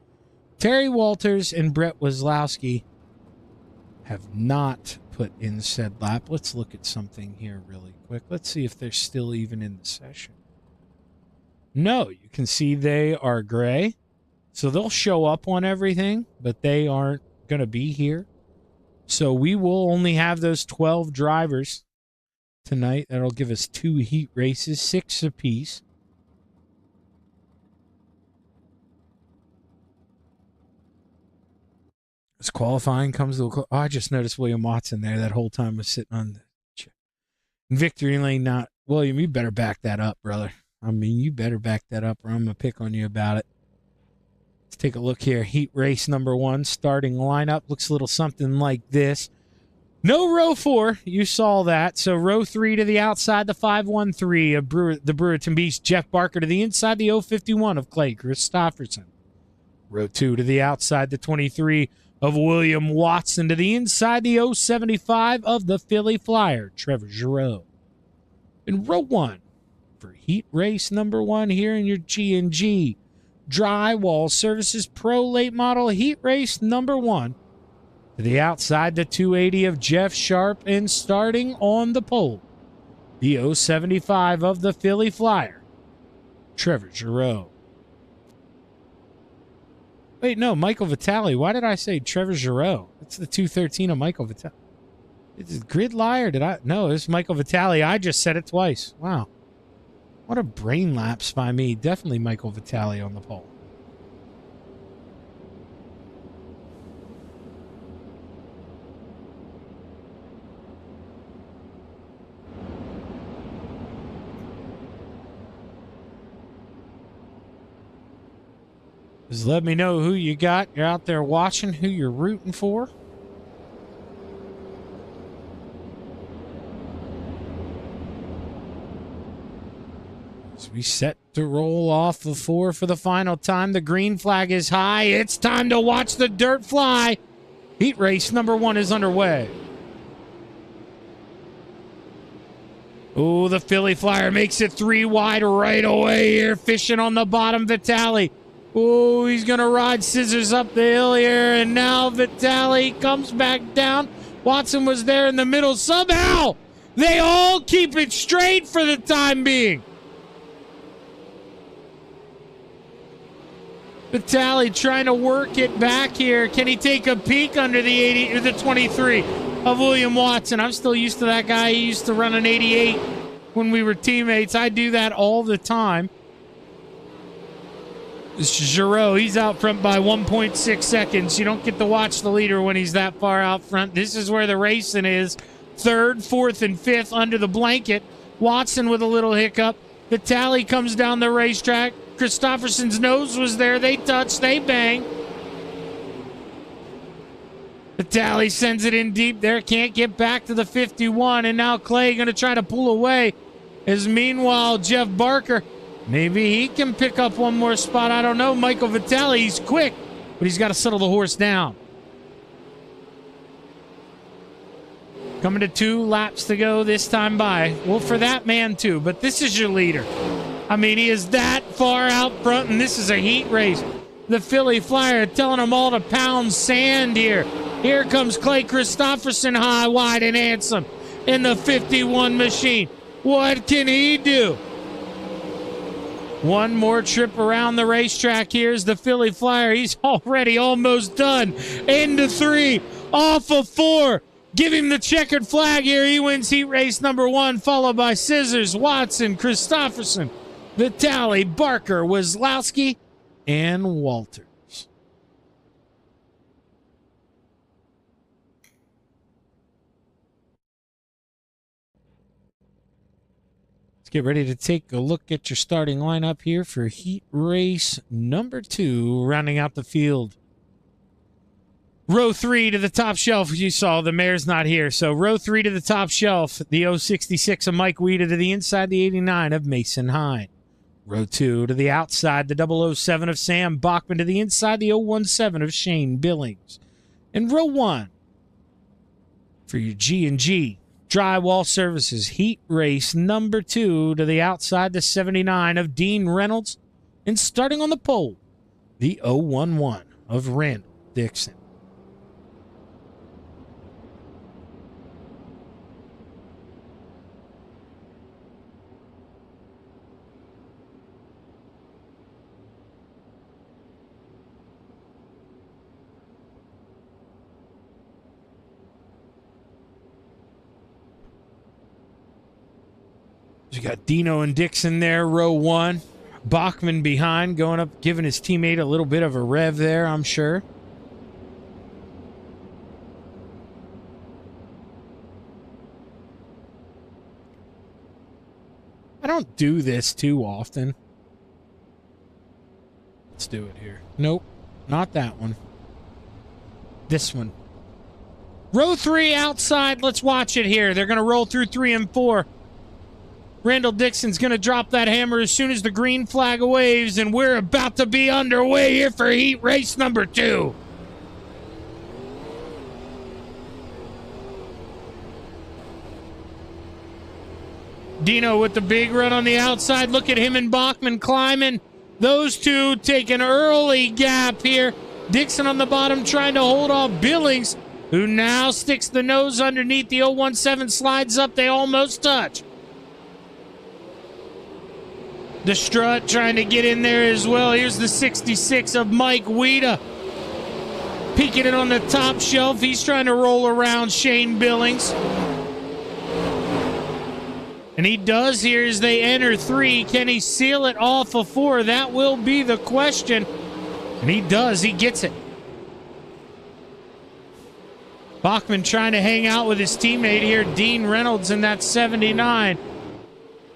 Terry Walters, and Brett Wazlowski have not put in said lap. Let's look at something here really quick. Let's see if they're still even in the session. No, you can see they are gray. So they'll show up on everything, but they aren't going to be here. So we will only have those 12 drivers tonight. That'll give us 2 heat races, 6 apiece. As qualifying comes to a I just noticed William Watson there that whole time was sitting on the chair. Victory lane not. William, you better back that up, brother. I mean, you better back that up or I'm going to pick on you about it. Let's take a look here. Heat race number 1, starting lineup. Looks a little something like this. No row 4. You saw that. So row 3 to the outside, the 513 of the Brewerton Beast, Jeff Barker to the inside, the 051 of Clay Christopherson. Row 2 to the outside, the 23 of William Watson to the inside, the 075 of the Philly Flyer, Trevor Giroux. In row 1 for heat race number 1 here in your G&G Drywall Services Pro Late Model heat race number 1. To the outside, the 280 of Jeff Sharp, and starting on the pole, the 075 of the Philly Flyer, Trevor Giroux. Wait, no, Michael Vitale. Why did I say Trevor Giroux? It's the 213 of Michael Vitale. Is it Grid Liar? Did I? No, it's Michael Vitale. I just said it twice. Wow. What a brain lapse by me. Definitely Michael Vitale on the pole. Just let me know who you got. You're out there watching, who you're rooting for. As we set to roll off the 4 for the final time, the green flag is high. It's time to watch the dirt fly. Heat race number 1 is underway. Oh, the Philly Flyer makes it 3 wide right away here, fishing on the bottom, Vitali. Oh, he's going to ride scissors up the hill here, and now Vitali comes back down. Watson was there in the middle. Somehow, they all keep it straight for the time being. Vitali trying to work it back here. Can he take a peek under the 80 or the 23 of William Watson? I'm still used to that guy. He used to run an 88 when we were teammates. I do that all the time. This is Giroux. He's out front by 1.6 seconds. You don't get to watch the leader when he's that far out front. This is where the racing is. 3rd, 4th, and 5th under the blanket. Watson with a little hiccup. Vitali comes down the racetrack. Christopherson's nose was there. They touch. They bang. Vitali sends it in deep there. Can't get back to the 51. And now Clay going to try to pull away. As meanwhile, Jeff Barker, maybe he can pick up one more spot. I don't know. Michael Vitali, he's quick, but he's got to settle the horse down. Coming to 2 laps to go this time by. Well, for that man too, but this is your leader. I mean, he is that far out front, and this is a heat race. The Philly Flyer telling them all to pound sand here. Here comes Clay Christopherson high, wide, and handsome in the 51 machine. What can he do? One more trip around the racetrack. Here's the Philly Flyer. He's already almost done. Into 3, off of 4. Give him the checkered flag here. He wins heat race number 1, followed by Scissors, Watson, Christopherson, Vitali, Barker, Wazlowski, and Walters. Let's get ready to take a look at your starting lineup here for heat race number 2, rounding out the field. Row 3 to the top shelf, you saw the mayor's not here. So row 3 to the top shelf, the 066 of Mike Weida to the inside, the 89 of Mason Hine. Row 2 to the outside, the 007 of Sam Bachman to the inside, the 017 of Shane Billings. And row 1 for your G&G Drywall Services heat race number 2 to the outside, the 79 of Dean Reynolds. And starting on the pole, the 011 of Randall Dixon. You got Dino and Dixon there, row 1. Bachman behind, going up, giving his teammate a little bit of a rev there, I'm sure. I don't do this too often. Let's do it here. Nope, not that one. This one. Row 3 outside, let's watch it here. They're going to roll through 3 and 4. Randall Dixon's going to drop that hammer as soon as the green flag waves, and we're about to be underway here for heat race number 2. Dino with the big run on the outside. Look at him and Bachman climbing. Those two take an early gap here. Dixon on the bottom trying to hold off Billings, who now sticks the nose underneath. The 017 slides up. They almost touch. The strut trying to get in there as well. Here's the 66 of Mike Weida. Peeking it on the top shelf. He's trying to roll around Shane Billings. And he does here as they enter 3. Can he seal it off of 4? That will be the question. And he does. He gets it. Bachman trying to hang out with his teammate here, Dean Reynolds, in that 79.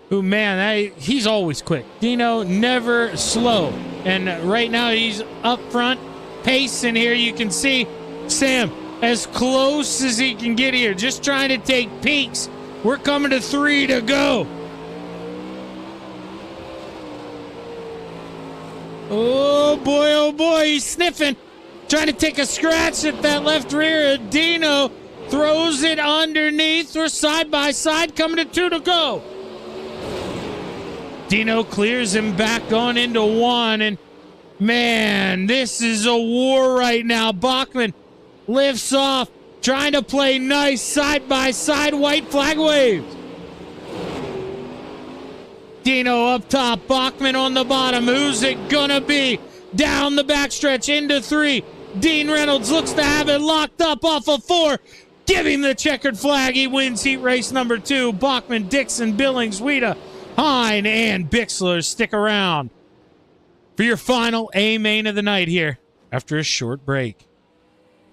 Who, man, he's always quick. Dino, never slow. And right now he's up front, pacing here. You can see Sam as close as he can get here, just trying to take peeks. We're coming to 3 to go. Oh boy, he's sniffing. Trying to take a scratch at that left rear. Dino throws it underneath. We're side by side, coming to 2 to go. Dino clears him back on into one, and man, this is a war right now. Bachman lifts off, trying to play nice side by side white flag waves. Dino up top, Bachman on the bottom. Who's it gonna be? Down the backstretch into 3. Dean Reynolds looks to have it locked up off of 4. Give him the checkered flag. He wins heat race number 2. Bachman, Dixon, Billings, Weida, Hine, and Bixler stick around for your final A main of the night here after a short break.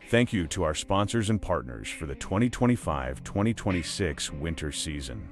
Thank you to our sponsors and partners for the 2025-2026 winter season.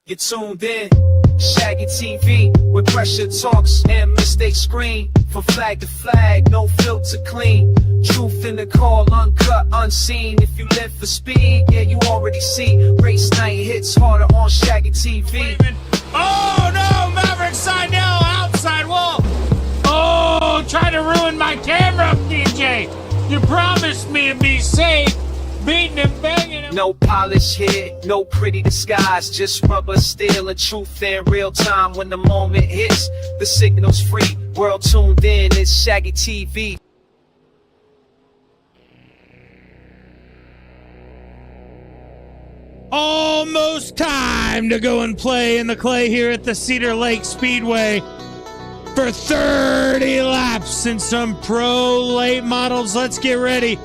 You're tuned in, Shaggy TV, where pressure talks and mistakes scream. From flag to flag, no filter clean. Truth in the call, uncut, unseen. If you live for speed, yeah, you already see. Race night hits harder on Shaggy TV. Oh no, Maverick side now, outside wall. Oh, trying to ruin my camera, DJ. You promised me to be safe. Beating and banging him. No polish here, no pretty disguise. Just rubber, steel, and truth in real time. When the moment hits, the signal's free. World tuned in, it's Shaggy TV. Almost time to go and play in the clay here at the Cedar Lake Speedway for 30 laps and some pro late models. Let's get ready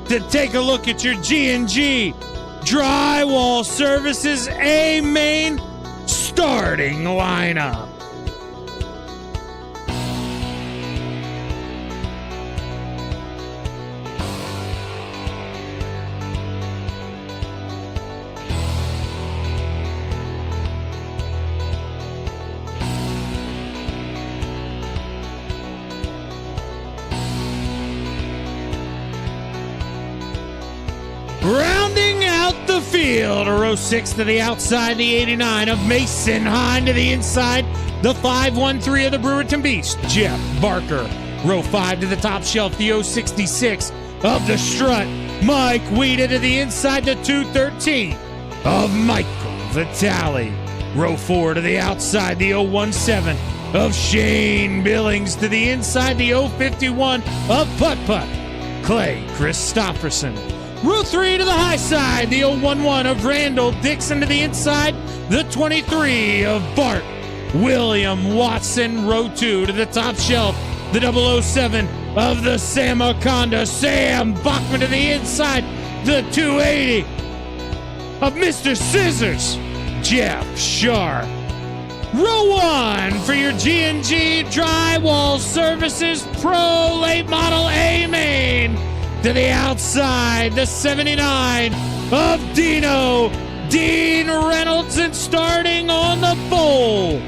to take a look at your G&G Drywall Services A main starting lineup. Rounding out the field, row 6 to the outside, the 89 of Mason Hine to the inside, the 513 of the Brewerton Beast, Jeff Barker. Row 5 to the top shelf, the 066 of the Strut, Mike Weida to the inside, the 213 of Michael Vitale. Row 4 to the outside, the 017 of Shane Billings to the inside, the 051 of Putt Putt, Clay Christopherson. Row 3 to the high side, the 011 of Randall Dixon to the inside, the 23 of Bart William Watson. Row 2 to the top shelf, the 007 of the Samaconda. Sam Bachman to the inside, the 280 of Mr. Scissors, Jeff Sharp. Row 1 for your G&G Drywall Services Pro Late Model A main. To the outside, the 79 of Dino, Dean Reynolds, and starting on the pole,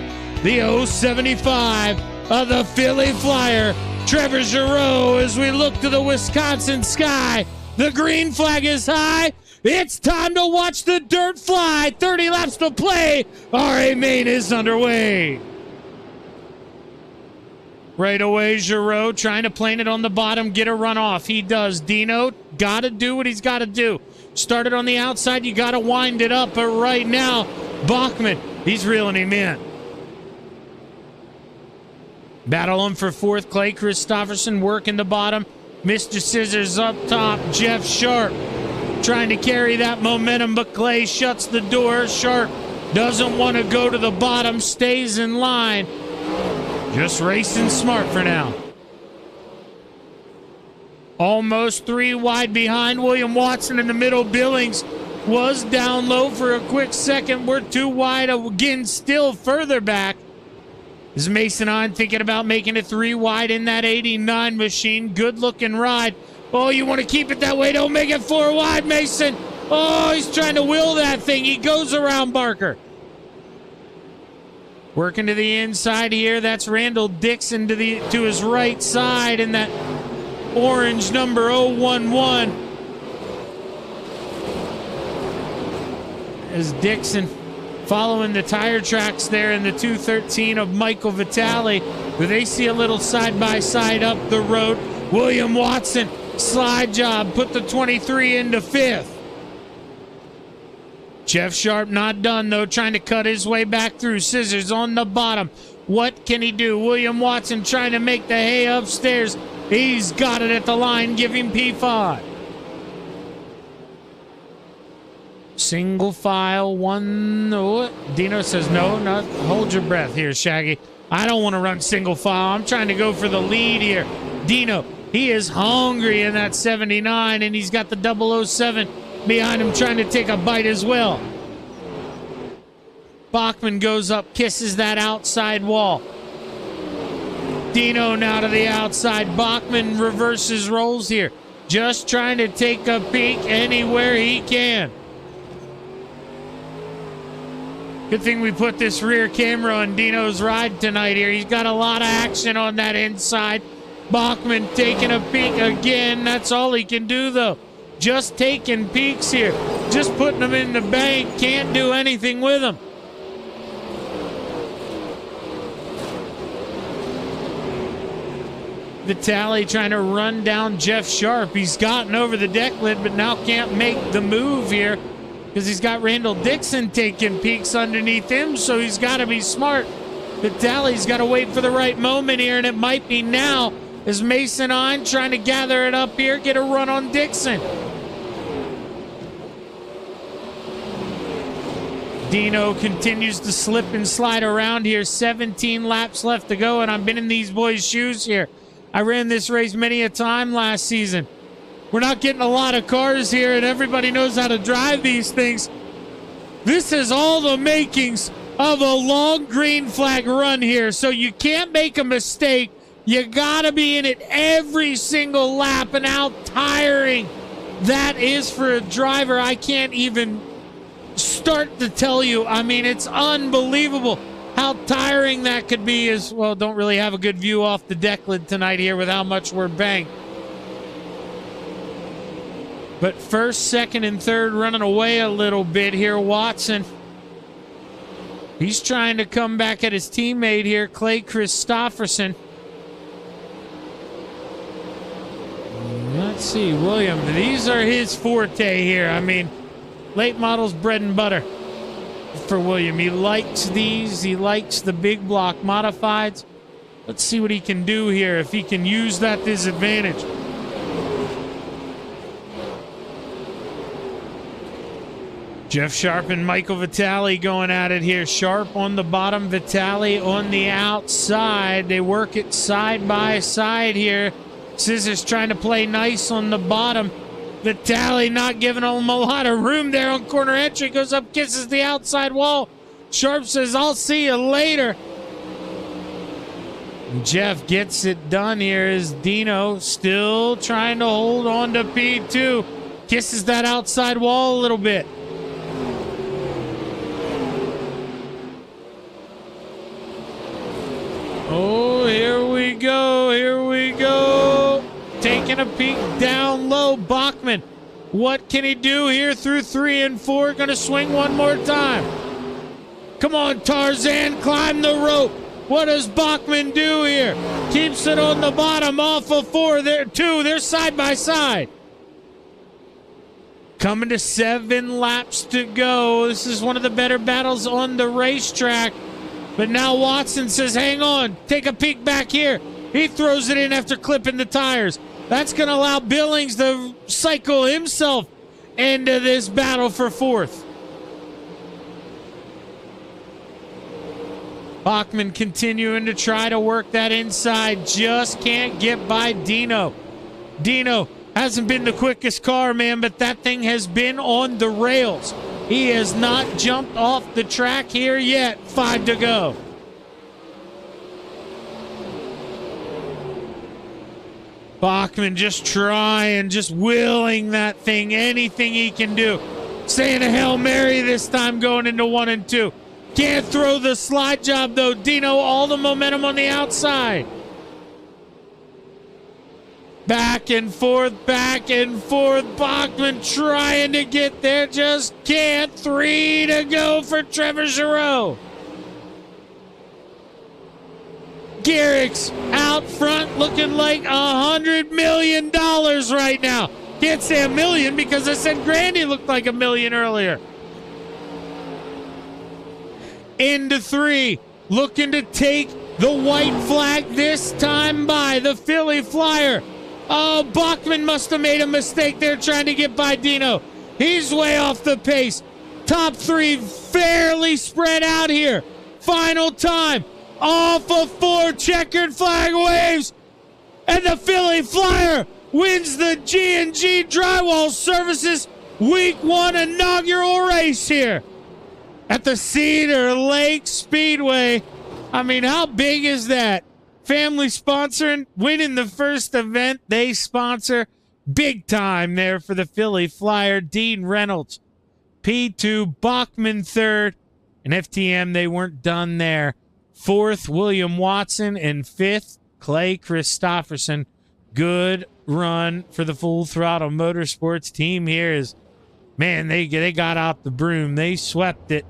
the 075 of the Philly Flyer, Trevor Giroux. As we look to the Wisconsin sky, the green flag is high. It's time to watch the dirt fly. 30 laps to play. RA main is underway. Right away, Giroux trying to plane it on the bottom, get a run off. He does. Dino got to do what he's got to do. Started on the outside, you got to wind it up. But right now, Bachman, he's reeling him in. Battling for fourth, Clay Christopherson working the bottom. Mr. Scissors up top, Jeff Sharp trying to carry that momentum, but Clay shuts the door. Sharp doesn't want to go to the bottom, stays in line. Just racing smart for now. Almost 3 wide behind. William Watson in the middle. Billings was down low for a quick second. We're 2 wide again, still further back. Is Mason on thinking about making it 3 wide in that 89 machine. Good looking ride. Oh, you want to keep it that way. Don't make it 4 wide, Mason. Oh, he's trying to will that thing. He goes around Barker. Working to the inside here. That's Randall Dixon to his right side in that orange number 011. As Dixon following the tire tracks there in the 213 of Michael Vitale. They see a little side-by-side up the road. William Watson, slide job, put the 23 into 5th. Jeff Sharp not done, though, trying to cut his way back through. Scissors on the bottom. What can he do? William Watson trying to make the hay upstairs. He's got it at the line. Give him P5. Single file, 1. Oh, Dino says, no, not. Hold your breath here, Shaggy. I don't want to run single file. I'm trying to go for the lead here. Dino, he is hungry in that 79, and he's got the 007 behind him trying to take a bite as well. Bachman goes up, kisses that outside wall. Dino now to the outside. Bachman reverses rolls here. Just trying to take a peek anywhere he can. Good thing we put this rear camera on Dino's ride tonight here. He's got a lot of action on that inside. Bachman taking a peek again. That's all he can do, though. Just taking peeks here. Just putting them in the bank. Can't do anything with them. Vitale trying to run down Jeff Sharp. He's gotten over the deck lid, but now can't make the move here because he's got Randall Dixon taking peeks underneath him, so he's got to be smart. Vitale's got to wait for the right moment here, and it might be now as Mason on trying to gather it up here, get a run on Dixon. Dino continues to slip and slide around here. 17 laps left to go, and I've been in these boys' shoes here. I ran this race many a time last season. We're not getting a lot of cars here, and everybody knows how to drive these things. This is all the makings of a long green flag run here, so you can't make a mistake. You gotta be in it every single lap, and how tiring that is for a driver. I can't even start to tell you. I mean, it's unbelievable how tiring that could be. As well, don't really have a good view off the deck lid tonight here with how much we're banked. But first, second, and third running away a little bit here. Watson, he's trying to come back at his teammate here, Clay Christopherson. Let's see, William, these are his forte here. I mean, late models, bread and butter for William. He likes these. He likes the big block modifieds. Let's see what he can do here, if he can use that to his advantage. Jeff Sharp and Michael Vitale going at it here. Sharp on the bottom, Vitale on the outside. They work it side by side here. Scissors trying to play nice on the bottom. Vitali not giving him a lot of room there on corner entry. Goes up, kisses the outside wall. Sharp says, I'll see you later. And Jeff gets it done here as Dino still trying to hold on to P2. Kisses that outside wall a little bit. Oh, here we go. Here we go. Taking a peek down low. Bachman. What can he do here through 3 and 4? Going to swing one more time. Come on, Tarzan. Climb the rope. What does Bachman do here? Keeps it on the bottom off of 4. There, 2. They're side by side. Coming to 7 laps to go. This is one of the better battles on the racetrack. But now Watson says, hang on, take a peek back here. He throws it in after clipping the tires. That's going to allow Billings to cycle himself into this battle for 4th. Bachman continuing to try to work that inside. Just can't get by Dino. Dino hasn't been the quickest car, man, but that thing has been on the rails. He has not jumped off the track here yet. 5 to go. Bachman just trying, just willing that thing, anything he can do. Saying a Hail Mary this time going into 1 and 2. Can't throw the slide job, though. Dino, all the momentum on the outside. Back and forth, back and forth. Bachman trying to get there, just can't. 3 to go for Trevor Giroux. Garrick's out front looking like $100 million right now. Can't say a million because I said Grandy looked like $1 million earlier. Into 3, looking to take the white flag this time by the Philly Flyer. Oh, Bachman must have made a mistake there trying to get by Dino. He's way off the pace. Top 3 fairly spread out here. Final time. Off of 4, checkered flag waves. And the Philly Flyer wins the G&G Drywall Services Week 1 inaugural race here at the Cedar Lake Speedway. I mean, how big is that? Family sponsoring, winning the first event they sponsor. Big time there for the Philly Flyer. Dean Reynolds, P2, Bachman 3rd, and FTM, they weren't done there. 4th, William Watson, and 5th, Clay Christopherson. Good run for the Full Throttle Motorsports team here. Is, man, they got out the broom. They swept it.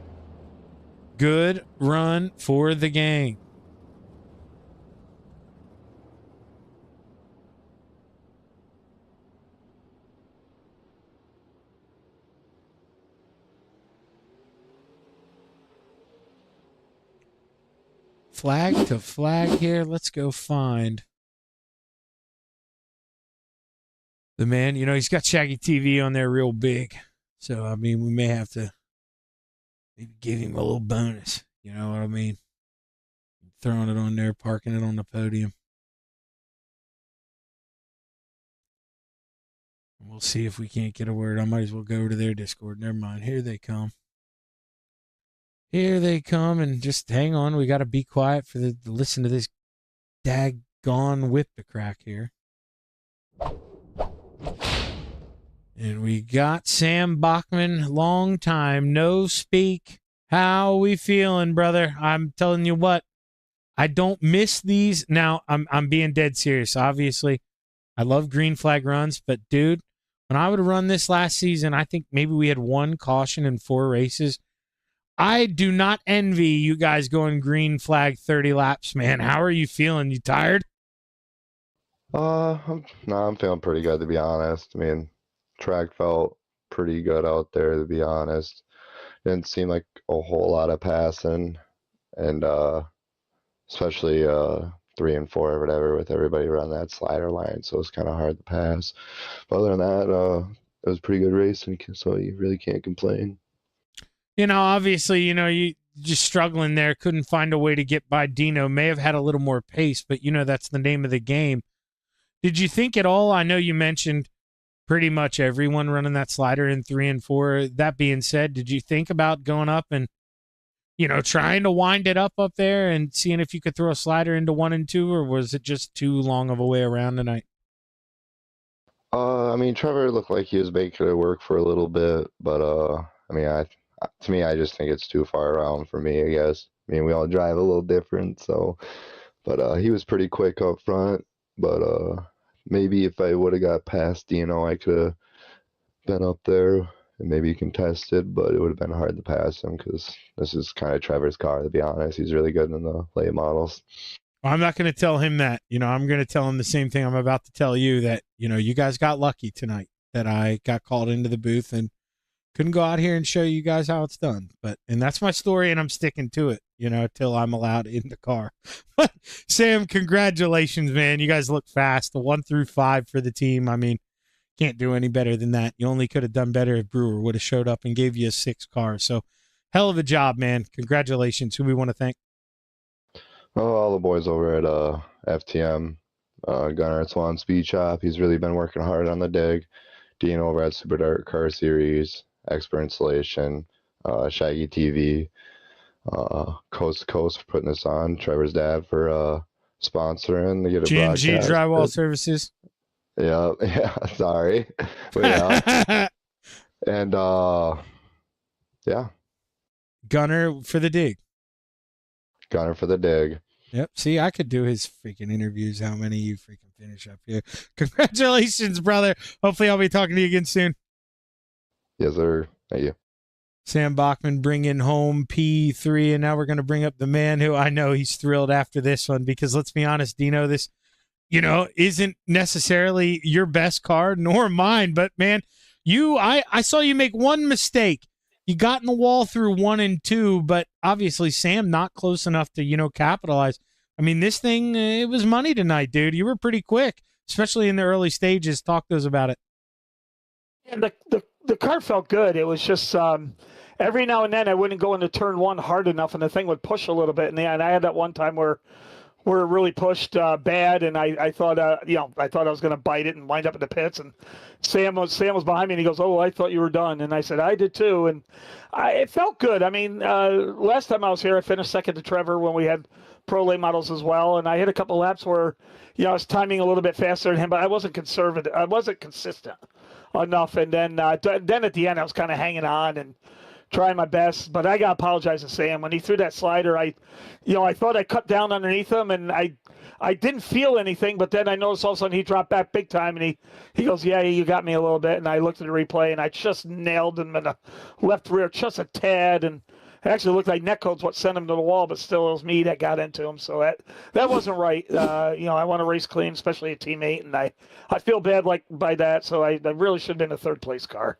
Good run for the gang. Flag to flag here. Let's go find the man. You know, he's got Shaggy TV on there real big. So, I mean, we may have to maybe give him a little bonus. You know what I mean? Throwing it on there, parking it on the podium. We'll see if we can't get a word. I might as well go to their Discord. Never mind. Here they come. Here they come, and just hang on. We got to be quiet for the listen to this daggone whip to crack here. And we got Sam Bachman, long time no speak. How we feeling, brother? I'm telling you what, I don't miss these. Now, I'm being dead serious. Obviously, I love green flag runs, but dude, when I would have run this last season, I think maybe we had 1 caution in 4 races. I do not envy you guys going green flag 30 laps, man. How are you feeling? You tired? I'm feeling pretty good, to be honest. I mean, track felt pretty good out there, to be honest. Didn't seem like a whole lot of passing, and especially 3 and 4 or whatever, with everybody around that slider line, so it's kind of hard to pass. But other than that, it was a pretty good race, and so you really can't complain. You know, obviously, you know, you just struggling there, couldn't find a way to get by Dino. May have had a little more pace, but, you know, that's the name of the game. Did you think at all? I know you mentioned pretty much everyone running that slider in 3 and 4. That being said, did you think about going up and, trying to wind it up there and seeing if you could throw a slider into 1 and 2, or was it just too long of a way around tonight? I mean, Trevor looked like he was making it work for a little bit, but to me, I just think it's too far around for me, I guess. I mean, we all drive a little different, so, but he was pretty quick up front, but maybe if I would have got past Dino, I could have been up there and maybe contested, but it would have been hard to pass him because this is kind of Trevor's car, to be honest. He's really good in the late models. I'm not going to tell him that. I'm going to tell him the same thing I'm about to tell you, that, you guys got lucky tonight that I got called into the booth and couldn't go out here and show you guys how it's done. And that's my story, and I'm sticking to it, till I'm allowed in the car. But Sam, congratulations, man. You guys look fast. The 1 through 5 for the team. I mean, can't do any better than that. You only could have done better if Brewer would have showed up and gave you a 6 car. So hell of a job, man. Congratulations. Who we want to thank? Oh, all the boys over at FTM, Gunnar at Swan Speed Shop. He's really been working hard on the dig. Dino over at Super Dark Car Series, Expert Installation, Shaggy TV, Coast to Coast for putting this on. Trevor's dad for sponsoring to get a G&G broadcast. Drywall Services. Yeah, sorry. But yeah. And yeah. Gunner for the dig. Gunner for the dig. Yep. See, I could do his freaking interviews. How many you freaking finish up here? Congratulations, brother. Hopefully I'll be talking to you again soon. Yes, sir. Thank you. Sam Bachman bringing home P3, and now we're going to bring up the man who I know he's thrilled after this one, because let's be honest, Dino, this, isn't necessarily your best card, nor mine, but man, I saw you make one mistake. You got in the wall through 1 and 2, but obviously Sam not close enough to, capitalize. I mean, this thing, it was money tonight, dude. You were pretty quick, especially in the early stages. Talk to us about it. And the car felt good. It was just every now and then I wouldn't go into turn 1 hard enough, and the thing would push a little bit. And I had that one time where it really pushed bad, and I thought I thought I was going to bite it and wind up in the pits. And Sam was behind me, and he goes, "Oh, I thought you were done." And I said, "I did too." And it felt good. I mean, last time I was here, I finished second to Trevor when we had pro late models as well, and I hit a couple laps where I was timing a little bit faster than him, but I wasn't conservative. I wasn't consistent enough. And then at the end, I was kind of hanging on and trying my best, but I got to apologize to Sam. When he threw that slider, I thought I cut down underneath him, and I didn't feel anything, but then I noticed all of a sudden he dropped back big time, and he goes, "Yeah, you got me a little bit." And I looked at the replay, and I just nailed him in the left rear just a tad, and it actually looked like netcode's what sent him to the wall, but still it was me that got into him. So that wasn't right. I want to race clean, especially a teammate, and I feel bad by that, so I really should have been a third place car.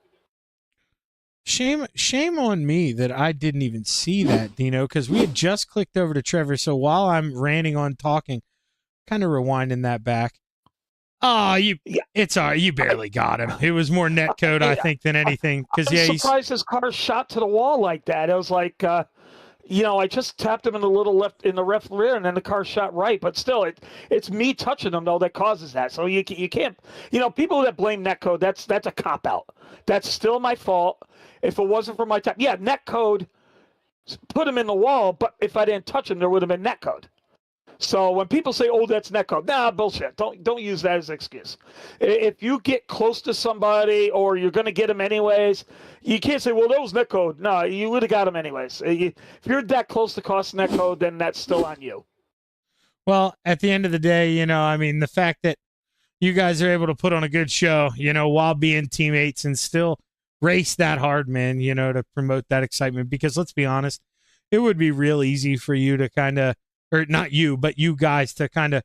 Shame on me that I didn't even see that, Dino, because we had just clicked over to Trevor. So while I'm ranting on talking, kind of rewinding that back. Oh, it's all right. You barely got him. It was more net code, I think, than anything. Because I'm surprised his car shot to the wall like that. It was like, I just tapped him in the left rear, and then the car shot right. But still, it's me touching him though that causes that. So you can't, people that blame netcode, that's a cop out. That's still my fault. If it wasn't for my tap, netcode put him in the wall. But if I didn't touch him, there would have been netcode. So when people say, "Oh, that's netcode," nah, bullshit. Don't use that as an excuse. If you get close to somebody or you're going to get them anyways, you can't say, "Well, that was netcode." No, you would have got them anyways. If you're that close to cost netcode, then that's still on you. Well, at the end of the day, the fact that you guys are able to put on a good show, while being teammates and still race that hard, man, to promote that excitement, because let's be honest, it would be real easy for you to kind of, or not you, but you guys to kind of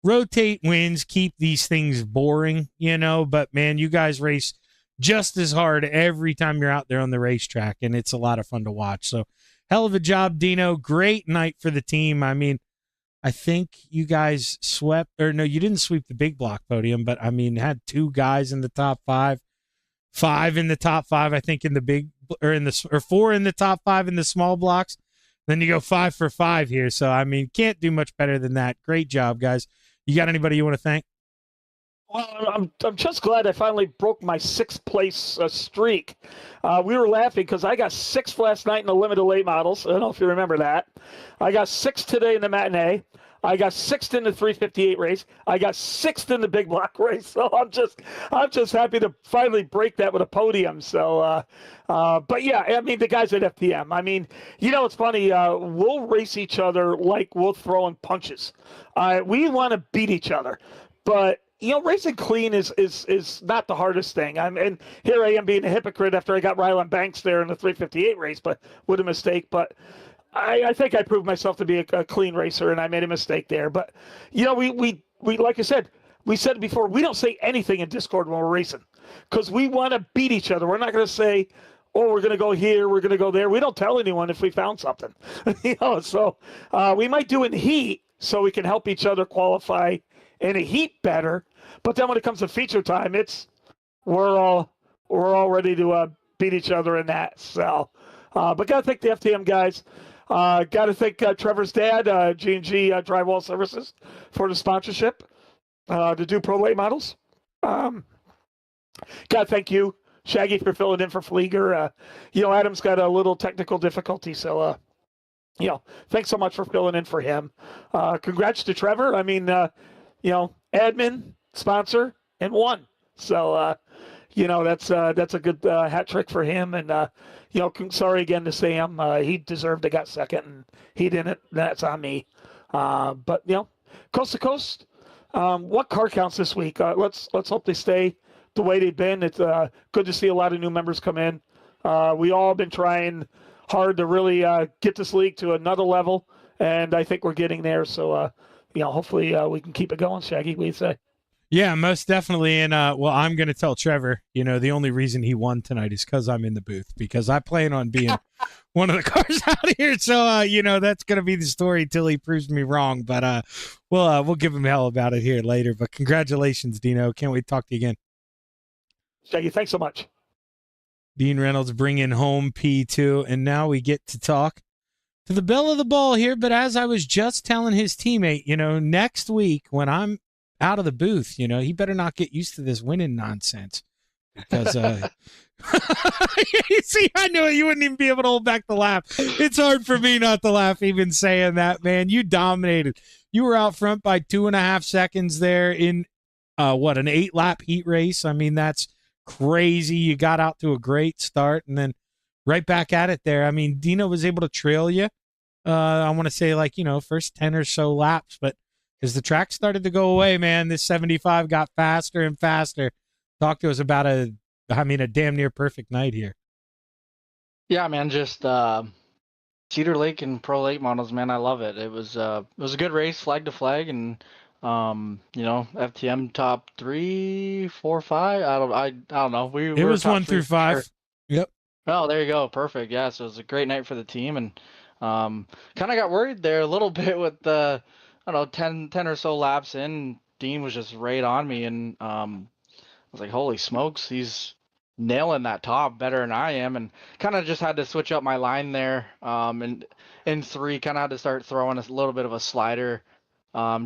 rotate wins, keep these things boring, but man, you guys race just as hard every time you're out there on the racetrack, and it's a lot of fun to watch. So hell of a job, Dino. Great night for the team. I mean, I think you guys swept, or no, you didn't sweep the big block podium, but had 2 guys in the top 5. 5 in the top 5, I think, in the big, or 4 in the top 5 in the small blocks. Then you go 5 for 5 here. So, can't do much better than that. Great job, guys. You got anybody you want to thank? Well, I'm just glad I finally broke my sixth place streak. We were laughing because I got sixth last night in the limited late models. I don't know if you remember that. I got sixth today in the matinee. I got sixth in the 358 race. I got sixth in the big block race. So I'm just happy to finally break that with a podium. So, but yeah, I mean, the guys at FTM, I mean, it's funny. We'll race each other like we're throwing punches. We want to beat each other, but racing clean is not the hardest thing. And here I am being a hypocrite after I got Rylan Banks there in the 358 race, but with a mistake. But I think I proved myself to be a clean racer, and I made a mistake there. But we like I said, we said it before. We don't say anything in Discord when we're racing because we want to beat each other. We're not going to say, "Oh, we're going to go here, we're going to go there." We don't tell anyone if we found something. So we might do it in heat so we can help each other qualify in a heat better. But then when it comes to feature time, we're all ready to beat each other in that. So, but gotta thank the FTM guys. Gotta thank Trevor's dad, G&G Drywall Services, for the sponsorship to do pro late models. Gotta thank you, Shaggy, for filling in for Flieger. Adam's got a little technical difficulty, so thanks so much for filling in for him. Congrats to Trevor. I mean, admin, sponsor, and won. So, that's a good hat trick for him. And, sorry again to Sam. He deserved to got second, and he didn't. That's on me. But, coast to coast, what car counts this week? Let's hope they stay the way they've been. It's good to see a lot of new members come in. We all been trying hard to really get this league to another level, and I think we're getting there. So, hopefully we can keep it going. Shaggy, what do you say? Yeah, most definitely. And, I'm going to tell Trevor, the only reason he won tonight is because I'm in the booth, because I plan on being one of the cars out here. So, that's going to be the story till he proves me wrong. But we'll give him hell about it here later. But congratulations, Dino. Can't wait to talk to you again. Shaggy, thanks so much. Dean Reynolds bringing home P2. And now we get to talk to the belle of the ball here. But as I was just telling his teammate, next week when I'm out of the booth, he better not get used to this winning nonsense, because you see, I knew it. You wouldn't even be able to hold back the laugh. It's hard for me not to laugh even saying that, man. You dominated. You were out front by 2.5 seconds there in an 8-lap heat race. I mean, that's crazy. You got out to a great start and then right back at it there. I mean, Dino was able to trail you. I want to say first 10 or so laps, but as the track started to go away, man, this 75 got faster and faster. Talk to us about a damn near perfect night here. Yeah, man, just Cedar Lake and Pro Late models, man, I love it. It was a good race, flag to flag, and FTM top 3, 4, 5. I don't know. It was 1 through 5. Sure. Yep. Oh, there you go. Perfect. Yeah, so it was a great night for the team, and kind of got worried there a little bit with the 10 or so laps in. Dean was just right on me, and I was like, holy smokes, he's nailing that top better than I am, and kind of just had to switch up my line there. And in 3, kind of had to start throwing a little bit of a slider,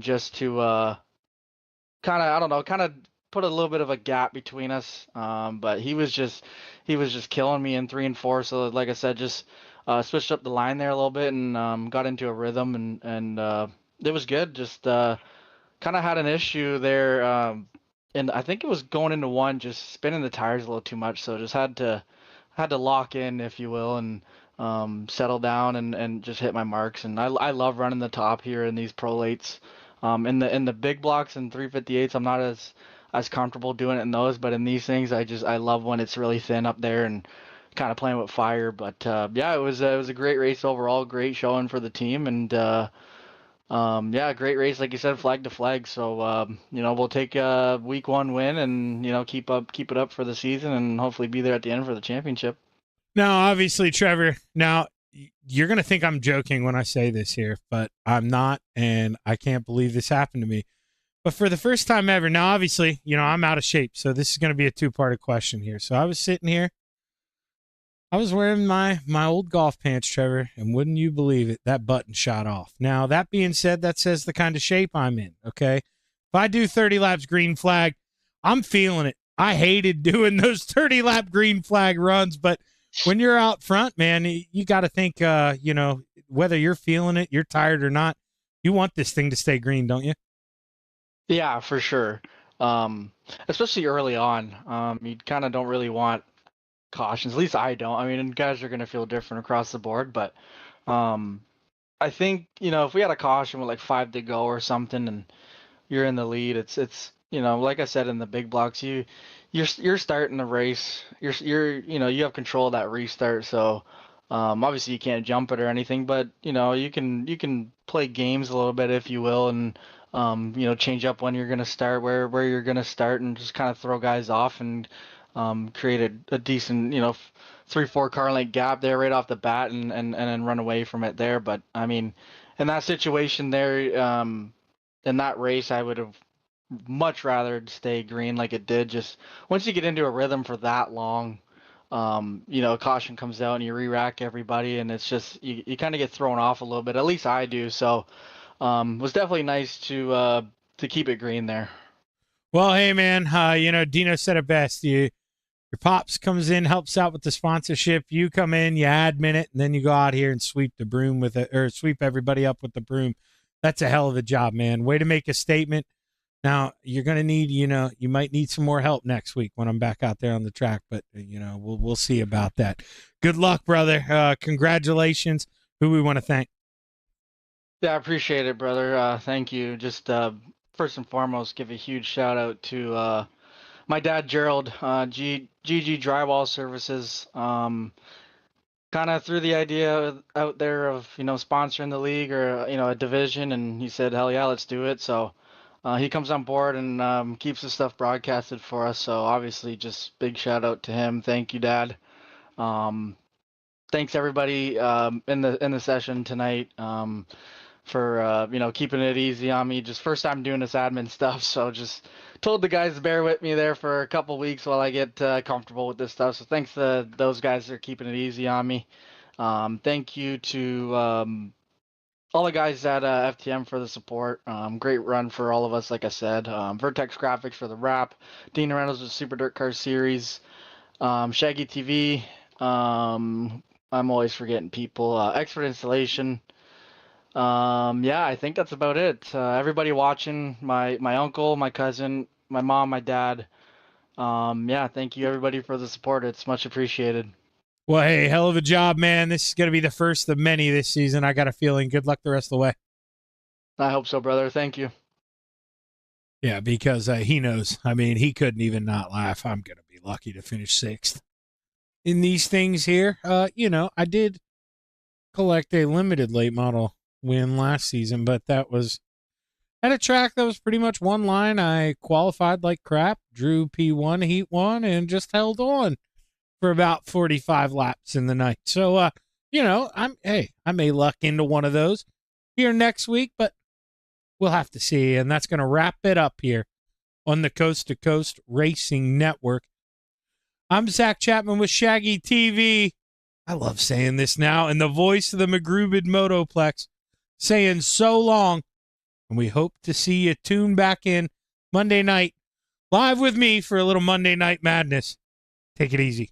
just to kind of put a little bit of a gap between us. But he was just killing me in 3 and 4. So like I said, just switched up the line there a little bit and got into a rhythm, and it was good. Just kind of had an issue there, and I think it was going into 1, just spinning the tires a little too much. So just had to lock in, if you will, and settle down and just hit my marks. And I love running the top here in these pro lates. In the big blocks and 358s, I'm not as comfortable doing it in those, but in these things, I love when it's really thin up there and kind of playing with fire. But yeah, it was a great race overall, great showing for the team, and great race, like you said, flag to flag. So we'll take a week 1 win and keep it up for the season and hopefully be there at the end for the championship. Now, obviously, Trevor, you're going to think I'm joking when I say this here, but I'm not, and I can't believe this happened to me. But for the first time ever, now, obviously, I'm out of shape, so this is going to be a 2-part question here. So I was sitting here. I was wearing my old golf pants, Trevor, and wouldn't you believe it, that button shot off. Now, that being said, that says the kind of shape I'm in, okay? If I do 30 laps green flag, I'm feeling it. I hated doing those 30-lap green flag runs, but when you're out front, man, you got to think, whether you're feeling it, you're tired or not, you want this thing to stay green, don't you? Yeah, for sure. Especially early on. You kind of don't really want cautions. At least I don't. I mean, guys are going to feel different across the board, but I think, if we had a caution with like 5 to go or something and you're in the lead, it's like I said in the big blocks, you're starting the race. You have control of that restart, so obviously you can't jump it or anything, but you can play games a little bit, if you will, and change up when you're going to start, where you're going to start, and just kind of throw guys off and create a decent 3-4 car length gap there right off the bat, and then run away from it there. But I mean, in that situation there, in that race, I would have much rather stay green like it did. Just once you get into a rhythm for that long, caution comes out and you re-rack everybody, and it's just you kind of get thrown off a little bit. At least I do. So it was definitely nice to keep it green there. Well, hey man, Dino said it best. Your pops comes in, helps out with the sponsorship. You come in, you admin it, and then you go out here and sweep the broom with it, or sweep everybody up with the broom. That's a hell of a job, man. Way to make a statement. Now you're gonna need, you might need some more help next week when I'm back out there on the track, but we'll see about that. Good luck, brother. Congratulations. Who we want to thank? Yeah, I appreciate it, brother. Thank you. Just first and foremost, give a huge shout out to my dad, Gerald, GG Drywall Services. Kind of threw the idea out there of, sponsoring the league or, a division, and he said, hell yeah, let's do it. So he comes on board and keeps the stuff broadcasted for us. So obviously just big shout out to him. Thank you, Dad. Thanks everybody in the session tonight for keeping it easy on me. Just first time doing this admin stuff, so just told the guys to bear with me there for a couple weeks while I get comfortable with this stuff. So thanks to those guys that are keeping it easy on me. Thank you to all the guys at FTM for the support. Great run for all of us, like I said. Vertex Graphics for the wrap. Dean Reynolds with Super Dirt Car Series. Shaggy TV. I'm always forgetting people. Expert Installation. I think that's about it. Everybody watching, my uncle, my cousin, my mom, my dad. Thank you everybody for the support. It's much appreciated. Well, hey, hell of a job, man. This is going to be the first of many this season. I got a feeling. Good luck the rest of the way. I hope so, brother. Thank you. Yeah, because he knows. I mean, he couldn't even not laugh. I'm going to be lucky to finish 6th. In these things here, I did collect a limited late model win last season, but that was at a track that was pretty much one line. I qualified like crap, drew P1, Heat 1, and just held on for about 45 laps in the night. So, I may luck into one of those here next week, but we'll have to see. And that's going to wrap it up here on the Coast to Coast Racing Network. I'm Zach Chapman with Shaggy TV. I love saying this now. And the voice of the McGrubid Motoplex saying so long. And we hope to see you tune back in Monday night live with me for a little Monday Night Madness. Take it easy.